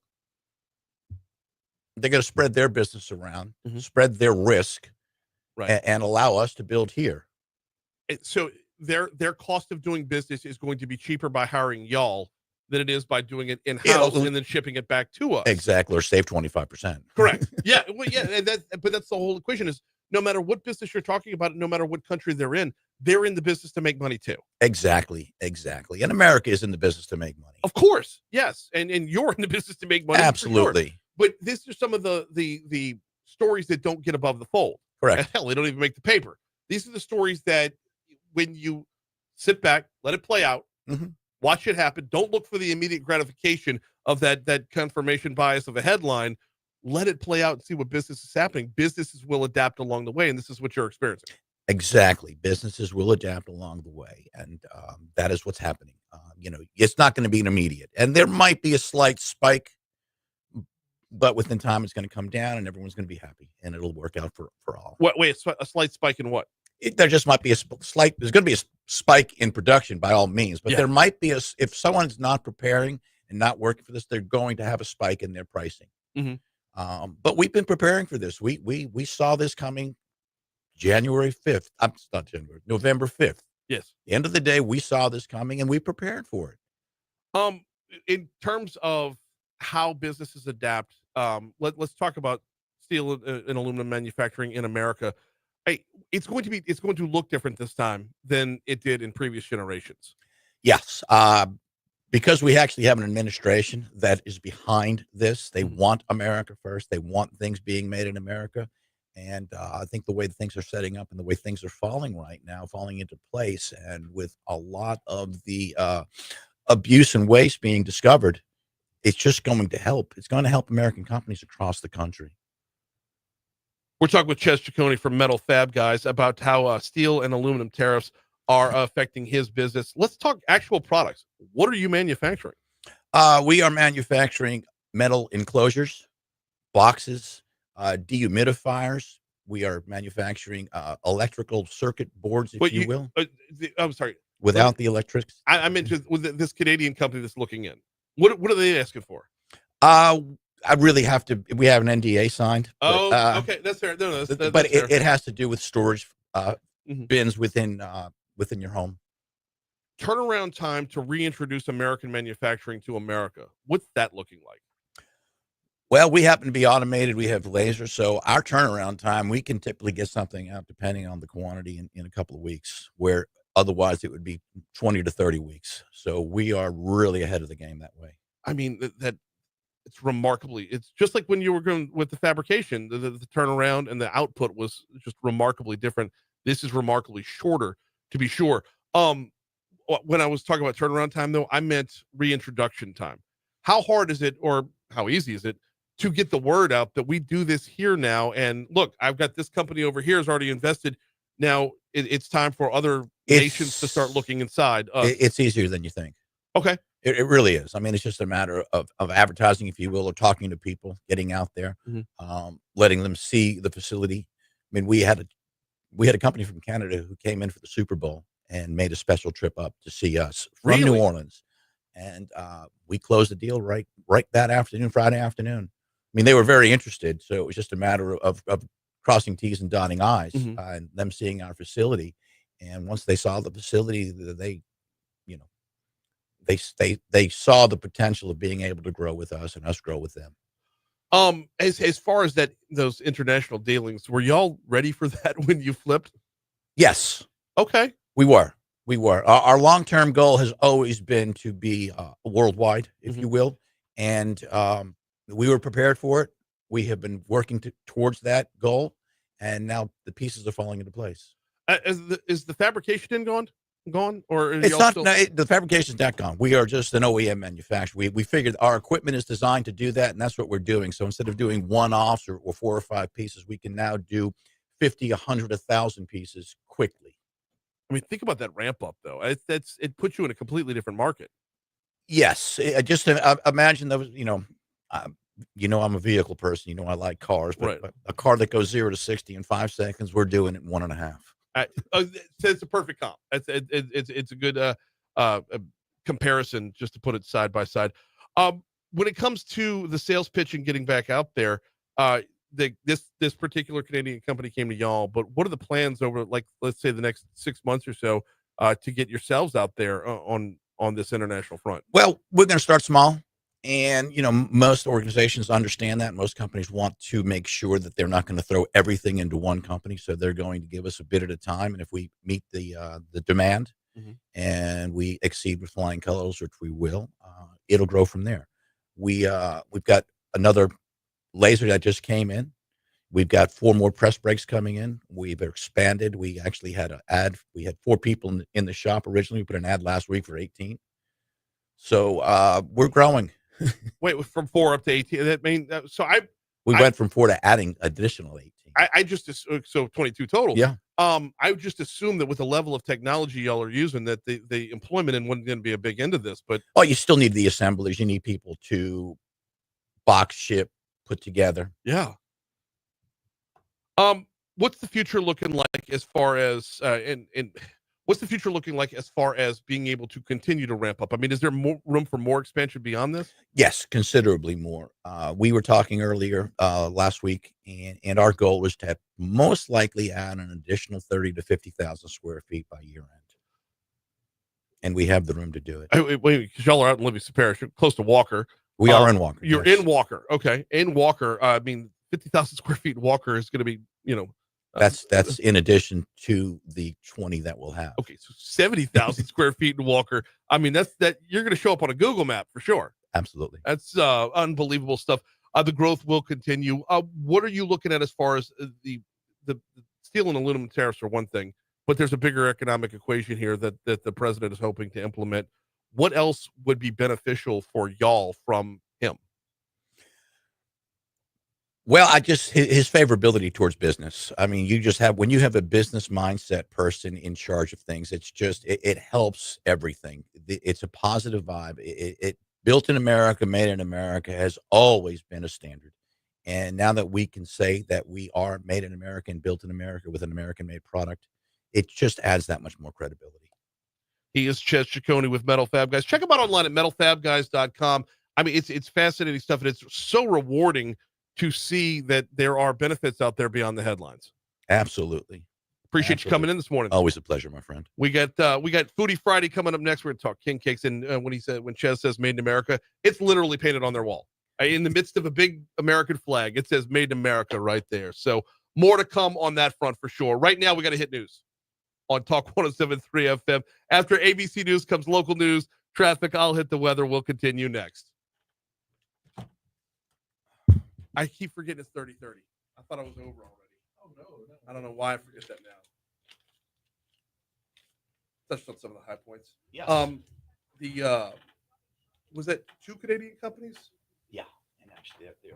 business around, spread their risk, right, and allow us to build here. So their cost of doing business is going to be cheaper by hiring y'all than it is by doing it in-house and then shipping it back to us. Exactly, or save 25%. Correct. Yeah, well, yeah, but that's the whole equation is no matter what business you're talking about, no matter what country they're in the business to make money too. Exactly. And America is in the business to make money. Of course, yes, and you're in the business to make money. Absolutely. Sure. But these are some of the stories that don't get above the fold. Correct. And hell, they don't even make the paper. These are the stories that when you sit back, let it play out, watch it happen. Don't look for the immediate gratification of that confirmation bias of a headline. Let it play out and see what business is happening. Businesses will adapt along the way, and this is what you're experiencing. Exactly. Businesses will adapt along the way, and that is what's happening. It's not going to be an immediate, and there might be a slight spike, but within time, it's going to come down, and everyone's going to be happy, and it'll work out for all. Wait, a slight spike in what? There just might be a slight. There's going to be a spike in production by all means, but there might be if someone's not preparing and not working for this, they're going to have a spike in their pricing. But we've been preparing for this. We saw this coming January 5th. Not January, November 5th. Yes. The end of the day, we saw this coming and we prepared for it. In terms of how businesses adapt, let's talk about steel and aluminum manufacturing in America. Hey, it's going to look different this time than it did in previous generations. Yes. Because we actually have an administration that is behind this. They want America first. They want things being made in America. And I think the way things are setting up and the way things are falling right now, falling into place, and with a lot of the abuse and waste being discovered, it's just going to help. It's going to help American companies across the country. We're talking with Chez Ciccone from Metal Fab Guys about how steel and aluminum tariffs are affecting his business. Let's talk actual products. What are you manufacturing? We are manufacturing metal enclosures, boxes, dehumidifiers. We are manufacturing electrical circuit boards, if you will. I'm sorry. Without the electrics. I meant just with this Canadian company that's looking in. What are they asking for? I really have to. We have an NDA signed. Okay, that's fair. No, that's but fair. It has to do with storage bins within your home. Turnaround time to reintroduce American manufacturing to America. What's that looking like? Well, we happen to be automated. We have lasers, so our turnaround time, we can typically get something out depending on the quantity in a couple of weeks, where otherwise it would be 20 to 30 weeks. So we are really ahead of the game that way. I mean, that it's remarkably, it's just like when you were going with the fabrication, the turnaround and the output was just remarkably different. This is remarkably shorter, to be sure. When I was talking about turnaround time, though, I meant reintroduction time. How hard is it, or how easy is it, to get the word out that we do this here now? And look, I've got this company over here has already invested. Now it's time for other nations to start looking inside. It's easier than you think. Okay. It really is. I mean, it's just a matter of advertising, if you will, or talking to people, getting out there, letting them see the facility. I mean, we had a company from Canada who came in for the Super Bowl and made a special trip up to see us from New Orleans. And we closed the deal right that afternoon, Friday afternoon. I mean, they were very interested. So it was just a matter of crossing T's and dotting I's, and them seeing our facility. And once they saw the facility, they saw the potential of being able to grow with us and us grow with them. As far as those international dealings, were y'all ready for that when you flipped? Yes. Okay. We were. Our long-term goal has always been to be worldwide, if you will. And we were prepared for it. We have been working towards that goal. And now the pieces are falling into place. Is the fabrication gone, or it's not? No, the fabrication's not gone. We are just an OEM manufacturer. We figured our equipment is designed to do that, and that's what we're doing. So instead of doing one-offs or 4 or 5 pieces, we can now do 50, 100, 1,000 pieces quickly. I mean, think about that ramp up, though. It puts you in a completely different market. Yes, just imagine those. I'm a vehicle person. I like cars, but a car that goes 0 to 60 in 5 seconds, we're doing it in 1.5. It's a perfect comp. It's a good comparison, just to put it side by side. When it comes to the sales pitch and getting back out there, this particular Canadian company came to y'all, but what are the plans over, like, let's say the next 6 months or so, to get yourselves out there on this international front? Well, we're going to start small. And, most organizations understand that. Most companies want to make sure that they're not going to throw everything into one company. So they're going to give us a bit at a time. And if we meet the demand and we exceed with flying colors, which we will, it'll grow from there. We've got another laser that just came in. We've got 4 more press brakes coming in. We've expanded. We actually had an ad. We had 4 people in the shop originally. We put an ad last week for 18. So we're growing. Wait, from 4 up to 18. That mean we went from 4 to adding additional 18. I just so 22 total. Yeah. I would just assume that with the level of technology y'all are using, that the employment in wasn't going to be a big end of this. But you still need the assemblers. You need people to box, ship, put together. Yeah. What's the future looking like as far as what's the future looking like as far as being able to continue to ramp up? I mean, is there more room for more expansion beyond this? Yes, considerably more. We were talking earlier last week, and our goal was to most likely add an additional 30 to 50,000 square feet by year end. and we have the room to do it. Wait, because y'all are out in Livingston Parish, you're close to Walker. We are in Walker. You're yes. in Walker. Okay. In Walker. I mean, 50,000 square feet in Walker is going to be, That's in addition to the 20 that we'll have. okay. So 70,000 square feet in Walker. I mean, that you're going to show up on a Google map for sure. Absolutely. That's unbelievable stuff. The growth will continue. What are you looking at as far as the steel and aluminum tariffs are one thing, but there's a bigger economic equation here that the president is hoping to implement. What else would be beneficial for y'all from him? Well, his favorability towards business. I mean, when you have a business mindset person in charge of things, it helps everything. It's a positive vibe. It built in America, made in America has always been a standard. And now that we can say that we are made in America and built in America with an American made product, it just adds that much more credibility. He is Chez Ciccone with Metal Fab Guys. Check him out online at metalfabguys.com. I mean, it's fascinating stuff, and it's so rewarding to see that there are benefits out there beyond the headlines. Absolutely. Appreciate you coming in this morning. Always a pleasure, my friend. We got Foodie Friday coming up next. We're going to talk king cakes, and when Chez says "Made in America," it's literally painted on their wall in the midst of a big American flag. It says "Made in America" right there. So more to come on that front for sure. Right now, we got to hit news on Talk 107.3 FM. After ABC News comes local news, traffic. I'll hit the weather. We'll continue next. I keep forgetting it's 30:30. I thought I was over already. Oh, no. I don't know why I forget that now. Touched on some of the high points. Yeah. Was that 2 Canadian companies? Yeah, and actually, they're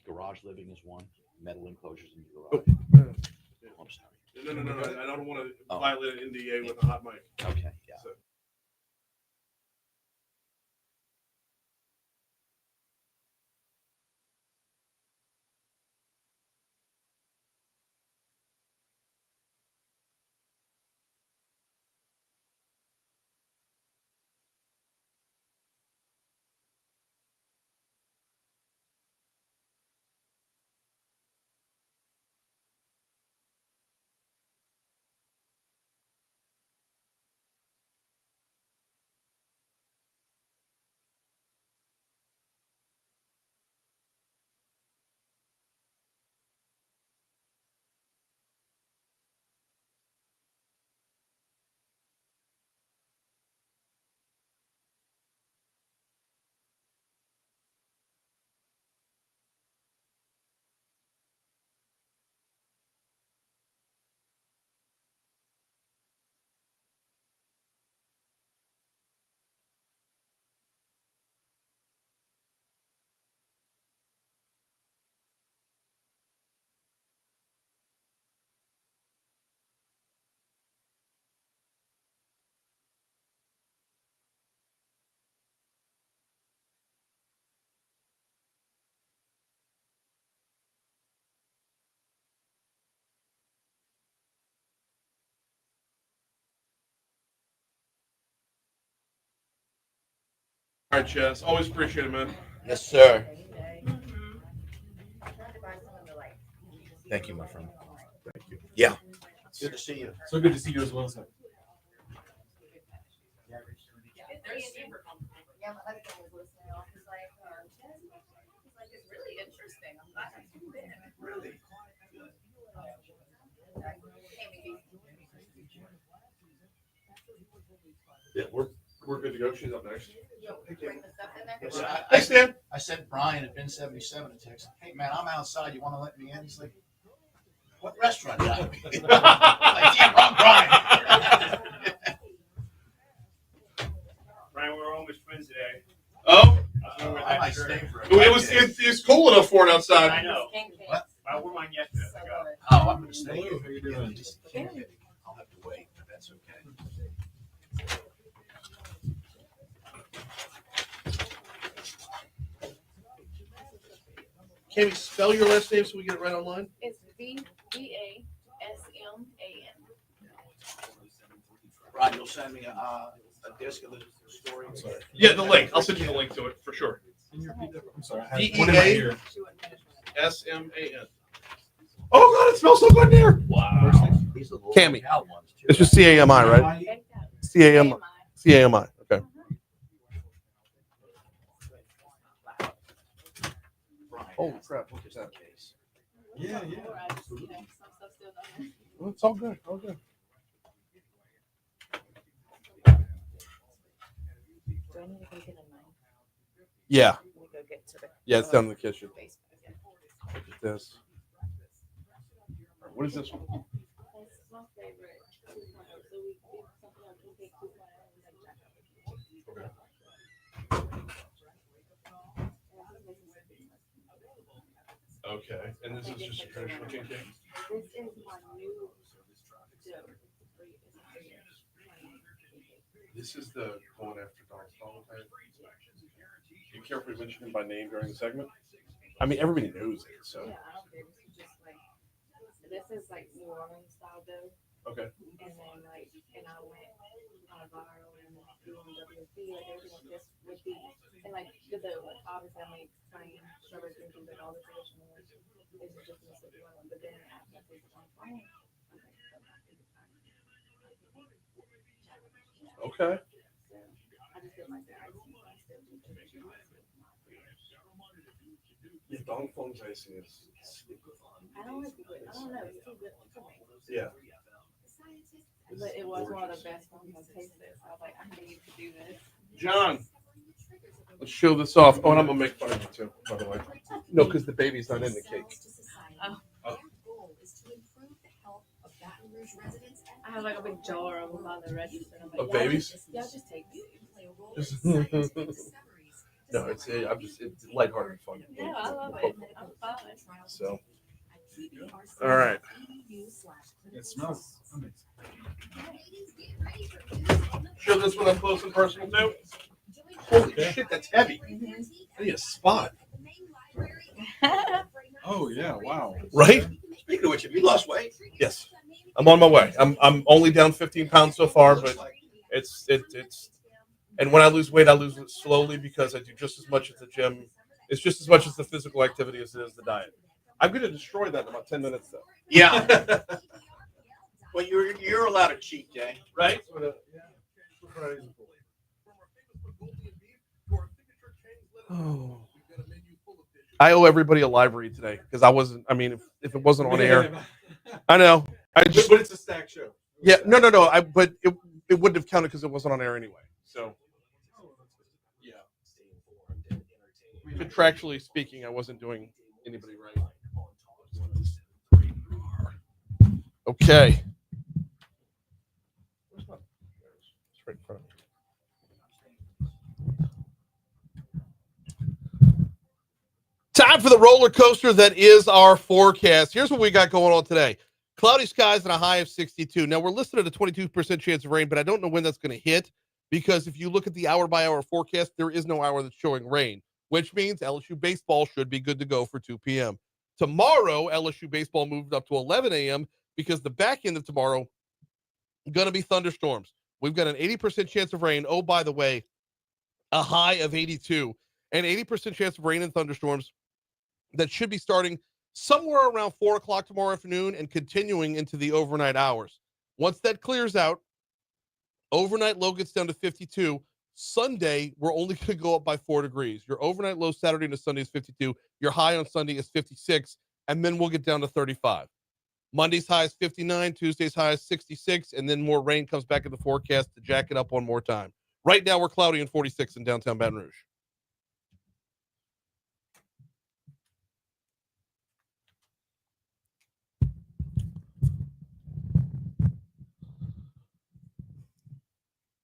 garage living is one, metal enclosures in the garage. Oh, I'm sorry. No. I don't want to violate an NDA with a hot mic. Okay, yeah. So. All right, Chez. Always appreciate it, man. Yes, sir. Thank you, my friend. Thank you. Yeah. Good to see you. So good to see you as well, sir. Yeah, my husband was listening. I was like, it's really interesting. I'm glad I tuned in. Really? Yeah, we're good to go. She's up next. Bring the stuff in there. Yes, Hey, Stan. I sent Brian at Bin 77 a text. Hey, man, I'm outside. You want to let me in? He's like, what restaurant did I be? Like, yeah, wrong Brian. Brian, we're almost friends today. Oh, I might stay for it's cool enough for it outside. I know. What? I wore mine yesterday. I got it. Oh, I'm going to stay here. How you doing? I'll have to wait, but that's okay. Can we spell your last name so we get it right online? It's VASMAN. Brian, you'll send me a disc of the story. I'm sorry. Yeah, the link. I'll send you the link to it for sure. Can you repeat that? I'm sorry. I DEA? had one in my ear. SMAN. Oh God, it smells so good in here. Wow. These are the Cami. low ones too. It's just CAMI, right? CAMI. CAMI. Okay. Holy crap! Look at that. Yeah. Well, it's all good. All good. Yeah. Yeah, it's down in the kitchen. Look at this. What is this one? Okay, and this is just a traditional king cake? This is my new dough. This is the going after Donald Trump. You carefully mention him by name during the segment? I mean, everybody knows it, so. Yeah, I don't care. This is just like, this is like New Orleans style dough. Okay. And then like, and I went viral and doing WFP, like everything like this would be, and like the dough, like obviously I make plain strawberry cream cheese, like all the traditional ones. This is just Mississippi one, but then after this one, Okay. I just did like the icing. Yeah, Donald Trump's icing is. I don't like it. I don't know. It's too good for me. Yeah. But it was one of the best ones I've tasted. So I was like, I need to do this. John, let's show this off. Oh, and I'm gonna make fun of you too, by the way. No, because the baby's not in the cake. Oh. I have like a big jar of them on the register. I'm like, Of babies? Yeah, just take it. No, it's lighthearted fun. Yeah, I love it. I'm fine. So, all right. It smells amazing. Show this one up close and personal too. Holy shit, that's heavy. I need a spot. Oh yeah, wow. Right? Speaking of which, have you lost weight? Yes. I'm on my way. I'm only down 15 pounds so far, but it's and when I lose weight, I lose it slowly because I do just as much at the gym. It's just as much as the physical activity as it is the diet. I'm going to destroy that in about 10 minutes, though. Yeah. Well, you're allowed a cheat day, right? Oh. I owe everybody a live read today because I wasn't. I mean, if it wasn't on air, I know. But it's a stack show. Yeah, no. But it wouldn't have counted because it wasn't on air anyway. So, yeah. Contractually speaking, I wasn't doing anybody right. Okay. It's right in front of me. Time for the roller coaster that is our forecast. Here's what we got going on today. Cloudy skies and a high of 62. Now, we're listed at a 22% chance of rain, but I don't know when that's going to hit because if you look at the hour-by-hour forecast, there is no hour that's showing rain, which means LSU baseball should be good to go for 2 p.m. Tomorrow, LSU baseball moved up to 11 a.m. because the back end of tomorrow going to be thunderstorms. We've got an 80% chance of rain. Oh, by the way, a high of 82. An 80% chance of rain and thunderstorms that should be starting somewhere around 4 o'clock tomorrow afternoon and continuing into the overnight hours. Once that clears out, overnight low gets down to 52. Sunday, we're only going to go up by 4 degrees. Your overnight low Saturday into Sunday is 52. Your high on Sunday is 56, and then we'll get down to 35. Monday's high is 59, Tuesday's high is 66, and then more rain comes back in the forecast to jack it up one more time. Right now, we're cloudy and 46 in downtown Baton Rouge.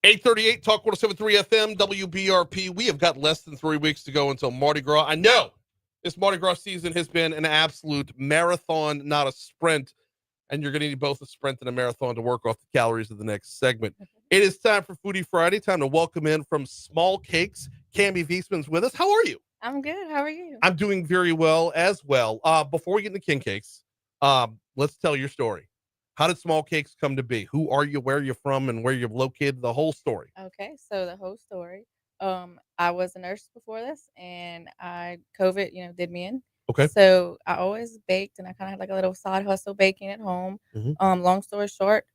.838 Talk 107.3 FM WBRP. We have got less than 3 weeks to go until Mardi Gras. I know this Mardi Gras season has been an absolute marathon, not a sprint. And you're going to need both a sprint and a marathon to work off the calories of the next segment. It is time for Foodie Friday. Time to welcome in from Small Cakes. Cami Wiesman's with us. How are you? I'm good. How are you? I'm doing very well as well. Before we get into King Cakes, let's tell your story. How did Small Cakes come to be? Who are you, where you're from, and where you're located? The whole story. Okay, so the whole story. I was a nurse before this, and COVID, did me in. Okay. So I always baked, and I kind of had like a little side hustle baking at home. Mhm. Long story short,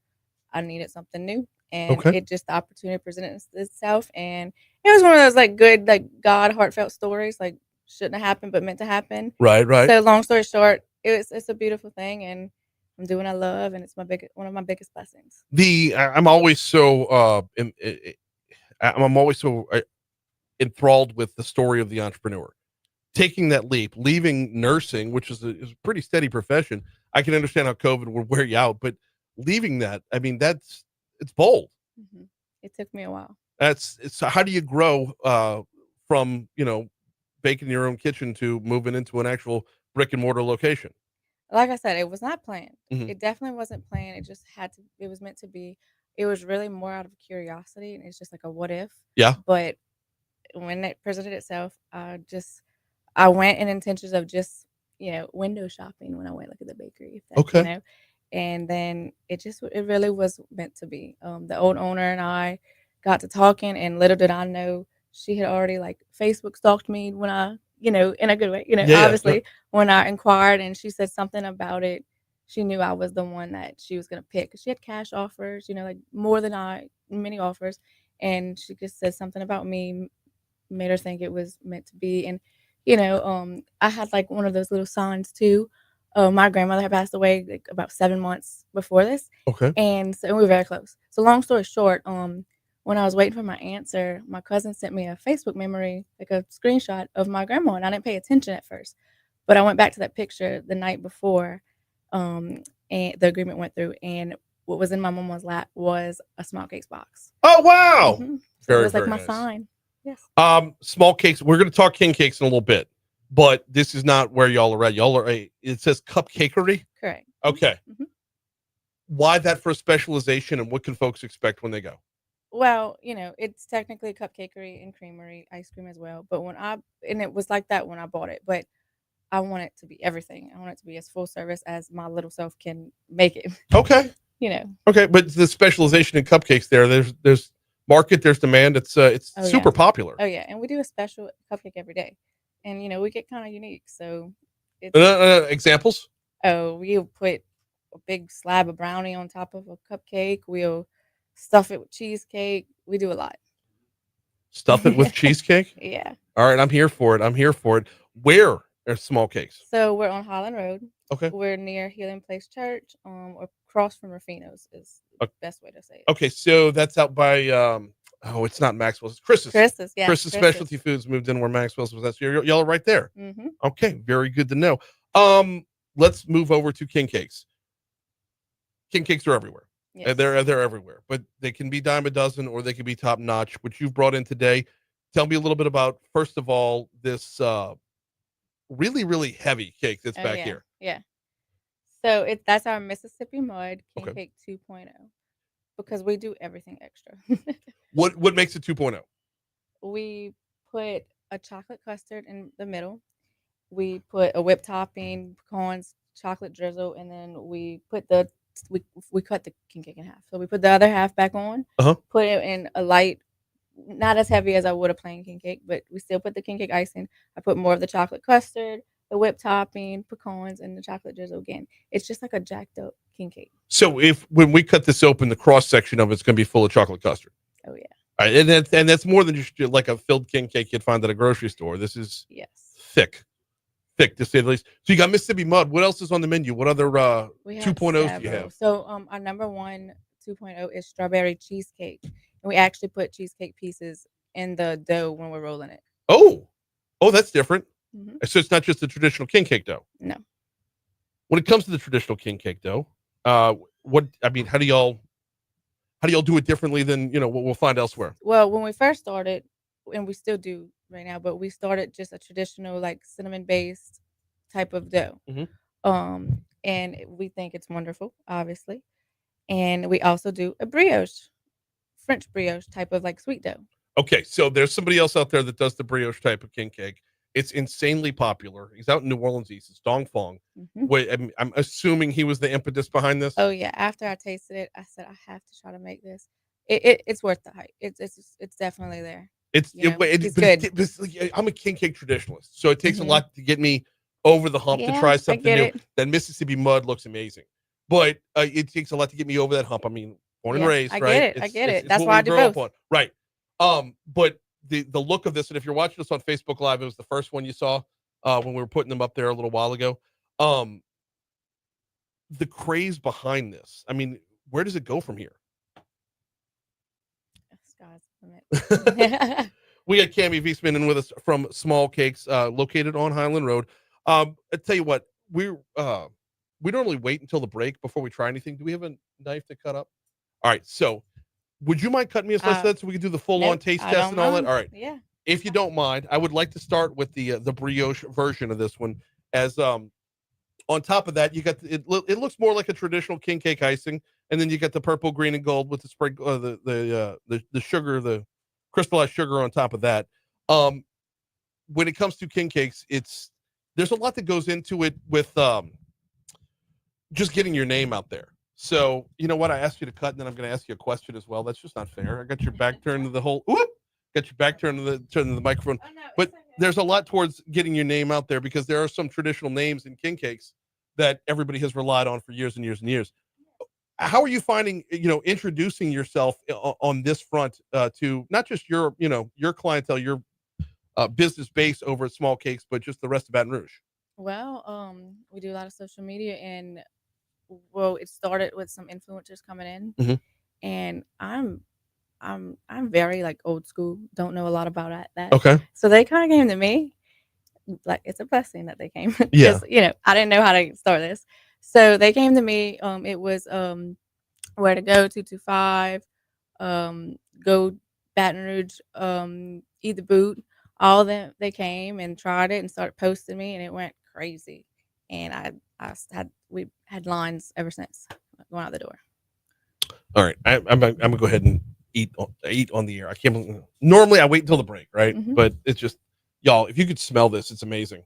I needed something new, and Okay. it just the opportunity presented itself, and it was one of those like good, like God heartfelt stories, like shouldn't have happened but meant to happen. Right, right. So long story short, it's a beautiful thing, and I'm doing what I love, and it's one of my biggest blessings. I'm always so I'm always so enthralled with the story of the entrepreneur taking that leap, leaving nursing, which is a pretty steady profession. I can understand how COVID would wear you out, but leaving that, I mean, it's bold. Hmm. It took me a while. So how do you grow from baking in your own kitchen to moving into an actual brick and mortar location? Like I said, it was not planned. Mhm. It definitely wasn't planned. It just had to. It was meant to be. It was really more out of curiosity, and it's just like a what if. Yeah. But when it presented itself, I went in intentions of just window shopping when I went look at the bakery, if that, Okay. and then it really was meant to be. The old owner and I got to talking, and little did I know she had already like Facebook stalked me when I in a good way, Yeah, yeah, obviously when I inquired, and she said something about it. She knew I was the one that she was gonna pick. 'Cause she had cash offers, like more than many offers, and she just said something about me made her think it was meant to be. And I had like one of those little signs too. My grandmother had passed away like about 7 months before this, Okay. and so we were very close. So long story short, when I was waiting for my answer, my cousin sent me a Facebook memory, like a screenshot of my grandma, and I didn't pay attention at first, but I went back to that picture the night before, and the agreement went through, and what was in my mama's lap was a small cakes box. Oh wow. So it Very, was like very my nice. sign. Yes. Small cakes. We're going to talk king cakes in a little bit, but this is not where y'all are at. Y'all are it says cupcakery. Correct. Okay. Mhm. Why that for a specialization, and what can folks expect when they go? Well, it's technically cupcakery and creamery, ice cream as well. But and it was like that when I bought it, but I want it to be everything. I want it to be as full service as my little self can make it. Okay. Okay, but the specialization in cupcakes there's market, there's demand. It's Oh, super yeah. popular. Oh yeah, and we do a special cupcake every day, and we get kind of unique. So it's Examples? we'll put a big slab of brownie on top of a cupcake. We'll stuff it with cheesecake. We do a lot. Stuff it with cheesecake? Yeah. All right, I'm here for it. I'm here for it. Where are small cakes? So we're on Highland Road. Okay. We're near Healing Place Church, across from Rufino's is the best way to say it. Okay, so that's out by it's not Maxwell's, it's Chris's. Chris's, yeah. Chris's Specialty Foods moved in where Maxwell's was. That's y'all are right there. Mm-hmm. Okay, very good to know. Let's move over to king cakes. King cakes are everywhere. Yes. They're everywhere, but they can be dime a dozen or they can be top notch, which you've brought in today. Tell me a little bit about, first of all, this really, really heavy cake that's back here. Yeah. So that's our Mississippi Mud King Okay. Cake 2.0, because we do everything extra. What makes it 2.0? We put a chocolate custard in the middle. We put a whipped topping, pecans, chocolate drizzle, and then we cut the king cake in half. So we put the other half back on, put it in a light, not as heavy as I would a plain king cake, but we still put the king cake icing. I put more of the chocolate custard, the whipped topping, pecans, and the chocolate drizzle again. It's just like a jacked up king cake. So when we cut this open, the cross section of it's going to be full of chocolate custard. Oh yeah. All right, and that's more than just like a filled king cake you'd find at a grocery store. This is thick to say the least. So you got Mississippi Mud. What else is on the menu? What other 2.0s do you have? So our number one 2.0 is strawberry cheesecake, and we actually put cheesecake pieces in the dough when we're rolling it. Oh, that's different. Mm-hmm. So it's not just the traditional king cake dough. No. When it comes to the traditional king cake dough, how do y'all do it differently than what we'll find elsewhere? Well, when we first started, and we still do right now, but we started just a traditional like cinnamon based type of dough. Mm-hmm. And we think it's wonderful, obviously. And we also do a brioche, French brioche type of like sweet dough. Okay, so there's somebody else out there that does the brioche type of king cake. It's insanely popular. He's out in New Orleans East. It's Dong Fong. Mm-hmm. Wait, I'm assuming he was the impetus behind this. Oh yeah. After I tasted it, I said I have to try to make this. It's worth the hype. It's definitely there. It's good. I'm a king cake traditionalist, so it takes a lot to get me over the hump to Yeah, try I something get new. it. That Mississippi mud looks amazing, but it takes a lot to get me over that hump. I mean, born and Yeah, raised, I right? get it. I get it. It's That's what why we I do grow up both. on, right? But the look of this, and if you're watching us on Facebook Live, it was the first one you saw when we were putting them up there a little while ago. The craze behind this. I mean, where does it go from here? Sky's the limit. We got Cammie Viesman in with us from Small Cakes, located on Highland Road. I tell you what, we normally wait until the break before we try anything. Do we have a knife to cut up? All right. So, would you mind cutting me a slice of that so we can do the full on Nope, taste I test don't and all that? mind. All right. Yeah. If you don't mind, I would like to start with the brioche version of this one. As on top of that, you got it looks more like a traditional king cake icing, and then you got the purple, green, and gold with the sprinkle, the sugar, the crystallized sugar on top of that. When it comes to king cakes, there's a lot that goes into it with just getting your name out there. So you know what? I asked you to cut, and then I'm going to ask you a question as well. That's just not fair. I got your back turned to the whole. Whoop, got your back turned to the microphone. But there's a lot towards getting your name out there because there are some traditional names in king cakes that everybody has relied on for years and years and years. How are you finding, introducing yourself on this front to not just your clientele, your business base over at Small Cakes, but just the rest of Baton Rouge? Well, we do a lot of social media, and it started with some influencers coming in, Mhm. and I'm very like old school. Don't know a lot about that. Okay. So they kind of came to me. Like it's a blessing that they came Yeah. because I didn't know how to start this. So they came to me. It was where to go 225, go Baton Rouge, eat the boot. All of them they came and tried it and started posting me, and it went crazy. And we had lines ever since going out the door. All right. I'm gonna go ahead and eat on the air. I can't believe, normally I wait until the break, right? Mhm. But it's just, y'all, if you could smell this, it's amazing.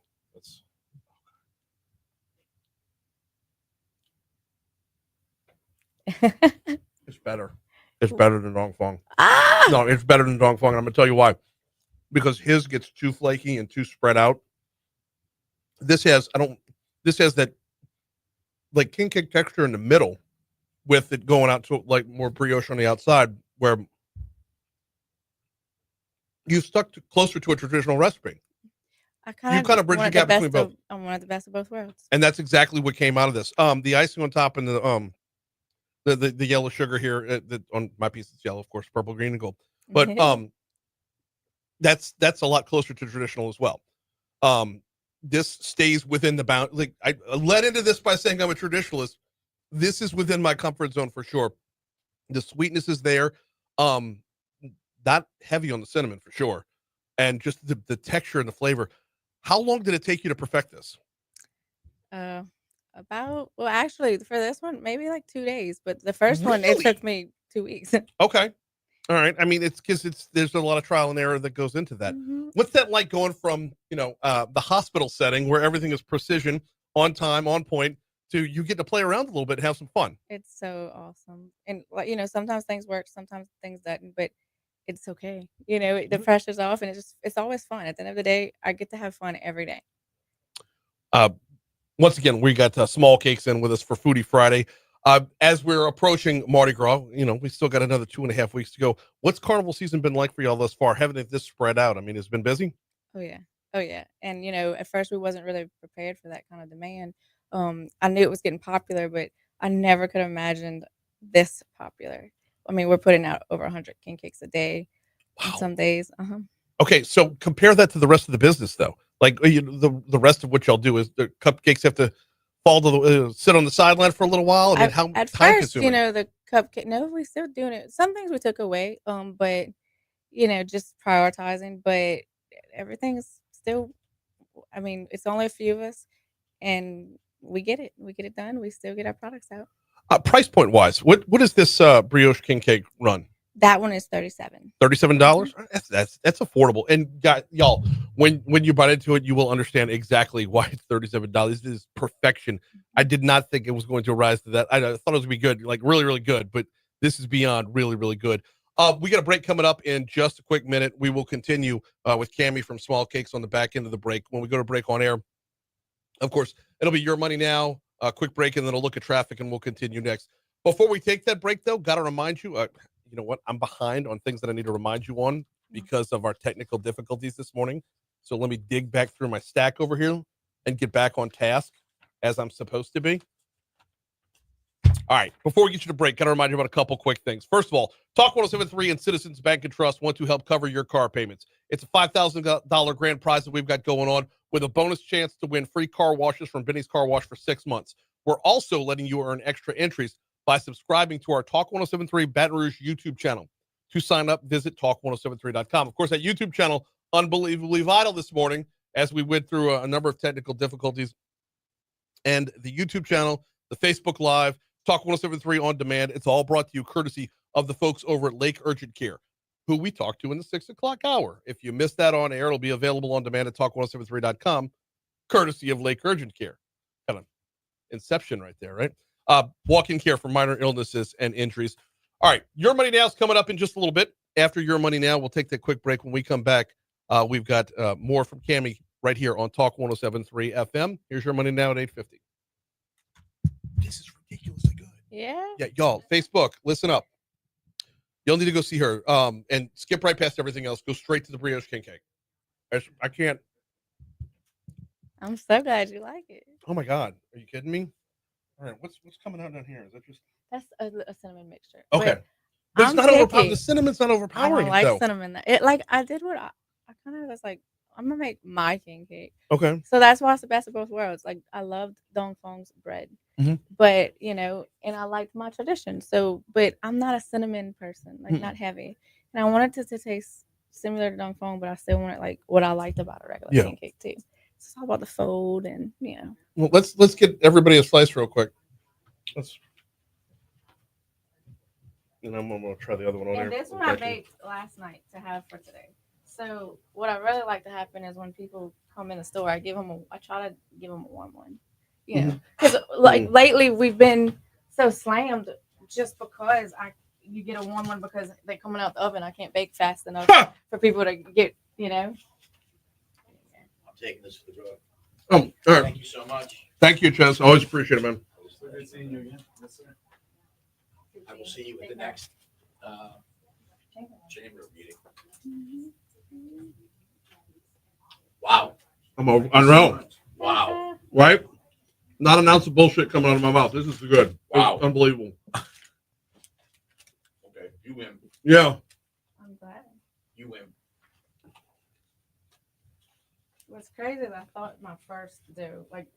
It's better. It's better than Dong Fong. Ah! No, it's better than Dong Fong, and I'm gonna tell you why. Because his gets too flaky and too spread out. This has that like king cake texture in the middle, with it going out to like more brioche on the outside, where you stuck closer to a traditional recipe. I You kind of bridge the gap between both. I wanted the best of both worlds. And that's exactly what came out of this. The icing on top and the yellow sugar here, on my piece it's yellow, of course, purple, green, and gold. But that's a lot closer to traditional as well. This stays within the bound. Like I led into this by saying I'm a traditionalist. This is within my comfort zone for sure. The sweetness is there. Not heavy on the cinnamon for sure, and just the texture and the flavor. How long did it take you to perfect this? Actually, for this one, maybe like 2 days, but the first one it Really? took me 2 weeks. Okay. All right. I mean, it's because there's a lot of trial and error that goes into that. Mhm. What's that like going from, the hospital setting where everything is precision, on time, on point, to you get to play around a little bit and have some fun? It's so awesome, and sometimes things work, sometimes things doesn't, but it's okay. The pressure's off, and it's always fun. At the end of the day, I get to have fun every day. Once again, we got Small Cakes in with us for Foodie Friday. As we're approaching Mardi Gras, we still got another 2.5 weeks to go. What's carnival season been like for y'all thus far? Haven't this spread out? I mean, it's been busy. Oh yeah, and at first we wasn't really prepared for that kind of demand. I knew it was getting popular, but I never could have imagined this popular. I mean, we're putting out over 100 king cakes a day. On some days. Okay, so compare that to the rest of the business, though. Like the rest of what y'all do is the cupcakes have to fall to the sit on the sideline for a little while. I mean, how At time first, consuming? the cupcake. No, we still doing it. Some things we took away. But just prioritizing. But everything is still. I mean, it's only a few of us, and we get it. We get it done. We still get our products out. Price point wise, what is this brioche king cake run? That one is $37. $37. That's affordable. And y'all, when you bite into it, you will understand exactly why it's $37. This is perfection. I did not think it was going to rise to that. I thought it was gonna be good, like really, really good, but this is beyond really, really good. We got a break coming up in just a quick minute. We will continue with Cammie from Small Cakes on the back end of the break. When we go to break on air, Of course, it'll be Your Money Now. A quick break, and then a look at traffic, and we'll continue next. Before we take that break, though, got to remind you, you know what? I'm behind on things that I need to remind you on because of our technical difficulties this morning. So let me dig back through my stack over here and get back on task as I'm supposed to be. All right, before we get you to break, got to remind you about a couple quick things. First of all, Talk 107.3 and Citizens Bank and Trust want to help cover your car payments. It's a $5,000 grand prize that we've got going on with a bonus chance to win free car washes from Benny's Car Wash for 6 months. We're also letting you earn extra entries by subscribing to our Talk 107.3 Baton Rouge YouTube channel. To sign up, visit talk1073.com. Of course, that YouTube channel, unbelievably vital this morning as we went through a number of technical difficulties. And the YouTube channel, the Facebook Live, Talk 107.3 on demand. It's all brought to you courtesy of the folks over at Lake Urgent Care, who we talked to in the 6 o'clock hour. If you missed that on air, it'll be available on demand at talk1073.com, courtesy of Lake Urgent Care. Kind of inception right there, right? Walk-in care for minor illnesses and injuries. All right, Your Money Now is coming up in just a little bit. After Your Money Now, we'll take that quick break. When we come back, we've got more from Cammie right here on Talk 107.3 FM. Here's Your Money Now at 8:50. This is ridiculously good. Yeah. Yeah, y'all, Facebook, listen up. You'll need to go see her and skip right past everything else. Go straight to the brioche king cake. I can't. I'm so glad you like it. Oh, my God. Are you kidding me? All right, what's coming out down here? Is that just... That's a cinnamon mixture. Okay. But it's not overpowering. The cinnamon's not overpowering. I don't like though. cinnamon. It like I did what I kind of was like, I'm gonna make my king cake. Okay. So that's why it's the best of both worlds. Like I loved Dong Fong's bread, but you know, and I liked my tradition. So, but I'm not a cinnamon person, like not heavy. And I wanted it to taste similar to Dong Fong, but I still wanted like what I liked about a regular king cake too. It's all about the fold and you know. Well, let's get everybody a slice real quick. And I'm gonna try the other one over there. And this one I baked last night to have for today. So what I really like to happen is when people come in the store, I try to give them a warm one. You know, because like lately we've been so slammed just because you get a warm one because they're coming out the oven. I can't bake fast enough for people to get, you know. I'm taking this for the road. Oh, all right. Thank you so much. Thank you, Chess. Always appreciate it, man. Good seeing you again. Yes, sir. I will see you at the next chamber meeting. Wow. I'm over. I know. Wow. Right? Not an ounce of bullshit coming out of my mouth. This is good. Wow. It's unbelievable. Okay, you win. Yeah. I'm glad. You win. What's crazy is I thought my first dough, like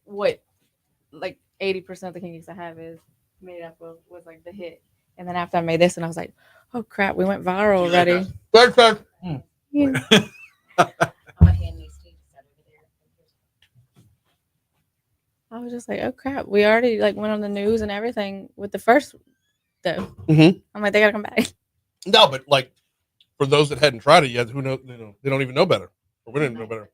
80% of the king cakes I have is made up of was like the hit. And then after I made this one, I was like, oh crap, we went viral already. Yeah. I was just like, oh crap, we already like went on the news and everything with the first dough. I'm like, they gotta come back. No, but like for those that hadn't tried it yet, who know, they don't even know better. Or we didn't know better.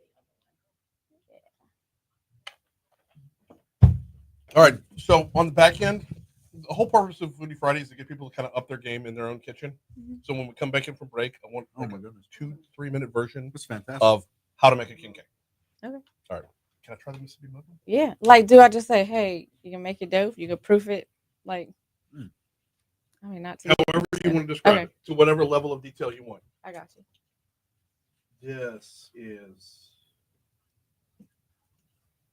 All right. So on the back end, the whole purpose of Foodie Friday is to get people to kind of up their game in their own kitchen. So when we come back in from break, I want my goodness, 2-3 minute version that's fantastic of how to make a king cake. Okay. All right. Can I try the Mississippi Mud? Yeah. Like, do I just say, hey, you can make your dough, you can proof it, like I mean not to However you want to describe it, to whatever level of detail you want. I got you. This is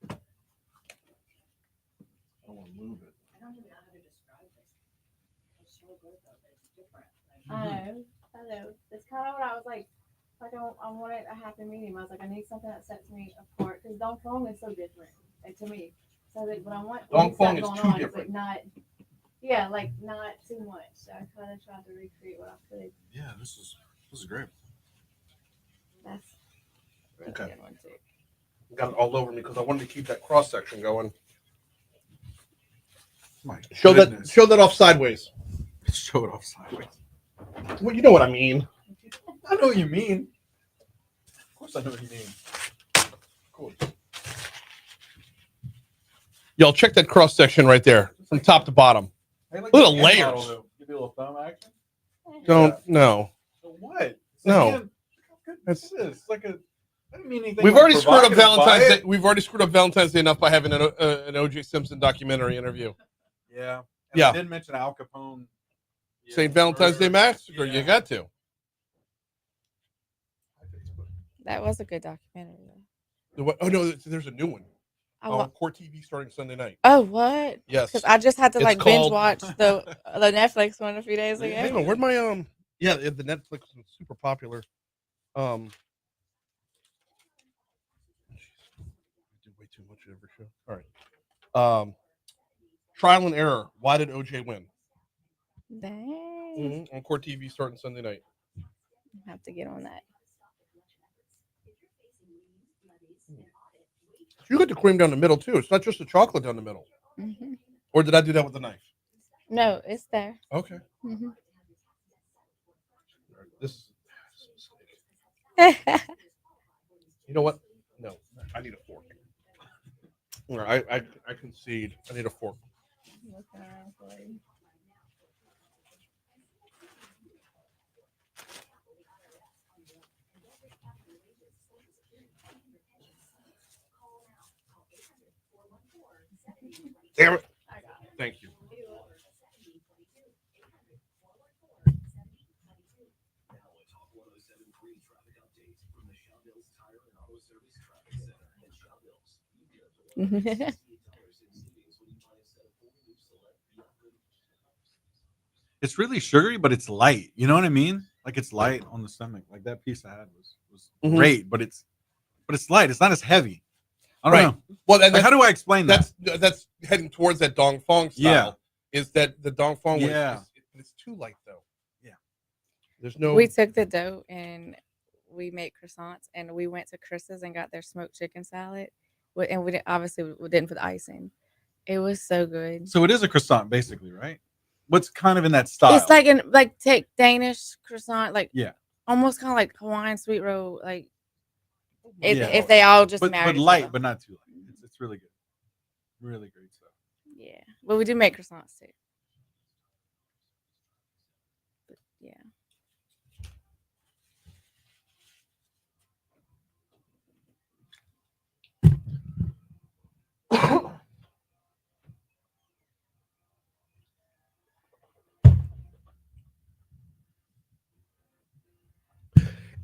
I want to move it. I don't even know how to describe this. It's so good though. It's different. I know. It's kind of what I was like I wanted a happy medium. I was like, I need something that sets me apart because Dong Fong is so different to me. So like, what I want Dong Fong is too different. Like not too much. So I kind of tried to recreate what I could. Yeah, this is great. That's really okay. Good one too. Got it all over me because I wanted to keep that cross section going. Show that off sideways. Show it off sideways. Well, you know what I mean. I know what you mean. Of course I know what you mean. Cool. Y'all check that cross section right there from top to bottom. Hey, like little layers. Give you a little thumb action. Don't no. So what? No. It's like a I didn't mean anything We've like already screwed up provocative by Valentine's Day. it. We've already screwed up Valentine's Day enough by having an O.J. Simpson documentary interview. Yeah. And Yeah. I did mention Al Capone. St. Valentine's Day Massacre. You got to. That was a good documentary. Oh no, there's a new one. I wa- On Court TV starting Sunday night. Oh, what? Yes. Because I just had to It's like binge called- watch the Netflix one a few days ago. Hang on, where'd my Yeah, the Netflix was super popular. I do way too much every show. All right. Trial and Error. Why did OJ win? Dang. On Court TV starting Sunday night. I have to get on that. You got the cream down the middle too. It's not just the chocolate down the middle. Mm-hmm. Or did I do that with the knife? No, it's there. Okay. Mm-hmm. This. You know what? No, I need a fork. All right, I concede. I need a fork. Damn it. Thank you. It's really sugary, but it's light. You know what I mean? Like it's light on the stomach. Like that piece I had was Mhm. great, but it's light. It's not as heavy. I don't know. Well, and Like, how do I explain that? That's heading towards that Dong Fong style. Yeah. Is that the Dong Fong? Yeah. It's too light though. Yeah. There's no. We took the dough and we made croissants, and we went to Chris's and got their smoked chicken salad, and we didn't put the ice in. It was so good. So it is a croissant, basically, right? What's kind of in that style? It's like take Danish croissant, like Yeah. almost kind of like Hawaiian sweet roll, like Yeah. if they all just but marry light, together. but not too light. It's really good. Really great stuff. Yeah, but we do make croissants too. But yeah.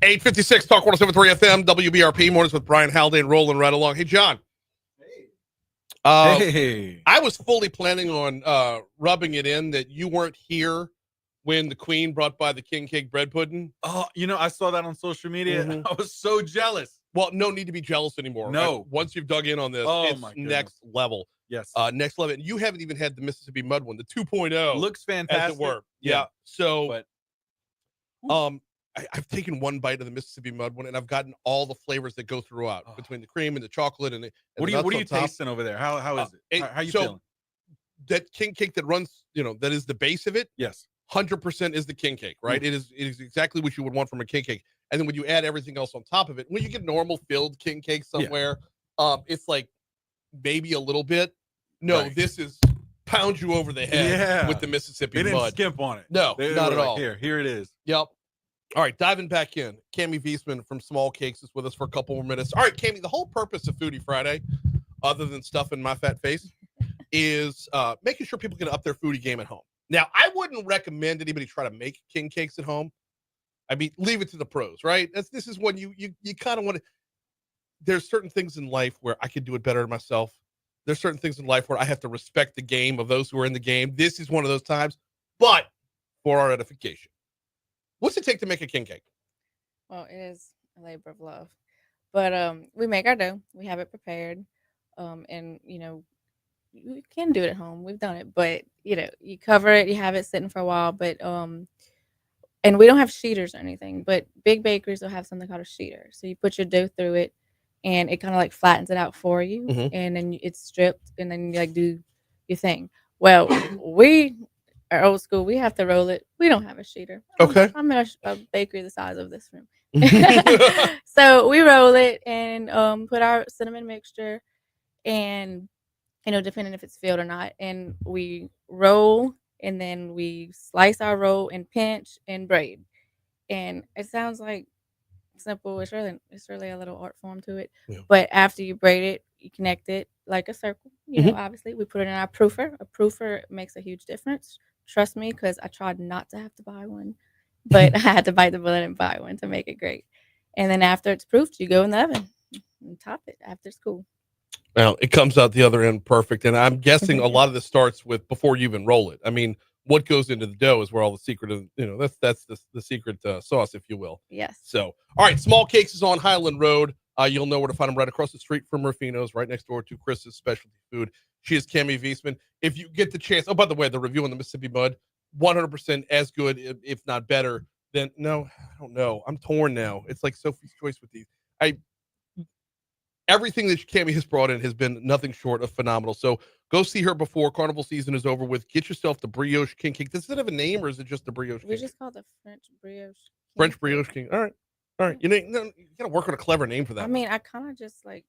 Eight 56 Talk 107.3 FM WBRP mornings with Brian Haldane rolling right along. Hey John. Hey. I was fully planning on rubbing it in that you weren't here when the Queen brought by the king cake bread pudding. Oh, I saw that on social media. Mhm. I was so jealous. Well, no need to be jealous anymore. No. Right? Once you've dug in on this, Oh, it's my goodness. next level. Yes. Next level. And you haven't even had the Mississippi Mud one, the 2.0. Looks as fantastic. it were. Yeah. So I've taken one bite of the Mississippi Mud one, and I've gotten all the flavors that go throughout between the cream and the chocolate and What the are you nuts on top. tasting over there? How is it? How you so feeling? That king cake that runs, that is the base of it. Yes. 100% is the king cake, right? It is exactly what you would want from a king cake. And then when you add everything else on top of it, when you get normal filled king cake somewhere, it's like maybe a little bit. No, Right. this is pound you over the head with the Mississippi They didn't Mud. skimp on it. No, They not were at like, all. Here it is. Yep. All right, diving back in. Cami Wiesman from Small Cakes is with us for a couple more minutes. All right, Cami, the whole purpose of Foodie Friday, other than stuffing my fat face, is making sure people can up their foodie game at home. Now, I wouldn't recommend anybody try to make king cakes at home. I mean, leave it to the pros, right? This is when you kind of want to. There's certain things in life where I could do it better myself. There's certain things in life where I have to respect the game of those who are in the game. This is one of those times, but for our edification. What's it take to make a king cake? Well, it is a labor of love, but we make our dough. We have it prepared, and you can do it at home. We've done it, but you cover it, you have it sitting for a while, but and we don't have sheeters or anything. But big bakeries will have something called a sheeter. So you put your dough through it, and it kind of like flattens it out for you, Mhm. and then it's stripped, and then you like do your thing. Well, we are old school. We have to roll it. We don't have a sheeter. Okay. I'm in a bakery the size of this room. So we roll it and put our cinnamon mixture and depending if it's filled or not, and we roll and then we slice our roll and pinch and braid. And it sounds like simple. It's really a little art form to it. Yeah. But after you braid it, you connect it like a circle. You know, obviously we put it in our proofer. A proofer makes a huge difference. Trust me, because I tried not to have to buy one, but I had to bite the bullet and buy one to make it great. And then after it's proofed, you go in the oven and top it after school. Well, it comes out the other end perfect. And I'm guessing a lot of this starts with before you even roll it. I mean, what goes into the dough is where all the secret of, that's the secret sauce, if you will. Yes. So, all right, Small Cakes is on Highland Road. You'll know where to find them right across the street from Rufino's, right next door to Chris's Specialty Food. She is Cami Wiesman. If you get the chance, oh, by the way, the review on the Mississippi Mud, 100% as good, if not better. Then no, I don't know. I'm torn now. It's like Sophie's Choice with these. Everything that Cami has brought in has been nothing short of phenomenal. So go see her before Carnival season is over with. Get yourself the Brioche King Cake. Does it have a name or is it just the Brioche King? We just call it the French brioche. French Brioche King. All right. You gotta work on a clever name for that. I mean, I kind of just like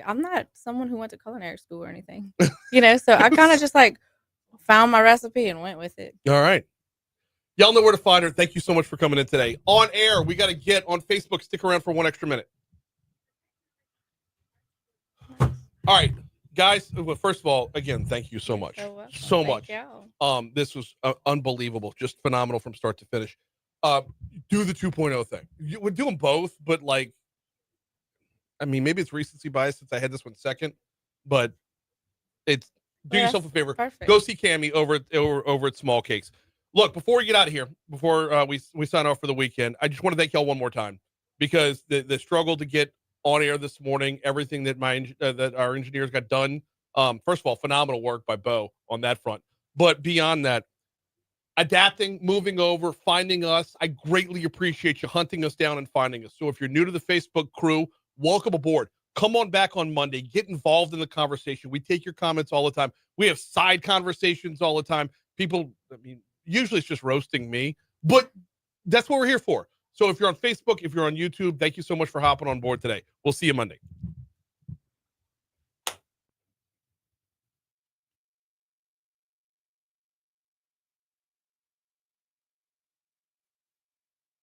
I'm not someone who went to culinary school or anything, so I kind of just like found my recipe and went with it. All right. Y'all know where to find her. Thank you so much for coming in today. On air, we got to get on Facebook. Stick around for 1 extra minute. All right, guys. Well, first of all, again, thank you so much. So much. This was unbelievable. Just phenomenal from start to finish. Do the 2.0 thing. We're doing both, but maybe it's recency bias since I had this one second, but it's do yourself a favor. Perfect. Go see Cami over at Small Cakes. Look, before we get out of here, before we sign off for the weekend, I just want to thank y'all one more time because the struggle to get on air this morning, everything that that our engineers got done. First of all, phenomenal work by Bo on that front. But beyond that, adapting, moving over, finding us. I greatly appreciate you hunting us down and finding us. So if you're new to the Facebook crew, welcome aboard. Come on back on Monday. Get involved in the conversation. We take your comments all the time. We have side conversations all the time. People, usually it's just roasting me, but that's what we're here for. So if you're on Facebook, if you're on YouTube, thank you so much for hopping on board today. We'll see you Monday.